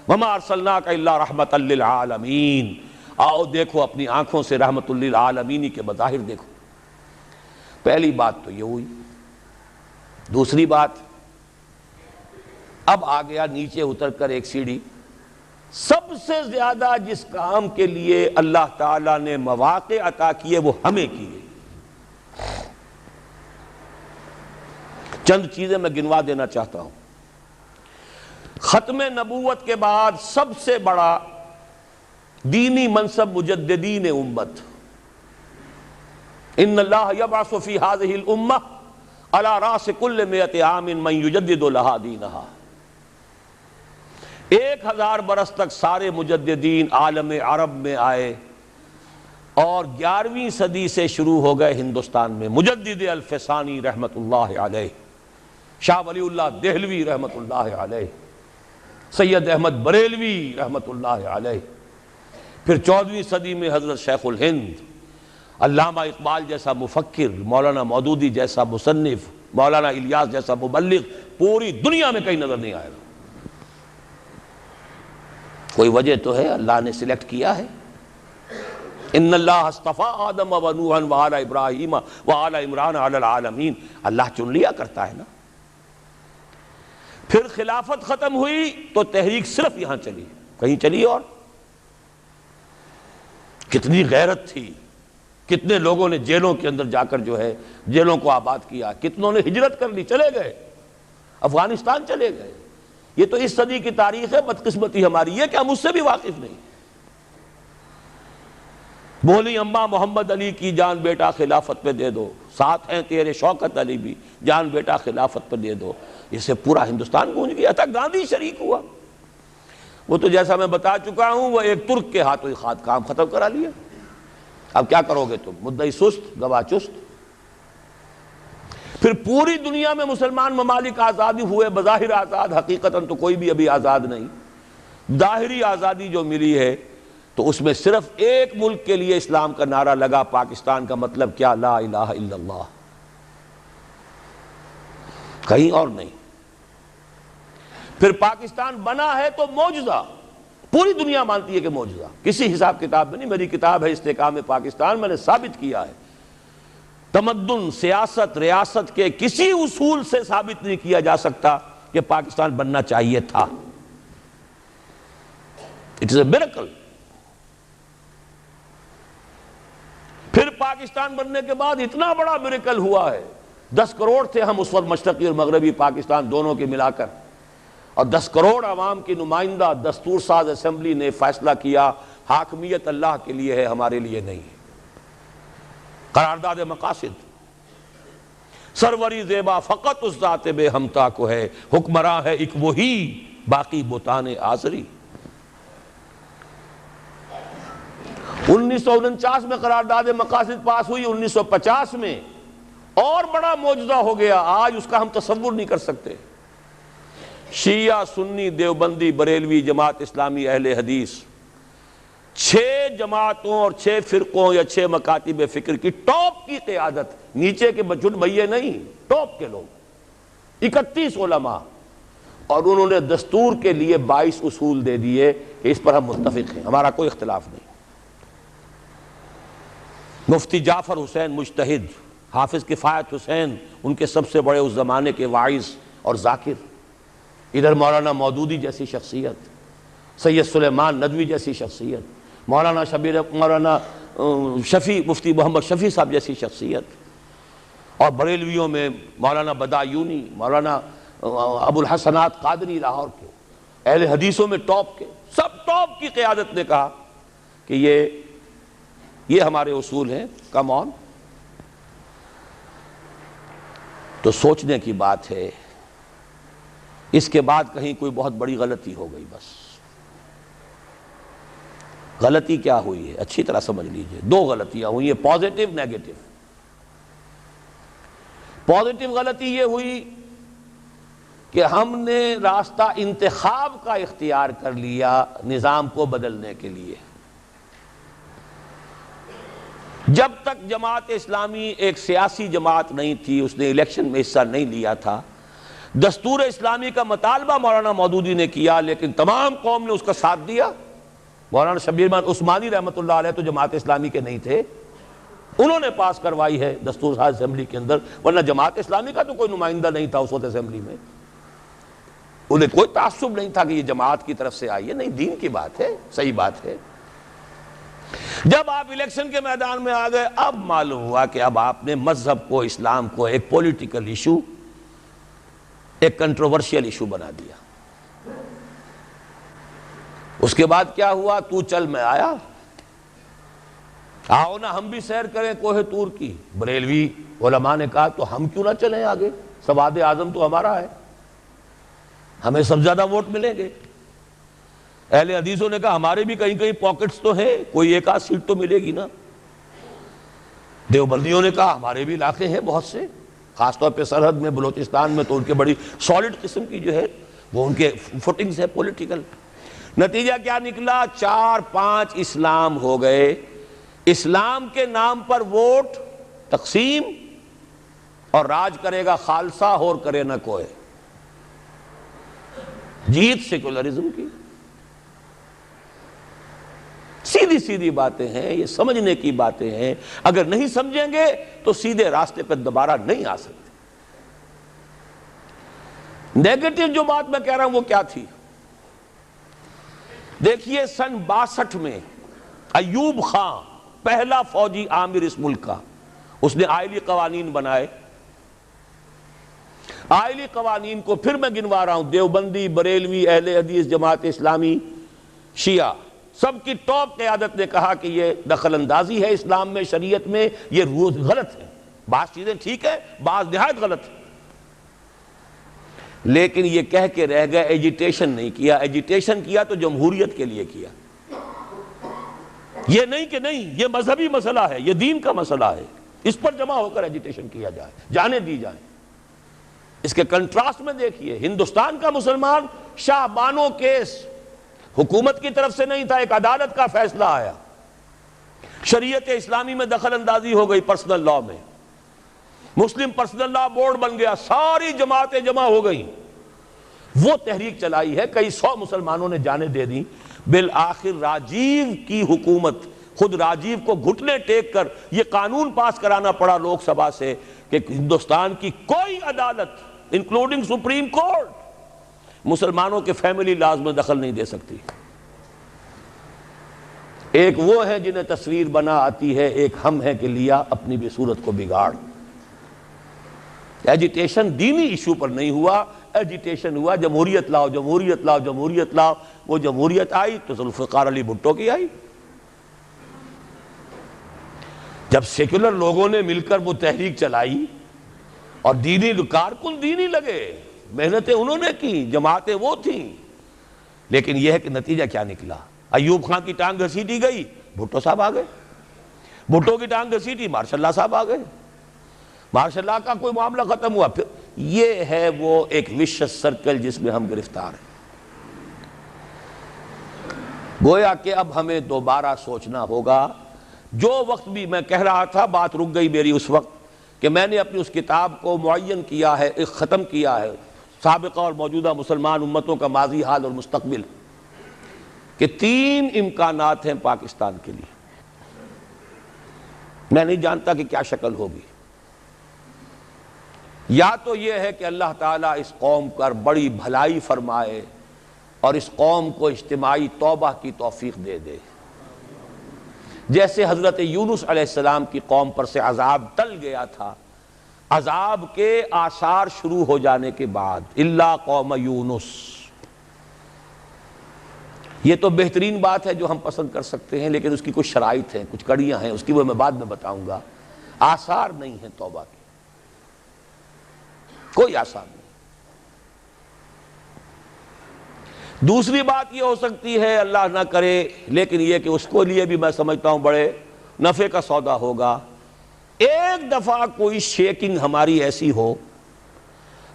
وما ارسلناک الا رحمۃ للعالمین، آؤ دیکھو اپنی آنکھوں سے رحمت للعالمین کے مظاہر دیکھو۔ پہلی بات تو یہ ہوئی۔ دوسری بات، اب آ گیا نیچے اتر کر ایک سیڑھی، سب سے زیادہ جس کام کے لیے اللہ تعالیٰ نے مواقع عطا کیے وہ ہمیں کیے۔ چند چیزیں میں گنوا دینا چاہتا ہوں۔ ختم نبوت کے بعد سب سے بڑا دینی منصب مجددین امت، ان اللہ یبعث فی ہذہ الامہ علی راس کل 100 عام من یجدد لہا دینہا۔ 1000 برس تک سارے مجددین عالم عرب میں آئے، اور 11ویں صدی سے شروع ہو گئے ہندوستان میں مجدد الفسانی رحمت اللہ علیہ، شاہ ولی اللہ دہلوی رحمت اللہ علیہ، سید احمد بریلوی رحمت اللہ علیہ، پھر 14ویں صدی میں حضرت شیخ الہند، علامہ اقبال جیسا مفکر، مولانا مودودی جیسا مصنف، مولانا الیاس جیسا مبلغ، پوری دنیا میں کہیں نظر نہیں آئے گا۔ کوئی وجہ تو ہے، اللہ نے سلیکٹ کیا ہے۔ ان اللہ اصطفیٰ آدم و نوحا وآل ابراہیم وآل عمران علی العالمین، اللہ چن لیا کرتا ہے نا۔ پھر خلافت ختم ہوئی تو تحریک صرف یہاں چلی، کہیں چلی اور کتنی غیرت تھی، کتنے لوگوں نے جیلوں کے اندر جا کر جو ہے جیلوں کو آباد کیا، کتنوں نے ہجرت کر لی، چلے گئے افغانستان چلے گئے۔ یہ تو اس صدی کی تاریخ ہے، بدقسمتی ہماری ہے کہ ہم اس سے بھی واقف نہیں۔ بولی اماں محمد علی کی جان بیٹا خلافت پہ دے دو، ساتھ ہیں تیرے شوکت علی بھی جان بیٹا خلافت پہ دے دو، اس سے پورا ہندوستان گونج گیا تھا، گاندھی شریک ہوا۔ وہ تو جیسا میں بتا چکا ہوں، وہ ایک ترک کے ہاتھوں ہی خاد کام ختم کرا لیا۔ اب کیا کرو گے تم، مدعی سست گواہ چست۔ پھر پوری دنیا میں مسلمان ممالک آزادی ہوئے، بظاہر آزاد، حقیقتاً تو کوئی بھی ابھی آزاد نہیں۔ ظاہری آزادی جو ملی ہے تو اس میں صرف ایک ملک کے لیے اسلام کا نعرہ لگا، پاکستان کا مطلب کیا، لا الہ الا اللہ، کہیں اور نہیں۔ پھر پاکستان بنا ہے تو معجزہ، پوری دنیا مانتی ہے کہ معجزہ، کسی حساب کتاب میں نہیں۔ میری کتاب ہے استحکام پاکستان، میں نے ثابت کیا ہے، تمدن، سیاست، ریاست کے کسی اصول سے ثابت نہیں کیا جا سکتا کہ پاکستان بننا چاہیے تھا۔ It is a miracle. پھر پاکستان بننے کے بعد اتنا بڑا میریکل ہوا ہے، 10 کروڑ تھے ہم اس وقت، مشرقی اور مغربی پاکستان دونوں کے ملا کر، اور 10 کروڑ عوام کی نمائندہ دستور ساز اسمبلی نے فیصلہ کیا حاکمیت اللہ کے لیے ہے، ہمارے لیے نہیں ہے۔ قرارداد مقاصد، سروری زیبا فقط اس ذات بے ہمتا کو ہے، حکمراں ہے ایک وہی باقی بتان آزری۔ 1949 میں قرارداد مقاصد پاس ہوئی، 1950 میں اور بڑا معجزہ ہو گیا، آج اس کا ہم تصور نہیں کر سکتے۔ شیعہ، سنی، دیوبندی، بریلوی، جماعت اسلامی، اہل حدیث، 6 جماعتوں اور 6 فرقوں یا 6 مکاتب فکر کی ٹاپ کی قیادت، نیچے کے بچڑ بھئیے نہیں، ٹاپ کے لوگ، 31 علماء، اور انہوں نے دستور کے لیے 22 اصول دے دیے کہ اس پر ہم متفق ہیں، ہمارا کوئی اختلاف نہیں۔ مفتی جعفر حسین مجتہد، حافظ کفایت حسین ان کے سب سے بڑے اس زمانے کے واعظ اور ذاکر، ادھر مولانا مودودی جیسی شخصیت، سید سلیمان ندوی جیسی شخصیت، مولانا شفیع، مفتی محمد شفیع صاحب جیسی شخصیت، اور بریلویوں میں مولانا بدایونی، مولانا ابو الحسنات قادری لاہور کے، اہل حدیثوں میں ٹاپ کے، سب ٹاپ کی قیادت نے کہا کہ یہ ہمارے اصول ہیں، کم آن۔ تو سوچنے کی بات ہے، اس کے بعد کہیں کوئی بہت بڑی غلطی ہو گئی۔ بس غلطی کیا ہوئی ہے اچھی طرح سمجھ لیجئے، 2 غلطیاں ہوئی ہیں، پازیٹیو نیگیٹو۔ پازیٹیو غلطی یہ ہوئی کہ ہم نے راستہ انتخاب کا اختیار کر لیا نظام کو بدلنے کے لیے۔ جب تک جماعت اسلامی ایک سیاسی جماعت نہیں تھی، اس نے الیکشن میں حصہ نہیں لیا تھا، دستور اسلامی کا مطالبہ مولانا مودودی نے کیا، لیکن تمام قوم نے اس کا ساتھ دیا۔ مولانا شبیر احمد عثمانی رحمۃ اللہ علیہ تو جماعت اسلامی کے نہیں تھے، انہوں نے پاس کروائی ہے دستور ساز اسمبلی کے اندر، ورنہ جماعت اسلامی کا تو کوئی نمائندہ نہیں تھا اس وقت اسمبلی میں، انہیں کوئی تعصب نہیں تھا کہ یہ جماعت کی طرف سے آئی ہے، نہیں، دین کی بات ہے، صحیح بات ہے۔ جب آپ الیکشن کے میدان میں آ گئے، اب معلوم ہوا کہ اب آپ نے مذہب کو، اسلام کو ایک پولیٹیکل ایشو، ایک کنٹروورشل ایشو بنا دیا۔ اس کے بعد کیا ہوا، تو چل میں آیا، آؤ نا ہم بھی سیر کریں کوہ طور کی۔ بریلوی علماء نے کہا تو ہم کیوں نہ چلیں آگے، سواد اعظم تو ہمارا ہے، ہمیں سب زیادہ ووٹ ملیں گے۔ اہل حدیثوں نے کہا ہمارے بھی کہیں کہیں پاکٹس تو ہیں، کوئی ایک آدھ سیٹ تو ملے گی نا۔ دیوبندیوں نے کہا ہمارے بھی علاقے ہیں بہت سے، خاص طور پہ سرحد میں، بلوچستان میں تو ان کے بڑی سالڈ قسم کی جو ہے وہ ان کے فوٹنگز ہے پولیٹیکل۔ نتیجہ کیا نکلا، 4-5 اسلام ہو گئے۔ اسلام کے نام پر ووٹ تقسیم، اور راج کرے گا خالصہ اور کرے نہ کوئی۔ جیت سیکولرزم کی. سیدھی سیدھی باتیں ہیں، یہ سمجھنے کی باتیں ہیں. اگر نہیں سمجھیں گے تو سیدھے راستے پہ دوبارہ نہیں آ سکتے. نیگیٹو جو بات میں کہہ رہا ہوں وہ کیا تھی؟ دیکھیے سن 62 میں ایوب خان پہلا فوجی آمر اس ملک کا، اس نے آئلی قوانین بنائے. آئلی قوانین کو پھر میں گنوا رہا ہوں، دیوبندی، بریلوی، اہل حدیث، جماعت اسلامی، شیعہ، سب کی ٹاپ قیادت نے کہا کہ یہ دخل اندازی ہے اسلام میں، شریعت میں، یہ روز غلط ہے. بعض چیزیں ٹھیک ہے، بعض نہایت غلط ہے. لیکن یہ کہہ کے رہ گئے، ایجیٹیشن نہیں کیا. ایجیٹیشن کیا تو جمہوریت کے لیے کیا، یہ نہیں کہ نہیں یہ مذہبی مسئلہ ہے، یہ دین کا مسئلہ ہے، اس پر جمع ہو کر ایجیٹیشن کیا جائے، جانے دی جائے. اس کے کنٹراسٹ میں دیکھیے، ہندوستان کا مسلمان شاہ بانو کیس حکومت کی طرف سے نہیں تھا، ایک عدالت کا فیصلہ آیا، شریعت اسلامی میں دخل اندازی ہو گئی پرسنل لاء میں، مسلم پرسنل لاء بورڈ بن گیا، ساری جماعتیں جمع ہو گئیں، وہ تحریک چلائی ہے، کئی 100 مسلمانوں نے جانیں دے دی. بالآخر راجیو کی حکومت، خود راجیو کو گھٹنے ٹیک کر یہ قانون پاس کرانا پڑا لوک سبھا سے کہ ہندوستان کی کوئی عدالت انکلوڈنگ سپریم کورٹ مسلمانوں کے فیملی لاز میں دخل نہیں دے سکتی. ایک وہ ہے جنہیں تصویر بنا آتی ہے، ایک ہم ہیں کہ لیا اپنی بھی صورت کو بگاڑ. ایجیٹیشن دینی ایشو پر نہیں ہوا، ایجیٹیشن ہوا جمہوریت لاؤ، جمہوریت لاؤ، جمہوریت لاؤ. وہ جمہوریت آئی تو ذوالفقار علی بھٹو کی آئی. جب سیکولر لوگوں نے مل کر وہ تحریک چلائی اور دینی کارکن دینی لگے، محنتیں انہوں نے کی، جماعتیں وہ تھیں، لیکن یہ ہے کہ نتیجہ کیا نکلا؟ ایوب خان کی ٹانگ گھسیٹی گئی، بھٹو صاحب آ گئے. بھٹو کی ٹانگ گھسیٹی، مارشل اللہ صاحب آ گئے. مارشل اللہ کا کوئی معاملہ ختم ہوا. پھر یہ ہے وہ ایک وشس سرکل جس میں ہم گرفتار ہیں. گویا کہ اب ہمیں دوبارہ سوچنا ہوگا. جو وقت بھی میں کہہ رہا تھا، بات رک گئی میری اس وقت کہ میں نے اپنی اس کتاب کو معین کیا ہے، ختم کیا ہے، سابقہ اور موجودہ مسلمان امتوں کا ماضی، حال اور مستقبل، کہ 3 امکانات ہیں پاکستان کے لیے. میں نہیں جانتا کہ کیا شکل ہوگی. یا تو یہ ہے کہ اللہ تعالیٰ اس قوم پر بڑی بھلائی فرمائے اور اس قوم کو اجتماعی توبہ کی توفیق دے دے، جیسے حضرت یونس علیہ السلام کی قوم پر سے عذاب ٹل گیا تھا. عذاب کے آثار شروع ہو جانے کے بعد الا قوم یونس، یہ تو بہترین بات ہے جو ہم پسند کر سکتے ہیں، لیکن اس کی کچھ شرائط ہیں، کچھ کڑیاں ہیں، اس کی وہ میں بعد میں بتاؤں گا. آثار نہیں ہیں توبہ کے، کوئی آثار نہیں. دوسری بات یہ ہو سکتی ہے، اللہ نہ کرے، لیکن یہ کہ اس کو لیے بھی میں سمجھتا ہوں بڑے نفع کا سودا ہوگا، ایک دفعہ کوئی شیکنگ ہماری ایسی ہو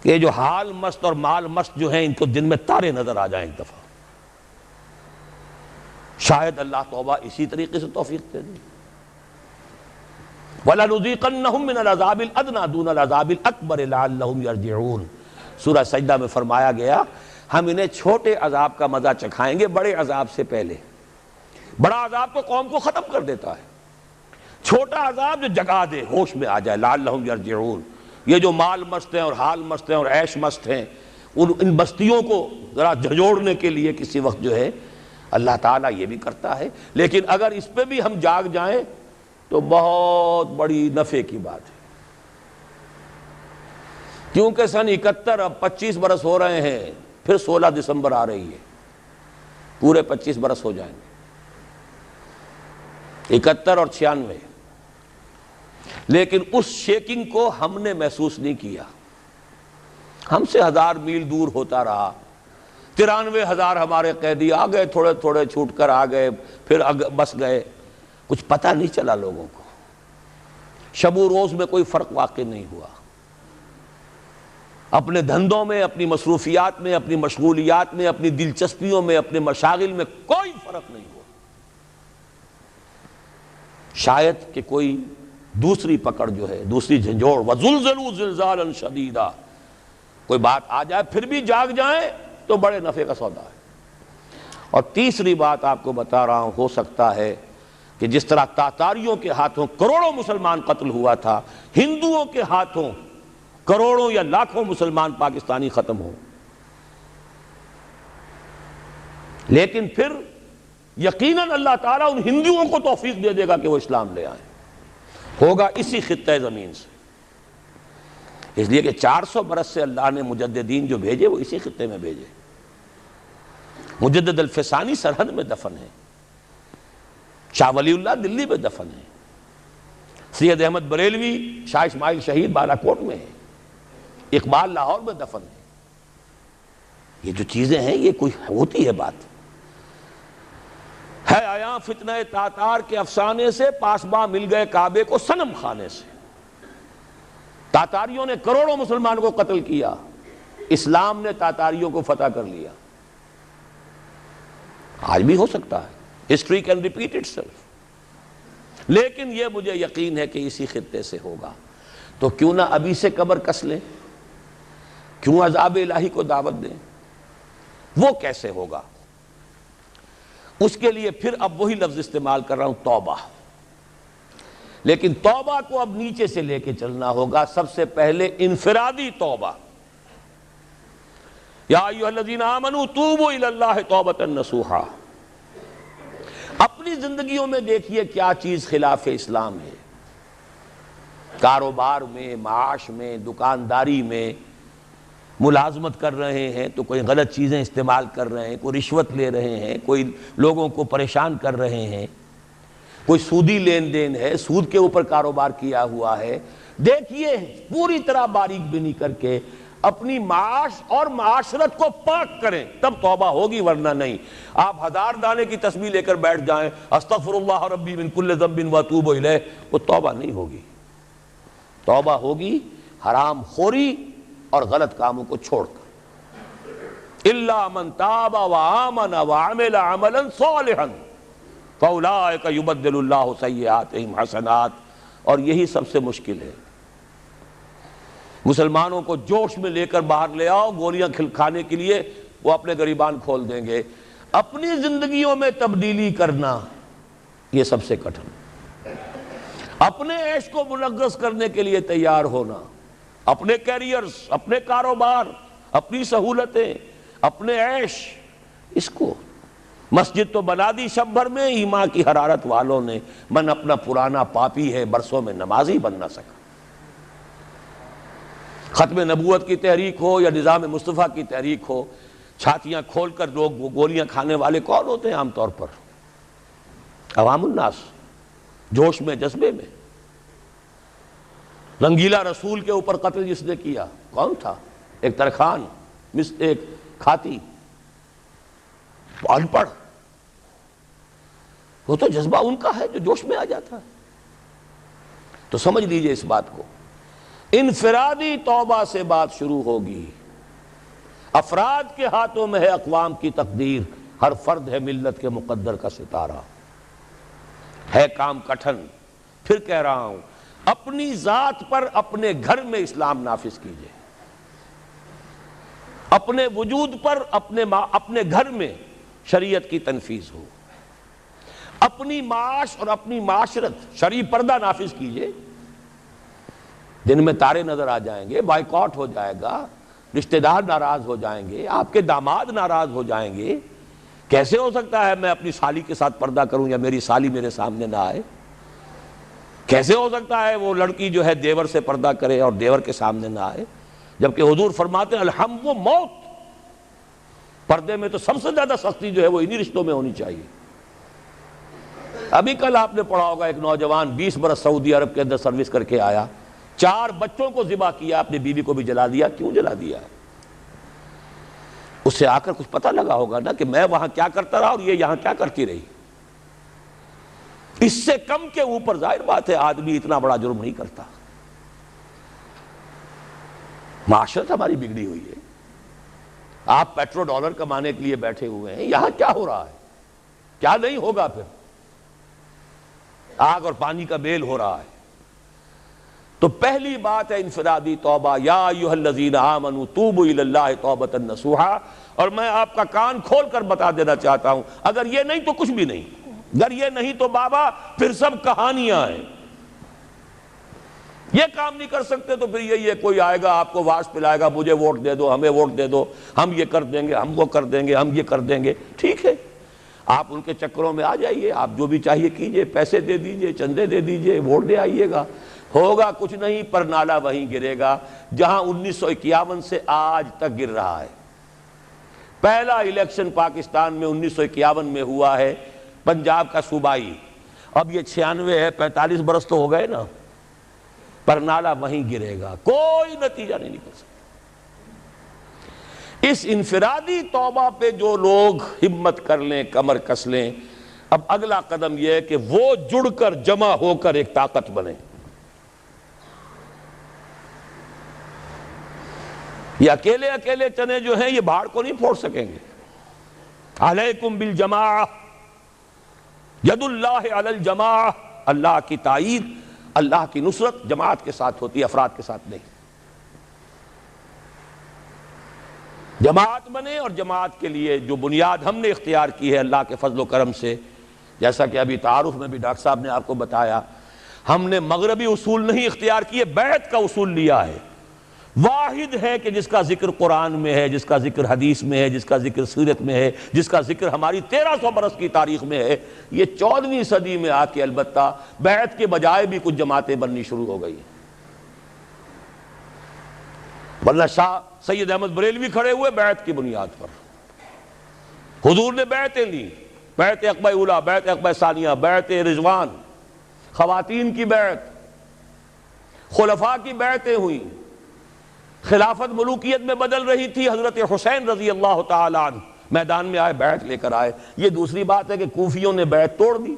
کہ جو حال مست اور مال مست جو ہیں ان کو دن میں تارے نظر آ جائیں. ایک دفعہ شاید اللہ توبہ اسی طریقے سے توفیق دے دے. وَلَنُذِيقَنَّهُم مِّنَ الْعَذَابِ الْأَدْنَىٰ دُونَ الْعَذَابِ الْأَكْبَرِ لَعَلَّهُمْ يَرْجِعُونَ. سورہ سجدہ میں فرمایا گیا ہم انہیں چھوٹے عذاب کا مزہ چکھائیں گے بڑے عذاب سے پہلے. بڑا عذاب تو قوم کو ختم کر دیتا ہے، چھوٹا عذاب جو جگا دے، ہوش میں آ جائے. لعلہم یرجعون. یہ جو مال مست ہیں اور حال مست ہیں اور عیش مست ہیں، ان بستیوں کو ذرا جھنجھوڑنے کے لیے کسی وقت جو ہے اللہ تعالیٰ یہ بھی کرتا ہے. لیکن اگر اس پہ بھی ہم جاگ جائیں تو بہت بڑی نفع کی بات ہے، کیونکہ سن 71 اب 25 برس ہو رہے ہیں، پھر 16 دسمبر آ رہی ہے، پورے 25 برس ہو جائیں گے. 71 اور 96. لیکن اس شیکنگ کو ہم نے محسوس نہیں کیا. ہم سے 1000 میل دور ہوتا رہا. 93,000 ہمارے قیدی آ گئے، تھوڑے تھوڑے چھوٹ کر آ گئے، پھر بس گئے. کچھ پتہ نہیں چلا لوگوں کو، شب و روز میں کوئی فرق واقع نہیں ہوا. اپنے دھندوں میں، اپنی مصروفیات میں، اپنی مشغولیات میں، اپنی دلچسپیوں میں، اپنے مشاغل میں کوئی فرق نہیں ہوا. شاید کہ کوئی دوسری پکڑ جو ہے، دوسری جھنجھوڑ، وَزُلْزِلُوا زِلْزَالًا شَدِيدًا، کوئی بات آ جائے پھر بھی جاگ جائیں تو بڑے نفع کا سودا ہے۔ اور تیسری بات آپ کو بتا رہا ہوں، ہو سکتا ہے کہ جس طرح تاتاریوں کے ہاتھوں کروڑوں مسلمان قتل ہوا تھا، ہندوؤں کے ہاتھوں کروڑوں یا لاکھوں مسلمان پاکستانی ختم ہوں، لیکن پھر یقیناً اللہ تعالیٰ ان ہندوؤں کو توفیق دے دے گا کہ وہ اسلام لے آئیں، ہوگا اسی خطہ زمین سے۔ اس لیے کہ 400 برس سے اللہ نے مجددین جو بھیجے وہ اسی خطے میں بھیجے۔ مجدد الفسانی سرحد میں دفن ہے، شاہ ولی اللہ دلی میں دفن ہے، سید احمد بریلوی شاہ اسماعیل شہید بالا کوٹ میں ہے، اقبال لاہور میں دفن ہے۔ یہ جو چیزیں ہیں یہ کوئی ہوتی ہے بات ہے؟ آیا فتنہ تاتار کے افسانے سے پاسباں مل گئے کعبے کو صنم خانے سے۔ تاتاریوں نے کروڑوں مسلمان کو قتل کیا، اسلام نے تاتاریوں کو فتح کر لیا۔ آج بھی ہو سکتا ہے، history can repeat it self, لیکن یہ مجھے یقین ہے کہ اسی خطے سے ہوگا۔ تو کیوں نہ ابھی سے کمر کس لیں، کیوں عذاب الہی کو دعوت دیں؟ وہ کیسے ہوگا؟ اس کے لیے پھر اب وہی لفظ استعمال کر رہا ہوں، توبہ۔ لیکن توبہ کو اب نیچے سے لے کے چلنا ہوگا۔ سب سے پہلے انفرادی توبہ، یا ایھا الذین آمنوا توبوا الی اللہ توبۃ نصوحا۔ اپنی زندگیوں میں دیکھیے کیا چیز خلاف اسلام ہے، کاروبار میں، معاش میں، دکانداری میں، ملازمت کر رہے ہیں تو کوئی غلط چیزیں استعمال کر رہے ہیں، کوئی رشوت لے رہے ہیں، کوئی لوگوں کو پریشان کر رہے ہیں، کوئی سودی لین دین ہے، سود کے اوپر کاروبار کیا ہوا ہے۔ دیکھیے پوری طرح باریک بینی کر کے اپنی معاش اور معاشرت کو پاک کریں، تب توبہ ہوگی، ورنہ نہیں۔ آپ 1000 دانے کی تسبیح لے کر بیٹھ جائیں، استغفر اللہ ربی من کل ذنب واتوب الیہ، وہ توبہ نہیں ہوگی۔ توبہ ہوگی حرام خوری اور غلط کاموں کو چھوڑ کر۔ الا من تاب وآمن وعمل عملا صالحا فاولئک یبدل اللہ سیئاتہم حسنات۔ اور یہی سب سے مشکل ہے۔ مسلمانوں کو جوش میں لے کر باہر لے آؤ گولیاں کھانے کے لیے، وہ اپنے گریبان کھول دیں گے۔ اپنی زندگیوں میں تبدیلی کرنا یہ سب سے کٹھن، اپنے عیش کو منغص کرنے کے لیے تیار ہونا، اپنے کیریئرز، اپنے کاروبار، اپنی سہولتیں، اپنے عیش، اس کو مسجد تو بنا دی شب بھر میں ایمان کی حرارت والوں نے، من اپنا پرانا پاپی ہے برسوں میں نمازی بن نہ سکا۔ ختم نبوت کی تحریک ہو یا نظام مصطفیٰ کی تحریک ہو، چھاتیاں کھول کر لوگ گولیاں کھانے والے کون ہوتے ہیں عام طور پر؟ عوام الناس، جوش میں، جذبے میں۔ رنگیلا رسول کے اوپر قتل جس نے کیا کون تھا؟ ایک ترخان، ایک کھاتی، ان پڑھ۔ وہ تو جذبہ ان کا ہے جو جوش میں آ جاتا ہے۔ تو سمجھ لیجئے اس بات کو، انفرادی توبہ سے بات شروع ہوگی۔ افراد کے ہاتھوں میں ہے اقوام کی تقدیر، ہر فرد ہے ملت کے مقدر کا ستارہ۔ ہے کام کٹھن، پھر کہہ رہا ہوں، اپنی ذات پر اپنے گھر میں اسلام نافذ کیجئے، اپنے وجود پر اپنے گھر میں شریعت کی تنفیذ ہو، اپنی معاش اور اپنی معاشرت شرعی پردہ نافذ کیجئے۔ دن میں تارے نظر آ جائیں گے، بائیکاٹ ہو جائے گا، رشتہ دار ناراض ہو جائیں گے، آپ کے داماد ناراض ہو جائیں گے۔ کیسے ہو سکتا ہے میں اپنی سالی کے ساتھ پردہ کروں یا میری سالی میرے سامنے نہ آئے؟ کیسے ہو سکتا ہے وہ لڑکی جو ہے دیور سے پردہ کرے اور دیور کے سامنے نہ آئے؟ جبکہ حضور فرماتے ہیں الحم و موت، پردے میں تو سب سے زیادہ سختی جو ہے وہ انہی رشتوں میں ہونی چاہیے۔ ابھی کل آپ نے پڑھا ہوگا ایک نوجوان 20 برس سعودی عرب کے اندر سروس کر کے آیا، 4 بچوں کو ذبح کیا، اپنی بیوی کو بھی جلا دیا۔ کیوں جلا دیا؟ اس سے آ کر کچھ پتہ لگا ہوگا نا کہ میں وہاں کیا کرتا رہا اور یہ یہاں کیا کرتی رہی۔ اس سے کم کے اوپر ظاہر بات ہے آدمی اتنا بڑا جرم نہیں کرتا۔ معاشرت ہماری بگڑی ہوئی ہے۔ آپ پیٹرو ڈالر کمانے کے لیے بیٹھے ہوئے ہیں، یہاں کیا ہو رہا ہے، کیا نہیں ہوگا؟ پھر آگ اور پانی کا میل ہو رہا ہے۔ تو پہلی بات ہے انفرادی توبہ، یا ایھا الذین آمنوا توبوا الی اللہ توبۃ نصوحا۔ اور میں آپ کا کان کھول کر بتا دینا چاہتا ہوں، اگر یہ نہیں تو کچھ بھی نہیں، اگر یہ نہیں تو بابا پھر سب کہانیاں ہیں۔ یہ کام نہیں کر سکتے تو پھر یہی ہے، کوئی آئے گا آپ کو واس پلائے گا، مجھے ووٹ دے دو، ہمیں ووٹ دے دو، ہم یہ کر دیں گے، ہم وہ کر دیں گے، ہم یہ کر دیں گے۔ ٹھیک ہے، آپ ان کے چکروں میں آ جائیے، آپ جو بھی چاہیے کیجئے، پیسے دے دیجئے، چندے دے دیجئے، ووٹ دے آئیے گا، ہوگا کچھ نہیں، پر نالا وہیں گرے گا جہاں 1951 سے آج تک گر رہا ہے۔ پہلا الیکشن پاکستان میں 1951 میں ہوا ہے، پنجاب کا صوبائی، اب یہ 96 ہے، 45 برس تو ہو گئے نا، پر نالا وہیں گرے گا، کوئی نتیجہ نہیں نکل سکتا۔ اس انفرادی توبہ پہ جو لوگ ہمت کر لیں، کمر کس لیں، اب اگلا قدم یہ ہے کہ وہ جڑ کر جمع ہو کر ایک طاقت بنے۔ یہ اکیلے اکیلے چنے جو ہیں یہ بھاڑ کو نہیں پھوڑ سکیں گے۔ علیکم بالجماعہ، ید اللہ علی الجماعہ، اللہ کی تائید، اللہ کی نصرت جماعت کے ساتھ ہوتی ہے، افراد کے ساتھ نہیں۔ جماعت بنے، اور جماعت کے لیے جو بنیاد ہم نے اختیار کی ہے اللہ کے فضل و کرم سے، جیسا کہ ابھی تعارف میں بھی ڈاکٹر صاحب نے آپ کو بتایا، ہم نے مغربی اصول نہیں اختیار کیے، بیعت کا اصول لیا ہے۔ واحد ہے کہ جس کا ذکر قرآن میں ہے، جس کا ذکر حدیث میں ہے، جس کا ذکر سیرت میں ہے، جس کا ذکر ہماری 1300 برس کی تاریخ میں ہے۔ یہ 14ویں صدی میں آ کے البتہ بیعت کے بجائے بھی کچھ جماعتیں بننی شروع ہو گئی، ورنہ شاہ سید احمد بریلوی کھڑے ہوئے بیعت کی بنیاد پر، حضور نے بیعتیں لی، بیعت عقبہ اولیٰ، بیعت عقبہ ثانیہ، بیعت رضوان، خواتین کی بیعت، خلفاء کی بیعتیں ہوئیں، خلافت ملوکیت میں بدل رہی تھی، حضرت حسین رضی اللہ تعالیٰ عنہ میدان میں آئے، بیعت لے کر آئے۔ یہ دوسری بات ہے کہ کوفیوں نے بیعت توڑ دی،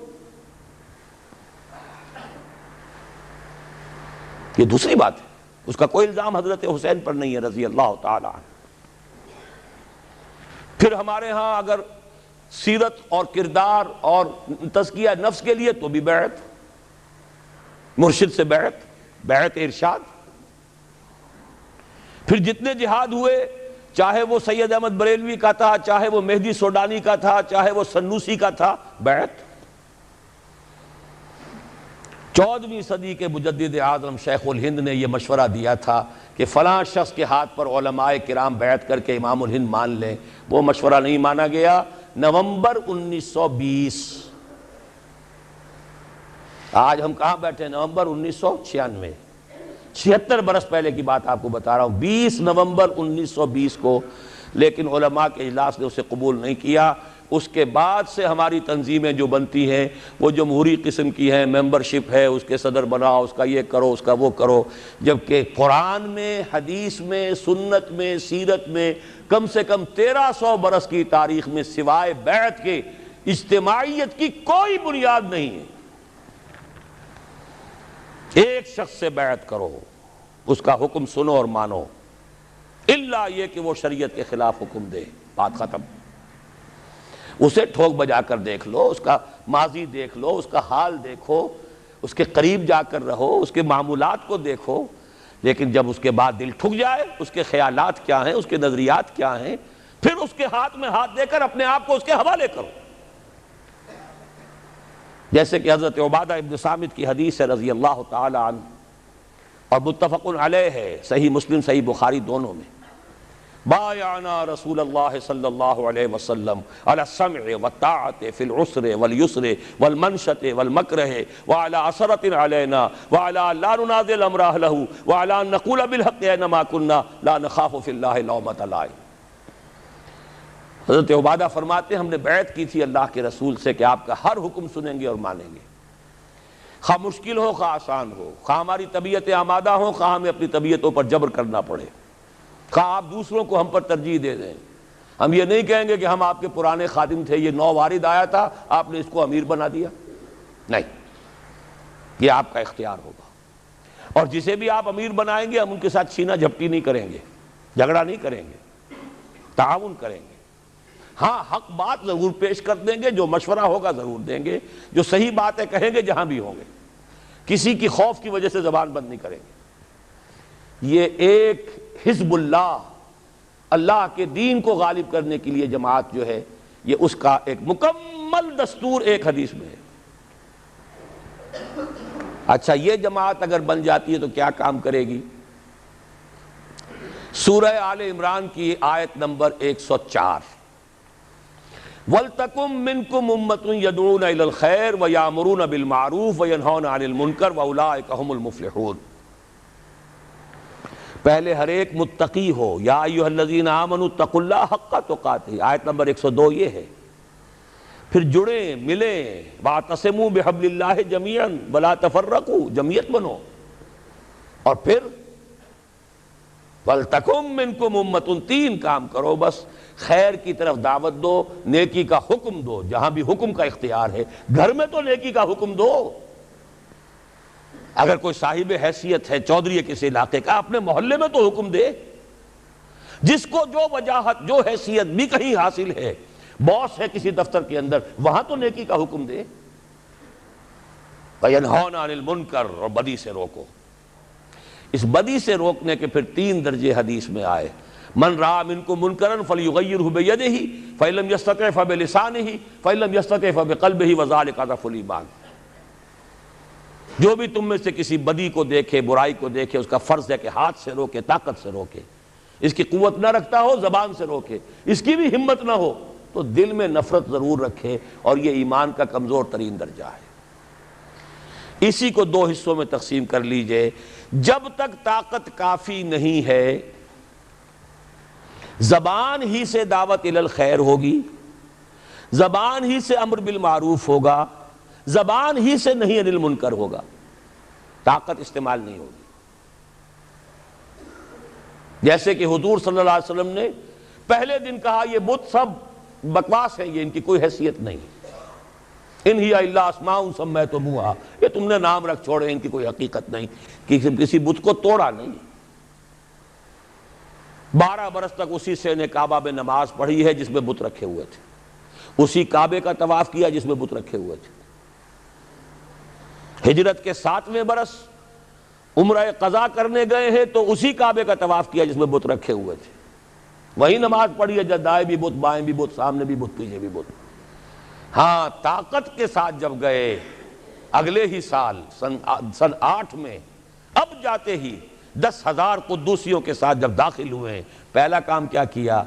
یہ دوسری بات ہے، اس کا کوئی الزام حضرت حسین پر نہیں ہے رضی اللہ تعالیٰ عنہ۔ پھر ہمارے ہاں اگر سیرت اور کردار اور تزکیہ نفس کے لیے تو بھی بیعت، مرشد سے بیعت، بیعت ارشاد۔ پھر جتنے جہاد ہوئے، چاہے وہ سید احمد بریلوی کا تھا، چاہے وہ مہدی سوڈانی کا تھا، چاہے وہ سنوسی کا تھا، بیعت۔ 14ویں صدی کے مجدد اعظم شیخ الہند نے یہ مشورہ دیا تھا کہ فلاں شخص کے ہاتھ پر علماء کرام بیعت کر کے امام الہند مان لیں، وہ مشورہ نہیں مانا گیا۔ نومبر 1920، آج ہم کہاں بیٹھے ہیں؟ نومبر 1996، 76 برس پہلے کی بات آپ کو بتا رہا ہوں، 20 نومبر 1920 کو، لیکن علماء کے اجلاس نے اسے قبول نہیں کیا۔ اس کے بعد سے ہماری تنظیمیں جو بنتی ہیں وہ جمہوری قسم کی ہیں، ممبرشپ ہے، اس کے صدر بناؤ، اس کا یہ کرو، اس کا وہ کرو، جبکہ قرآن میں، حدیث میں، سنت میں، سیرت میں کم سے کم 1300 برس کی تاریخ میں سوائے بیعت کے اجتماعیت کی کوئی بنیاد نہیں ہے۔ ایک شخص سے بیعت کرو، اس کا حکم سنو اور مانو، الا یہ کہ وہ شریعت کے خلاف حکم دے، بات ختم۔ اسے ٹھوک بجا کر دیکھ لو، اس کا ماضی دیکھ لو، اس کا حال دیکھو، اس کے قریب جا کر رہو، اس کے معمولات کو دیکھو، لیکن جب اس کے بعد دل ٹھک جائے، اس کے خیالات کیا ہیں، اس کے نظریات کیا ہیں، پھر اس کے ہاتھ میں ہاتھ دے کر اپنے آپ کو اس کے حوالے کرو۔ جیسے کہ حضرت عبادہ ابن صامت کی حدیث ہے رضی اللہ تعالی عنہ، اور متفق علیہ ہے، صحیح مسلم صحیح بخاری دونوں میں، بایعنا رسول اللہ صلی اللہ علیہ وسلم علی السمع والطاعة فی العسر والیسر والمنشط والمکرہ وعلی اثرۃ علینا وعلی لا ننازل امر اہلہ وعلی ان نقول بالحق اینما کنا لا نخاف فی اللہ لومۃ لائم۔ حضرت عبادہ فرماتے ہیں ہم نے بیعت کی تھی اللہ کے رسول سے کہ آپ کا ہر حکم سنیں گے اور مانیں گے، خواہ مشکل ہو خواہ آسان ہو، خواہ ہماری طبیعتیں آمادہ ہوں خواہ ہمیں اپنی طبیعتوں پر جبر کرنا پڑے، خواہ آپ دوسروں کو ہم پر ترجیح دے دیں۔ ہم یہ نہیں کہیں گے کہ ہم آپ کے پرانے خادم تھے، یہ نو وارد آیا تھا، آپ نے اس کو امیر بنا دیا، نہیں، یہ آپ کا اختیار ہوگا۔ اور جسے بھی آپ امیر بنائیں گے ہم ان کے ساتھ چھینا جھپٹی نہیں کریں گے، جھگڑا نہیں کریں گے، تعاون کریں گے۔ ہاں حق بات ضرور پیش کر دیں گے، جو مشورہ ہوگا ضرور دیں گے، جو صحیح باتیں کہیں گے جہاں بھی ہوں گے، کسی کی خوف کی وجہ سے زبان بند نہیں کریں گے۔ یہ ایک حزب اللہ، اللہ کے دین کو غالب کرنے کے لیے جماعت جو ہے، یہ اس کا ایک مکمل دستور ایک حدیث میں ہے۔ اچھا، یہ جماعت اگر بن جاتی ہے تو کیا کام کرے گی؟ سورہ آل عمران کی آیت نمبر 104، وَلْتَكُمْ مِنْكُمْ أُمَّةٌ يَدْعُونَ إِلَى الْخَيْرِ وَيَأْمُرُونَ بِالْمَعْرُوفِ وَيَنْهَوْنَ عَنِ الْمُنْكَرِ وَأُولَٰئِكَ هُمُ الْمُفْلِحُونَ۔ پہلے ہر ایک متقی ہو، یا ایھا الذین آمنوا اتقوا اللہ حق تقاتہ، آیت نمبر 102 یہ ہے۔ پھر جڑیں، ملیں، واعتصموا بحبل اللہ جمیعا ولا تفرقوا، جمعیت بنو، اور پھر وَلْتَكُمْ مِنْكُمْ أُمَّةٌ، تین کام کرو بس، خیر کی طرف دعوت دو، نیکی کا حکم دو، جہاں بھی حکم کا اختیار ہے، گھر میں تو نیکی کا حکم دو۔ اگر کوئی صاحب حیثیت ہے، چودھری ہے کسی علاقے کا، اپنے محلے میں تو حکم دے، جس کو جو وجاہت، جو حیثیت بھی کہیں حاصل ہے، باس ہے کسی دفتر کے اندر، وہاں تو نیکی کا حکم دے۔ وَيَنْهَوْنَ عَنِ الْمُنْكَرِ، اور بدی سے روکو۔ اس بدی سے روکنے کے پھر تین درجے حدیث میں آئے، من رأى منکم منکرا فلیغیرہ بیدہ فإن لم یستطع فبلسانہ فإن لم یستطع فبقلبہ وذلک اضعف الایمان۔ جو بھی تم میں سے کسی بدی کو دیکھے، برائی کو دیکھے، اس کا فرض ہے کہ ہاتھ سے روکے، طاقت سے روکے۔ اس کی قوت نہ رکھتا ہو زبان سے روکے، اس کی بھی ہمت نہ ہو تو دل میں نفرت ضرور رکھے، اور یہ ایمان کا کمزور ترین درجہ ہے۔ اسی کو دو حصوں میں تقسیم کر لیجئے۔ جب تک طاقت کافی نہیں ہے، زبان ہی سے دعوت الی الخیر ہوگی، زبان ہی سے امر بالمعروف ہوگا، زبان ہی سے نہیں عن المنکر ہوگا، طاقت استعمال نہیں ہوگی۔ جیسے کہ حضور صلی اللہ علیہ وسلم نے پہلے دن کہا یہ بت سب بکواس ہیں، یہ ان کی کوئی حیثیت نہیں، ان ہی الا اسماء سمیتموہا، یہ تم نے نام رکھ چھوڑے، ان کی کوئی حقیقت نہیں، کسی بت کو توڑا نہیں۔ 12 برس تک اسی سے نے کعبہ میں نماز پڑھی ہے جس میں بت رکھے ہوئے تھے، اسی کعبے کا طواف کیا جس میں بت رکھے ہوئے تھے۔ ہجرت کے 7ویں برس عمرہ قضا کرنے گئے ہیں تو اسی کعبے کا طواف کیا جس میں بت رکھے ہوئے تھے، وہی نماز پڑھی ہے جب دائیں بھی بت، بائیں بھی بت، سامنے بھی بت، پیچھے بھی بت۔ ہاں، طاقت کے ساتھ جب گئے اگلے ہی سال سن 8 میں، اب جاتے ہی 10,000 قدوسیوں کے ساتھ جب داخل ہوئے، پہلا کام کیا کیا؟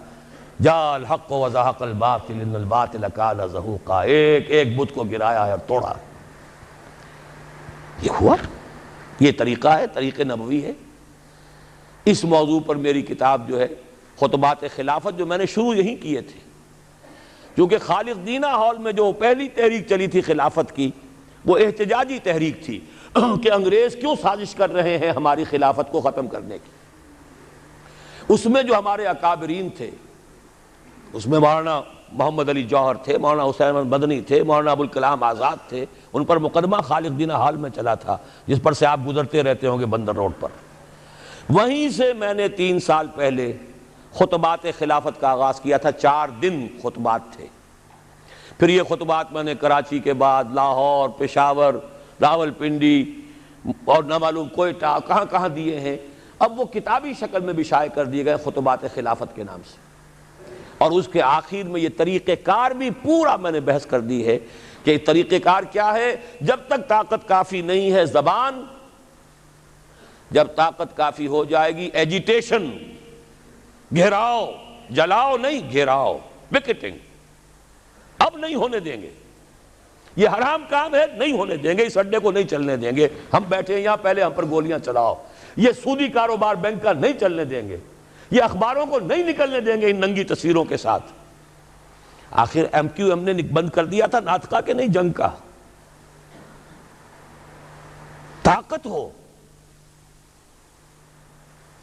جاء الحق وزهق الباطل ان الباطل کان زہوقا، ایک ایک بت کو گرایا ہے اور توڑا۔ یہ ہوا، یہ طریقہ ہے، طریقہ نبوی ہے۔ اس موضوع پر میری کتاب جو ہے خطبات خلافت، جو میں نے شروع یہی کیے تھے، کیونکہ خالق دینہ ہال میں جو پہلی تحریک چلی تھی خلافت کی، وہ احتجاجی تحریک تھی کہ انگریز کیوں سازش کر رہے ہیں ہماری خلافت کو ختم کرنے کی۔ اس میں جو ہمارے اکابرین تھے، اس میں مولانا محمد علی جوہر تھے، مولانا حسین احمد مدنی تھے، مولانا ابوالکلام آزاد تھے، ان پر مقدمہ خالق دینہ ہال میں چلا تھا، جس پر سے آپ گزرتے رہتے ہوں گے بندر روڈ پر۔ وہیں سے میں نے 3 سال پہلے خطبات خلافت کا آغاز کیا تھا، 4 دن خطبات تھے۔ پھر یہ خطبات میں نے کراچی کے بعد لاہور، پشاور، راولپنڈی اور نہ معلوم کوئٹہ کہاں کہاں دیے ہیں۔ اب وہ کتابی شکل میں بھی شائع کر دیے گئے خطبات خلافت کے نام سے، اور اس کے آخر میں یہ طریقہ کار بھی پورا میں نے بحث کر دی ہے کہ طریقہ کار کیا ہے۔ جب تک طاقت کافی نہیں ہے زبان، جب طاقت کافی ہو جائے گی ایجیٹیشن، گھیراؤ، جلاؤ نہیں، گھیراؤ، پکٹنگ، اب نہیں ہونے دیں گے، یہ حرام کام ہے، نہیں ہونے دیں گے، اس اڈے کو نہیں چلنے دیں گے، ہم بیٹھے ہیں یہاں، پہلے ہم پر گولیاں چلاؤ، یہ سودی کاروبار بینک کا نہیں چلنے دیں گے، یہ اخباروں کو نہیں نکلنے دیں گے ان ننگی تصویروں کے ساتھ۔ آخر ایم کیو ایم نے بند کر دیا تھا ناطقہ کے نہیں، جنگ کا۔ طاقت ہو،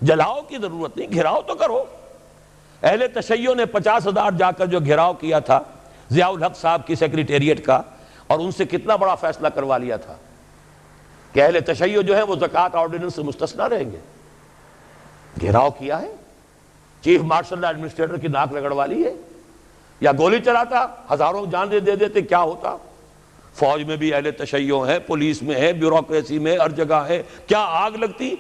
جلاؤ کی ضرورت نہیں، گھراؤ تو کرو۔ اہل تشیع نے 50,000 جا کر جو گھراؤ کیا تھا ضیاء الحق صاحب کی سیکریٹریٹ کا، اور ان سے کتنا بڑا فیصلہ کروا لیا تھا کہ اہل تشیع جو ہے وہ زکوٰۃ آرڈیننس سے مستثنیٰ رہیں گے۔ گھیراؤ کیا ہے، چیف مارشل ایڈمنسٹریٹر کی ناک رگڑوا لی ہے، یا گولی چلاتا، ہزاروں جان دے دیتے، کیا ہوتا؟ فوج میں بھی اہل تشیع ہے، پولیس میں ہے، بیوروکریسی میں، ہر جگہ ہے، کیا آگ لگتی؟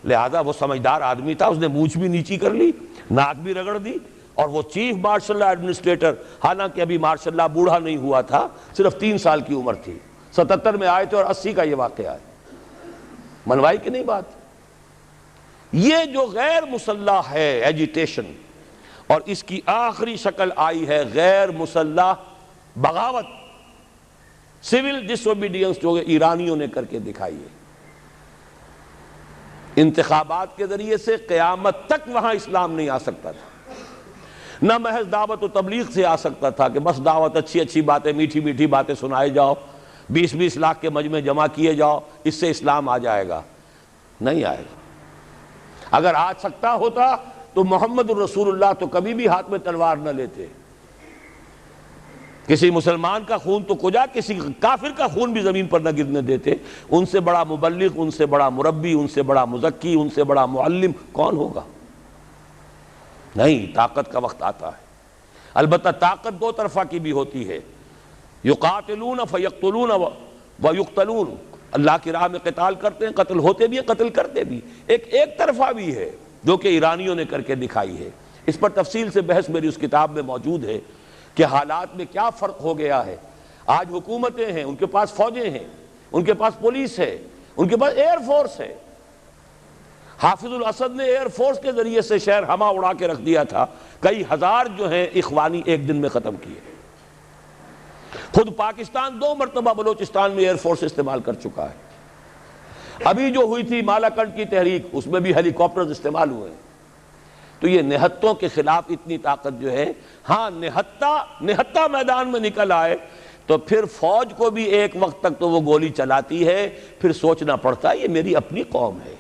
لہذا وہ سمجھدار آدمی تھا، اس نے مونچھ بھی نیچی کر لی، ناک بھی رگڑ دی، اور وہ چیف مارشل لا ایڈمنسٹریٹر، حالانکہ ابھی مارشل لا بوڑھا نہیں ہوا تھا، صرف 3 سال کی عمر تھی، 77 میں آئے تھے اور 80 کا یہ واقعہ ہے۔ منوائی کہ نہیں بات؟ یہ جو غیر مسلح ہے ایجیٹیشن، اور اس کی آخری شکل آئی ہے غیر مسلح بغاوت، سول ڈس اوبیڈینس، جو ایرانیوں نے کر کے دکھائی ہے۔ انتخابات کے ذریعے سے قیامت تک وہاں اسلام نہیں آ سکتا تھا، نہ محض دعوت و تبلیغ سے آ سکتا تھا کہ بس دعوت، اچھی اچھی باتیں، میٹھی میٹھی باتیں سنائے جاؤ، 20-20 لاکھ کے مجمع جمع کیے جاؤ، اس سے اسلام آ جائے گا۔ نہیں آئے گا۔ اگر آ سکتا ہوتا تو محمد الرسول اللہ تو کبھی بھی ہاتھ میں تلوار نہ لیتے۔ کسی مسلمان کا خون تو کجا، کسی کافر کا خون بھی زمین پر نہ گرنے دیتے۔ ان سے بڑا مبلغ، ان سے بڑا مربی، ان سے بڑا مزکی، ان سے بڑا معلم کون ہوگا؟ نہیں، طاقت کا وقت آتا ہے۔ البتہ طاقت 2 طرفہ کی بھی ہوتی ہے، یقاتلون فیقتلون ویقتلون، اللہ کی راہ میں قتال کرتے ہیں، قتل ہوتے بھی ہیں، قتل کرتے بھی۔ ایک طرفہ بھی ہے جو کہ ایرانیوں نے کر کے دکھائی ہے۔ اس پر تفصیل سے بحث میری اس کتاب میں موجود ہے کہ حالات میں کیا فرق ہو گیا ہے۔ آج حکومتیں ہیں، ان کے پاس فوجیں ہیں، ان کے پاس پولیس ہے، ان کے پاس ایئر فورس ہے۔ حافظ الاسد نے ایئر فورس کے ذریعے سے شہر ہما اڑا کے رکھ دیا تھا، کئی ہزار جو ہیں اخوانی ایک دن میں ختم کیے۔ خود پاکستان 2 مرتبہ بلوچستان میں ایئر فورس استعمال کر چکا ہے۔ ابھی جو ہوئی تھی مالاکنڈ کی تحریک، اس میں بھی ہیلی کاپٹرز استعمال ہوئے ہیں۔ تو یہ نہتوں کے خلاف اتنی طاقت جو ہے، ہاں نہتہ میدان میں نکل آئے تو پھر فوج کو بھی ایک وقت تک تو وہ گولی چلاتی ہے، پھر سوچنا پڑتا ہے یہ میری اپنی قوم ہے۔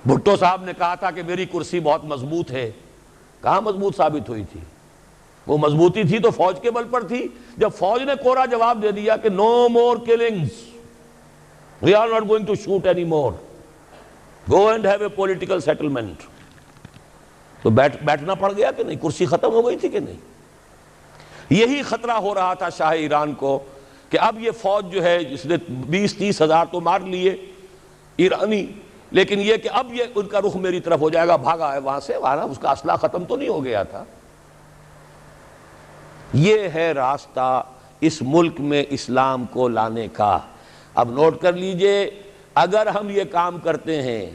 بھٹو صاحب نے کہا تھا کہ میری کرسی بہت مضبوط ہے، کہاں مضبوط ثابت ہوئی تھی؟ وہ مضبوطی تھی تو فوج کے بل پر تھی۔ جب فوج نے کوڑا جواب دے دیا کہ no more killings, we are not going to shoot anymore, go and have a political settlement، تو بیٹھنا پڑ گیا کہ نہیں؟ کرسی ختم ہو گئی تھی کہ نہیں؟ یہی خطرہ ہو رہا تھا شاہ ایران کو کہ اب یہ فوج جو ہے، جس نے 20-30 ہزار تو مار لیے ایرانی، لیکن یہ کہ اب یہ ان کا رخ میری طرف ہو جائے گا، بھاگا ہے وہاں سے، وہاں اس کا اسلحہ ختم تو نہیں ہو گیا تھا۔ یہ ہے راستہ اس ملک میں اسلام کو لانے کا۔ اب نوٹ کر لیجئے، اگر ہم یہ کام کرتے ہیں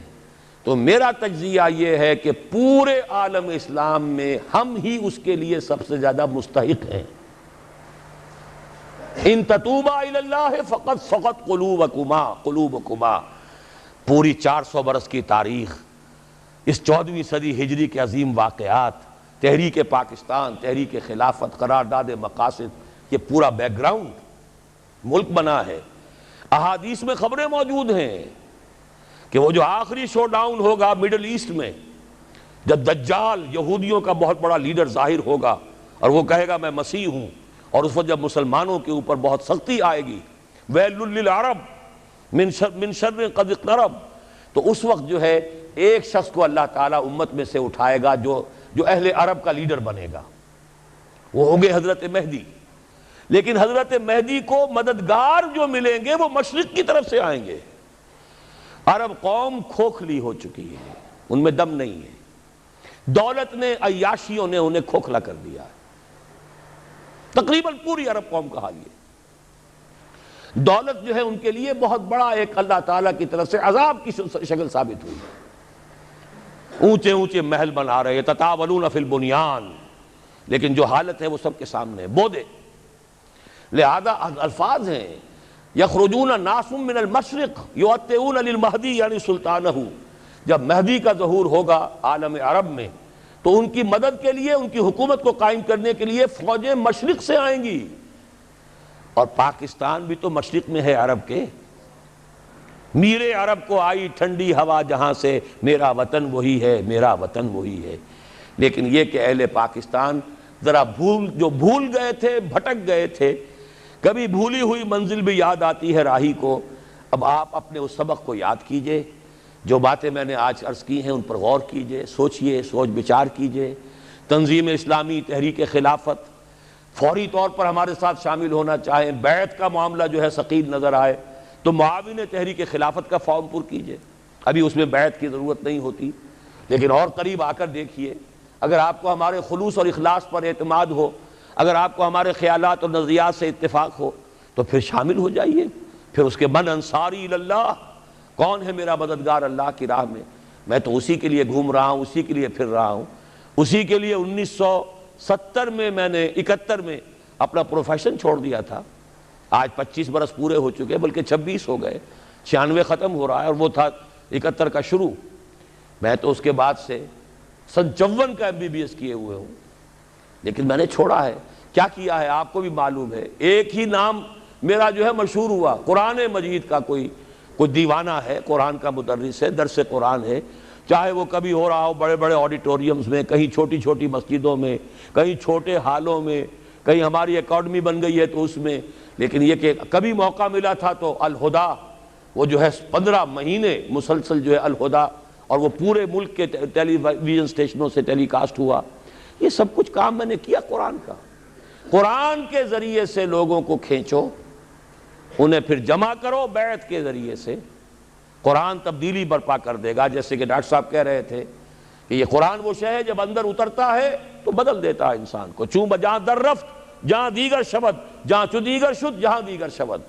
تو میرا تجزیہ یہ ہے کہ پورے عالم اسلام میں ہم ہی اس کے لیے سب سے زیادہ مستحق ہیں۔ ان تتوبا الی اللہ فقد سقط قلوبکما، پوری 400 برس کی تاریخ، اس 14ویں صدی ہجری کے عظیم واقعات، تحریک پاکستان، تحریک خلافت، قرارداد مقاصد، یہ پورا بیک گراؤنڈ ملک بنا ہے۔ احادیث میں خبریں موجود ہیں کہ وہ جو آخری شو ڈاؤن ہوگا مڈل ایسٹ میں، جب دجال یہودیوں کا بہت بڑا لیڈر ظاہر ہوگا اور وہ کہے گا میں مسیح ہوں، اور اس وقت جب مسلمانوں کے اوپر بہت سختی آئے گی، ویل للعرب من شر قد اقترب، تو اس وقت جو ہے ایک شخص کو اللہ تعالیٰ امت میں سے اٹھائے گا جو اہل عرب کا لیڈر بنے گا، وہ ہوں گے حضرت مہدی۔ لیکن حضرت مہدی کو مددگار جو ملیں گے وہ مشرق کی طرف سے آئیں گے۔ عرب قوم کھوکھلی ہو چکی ہے، ان میں دم نہیں ہے، دولت نے، عیاشیوں نے انہیں کھوکھلا کر دیا ہے۔ تقریباً پوری عرب قوم کا حال یہ، دولت جو ہے ان کے لیے بہت بڑا ایک اللہ تعالیٰ کی طرف سے عذاب کی شکل ثابت ہوئی۔ اونچے اونچے محل بنا رہے، تطاولون فی البنیان، لیکن جو حالت ہے وہ سب کے سامنے بودے۔ لہذا الفاظ ہیں یخرجون ناس من المشرق یؤطئون للمہدی یعنی سلطانہ، جب مہدی کا ظہور ہوگا عالم عرب میں تو ان کی مدد کے لیے، ان کی حکومت کو قائم کرنے کے لیے فوجیں مشرق سے آئیں گی، اور پاکستان بھی تو مشرق میں ہے عرب کے۔ میرے عرب کو آئی ٹھنڈی ہوا جہاں سے، میرا وطن وہی ہے، میرا وطن وہی ہے۔ لیکن یہ کہ اہل پاکستان ذرا بھول گئے تھے، بھٹک گئے تھے، کبھی بھولی ہوئی منزل بھی یاد آتی ہے راہی کو۔ اب آپ اپنے اس سبق کو یاد کیجئے، جو باتیں میں نے آج عرض کی ہیں ان پر غور کیجئے، سوچئے، سوچ بچار کیجئے۔ تنظیم اسلامی، تحریک خلافت، فوری طور پر ہمارے ساتھ شامل ہونا چاہیں، بیعت کا معاملہ جو ہے ثقیل نظر آئے تو معاون تحریک خلافت کا فارم پر کیجئے، ابھی اس میں بیعت کی ضرورت نہیں ہوتی، لیکن اور قریب آ کر دیکھیے، اگر آپ کو ہمارے خلوص اور اخلاص پر اعتماد ہو، اگر آپ کو ہمارے خیالات اور نظریات سے اتفاق ہو تو پھر شامل ہو جائیے۔ پھر اس کے من انصاری اللہ، کون ہے میرا مددگار اللہ کی راہ میں تو اسی کے لیے گھوم رہا ہوں، اسی کے لیے پھر رہا ہوں، اسی کے لیے 1970 میں نے 71 میں اپنا پروفیشن چھوڑ دیا تھا۔ آج 25 برس پورے ہو چکے، بلکہ 26 ہو گئے، 96 ختم ہو رہا ہے اور وہ تھا 71 کا شروع۔ میں تو اس کے بعد سے سن 54 کا MBBS کیے ہوئے ہوں، لیکن میں نے چھوڑا ہے۔ کیا کیا ہے آپ کو بھی معلوم ہے، ایک ہی نام میرا جو ہے مشہور ہوا، قرآن مجید کا کوئی دیوانہ ہے، قرآن کا مدرس ہے، درس قرآن ہے، چاہے وہ کبھی ہو رہا ہو بڑے بڑے آڈیٹوریمز میں، کہیں چھوٹی چھوٹی مسجدوں میں، کہیں چھوٹے ہالوں میں، کہیں ہماری اکیڈمی بن گئی ہے تو اس میں، لیکن یہ کہ کبھی موقع ملا تھا تو الہدا وہ جو ہے 15 مہینے مسلسل جو ہے الہدا، اور وہ پورے ملک کے ٹیلی ویژن اسٹیشنوں سے ٹیلی کاسٹ ہوا۔ یہ سب کچھ کام میں نے کیا قرآن کا۔ قرآن کے ذریعے سے لوگوں کو کھینچو، انہیں پھر جمع کرو بیعت کے ذریعے سے، قرآن تبدیلی برپا کر دے گا۔ جیسے کہ ڈاکٹر صاحب کہہ رہے تھے کہ یہ قرآن وہ شے ہے جب اندر اترتا ہے تو بدل دیتا ہے انسان کو، چوں بجاں در رفت جہاں دیگر شبد، جہاں چو دیگر شد جہاں دیگر شبد۔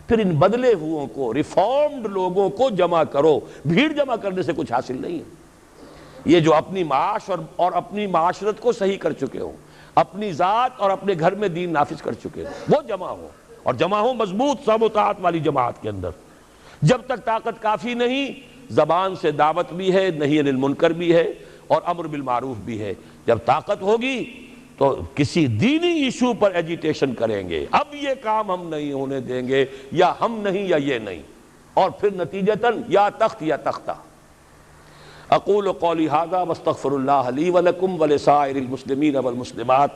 پھر ان بدلے ہوئوں کو، ریفارمڈ لوگوں کو جمع کرو، بھیڑ جمع کرنے سے کچھ حاصل نہیں ہے۔ یہ جو اپنی معاش اور اپنی معاشرت کو صحیح کر چکے ہوں، اپنی ذات اور اپنے گھر میں دین نافذ کر چکے ہوں، وہ جمع ہو، اور جمع ہو مضبوط سب و طاعت والی جماعت کے اندر۔ جب تک طاقت کافی نہیں، زبان سے دعوت بھی ہے، نہی عن المنکر بھی ہے، اور امر بالمعروف بھی ہے۔ جب طاقت ہوگی تو کسی دینی ایشو پر ایجیٹیشن کریں گے، اب یہ کام ہم نہیں ہونے دیں گے، یا ہم نہیں یا یہ نہیں، اور پھر نتیجتاً یا تخت یا تختہ۔ اقول قولی ھذا واستغفر اللہ لی ولکم ولسائر المسلمین والمسلمات۔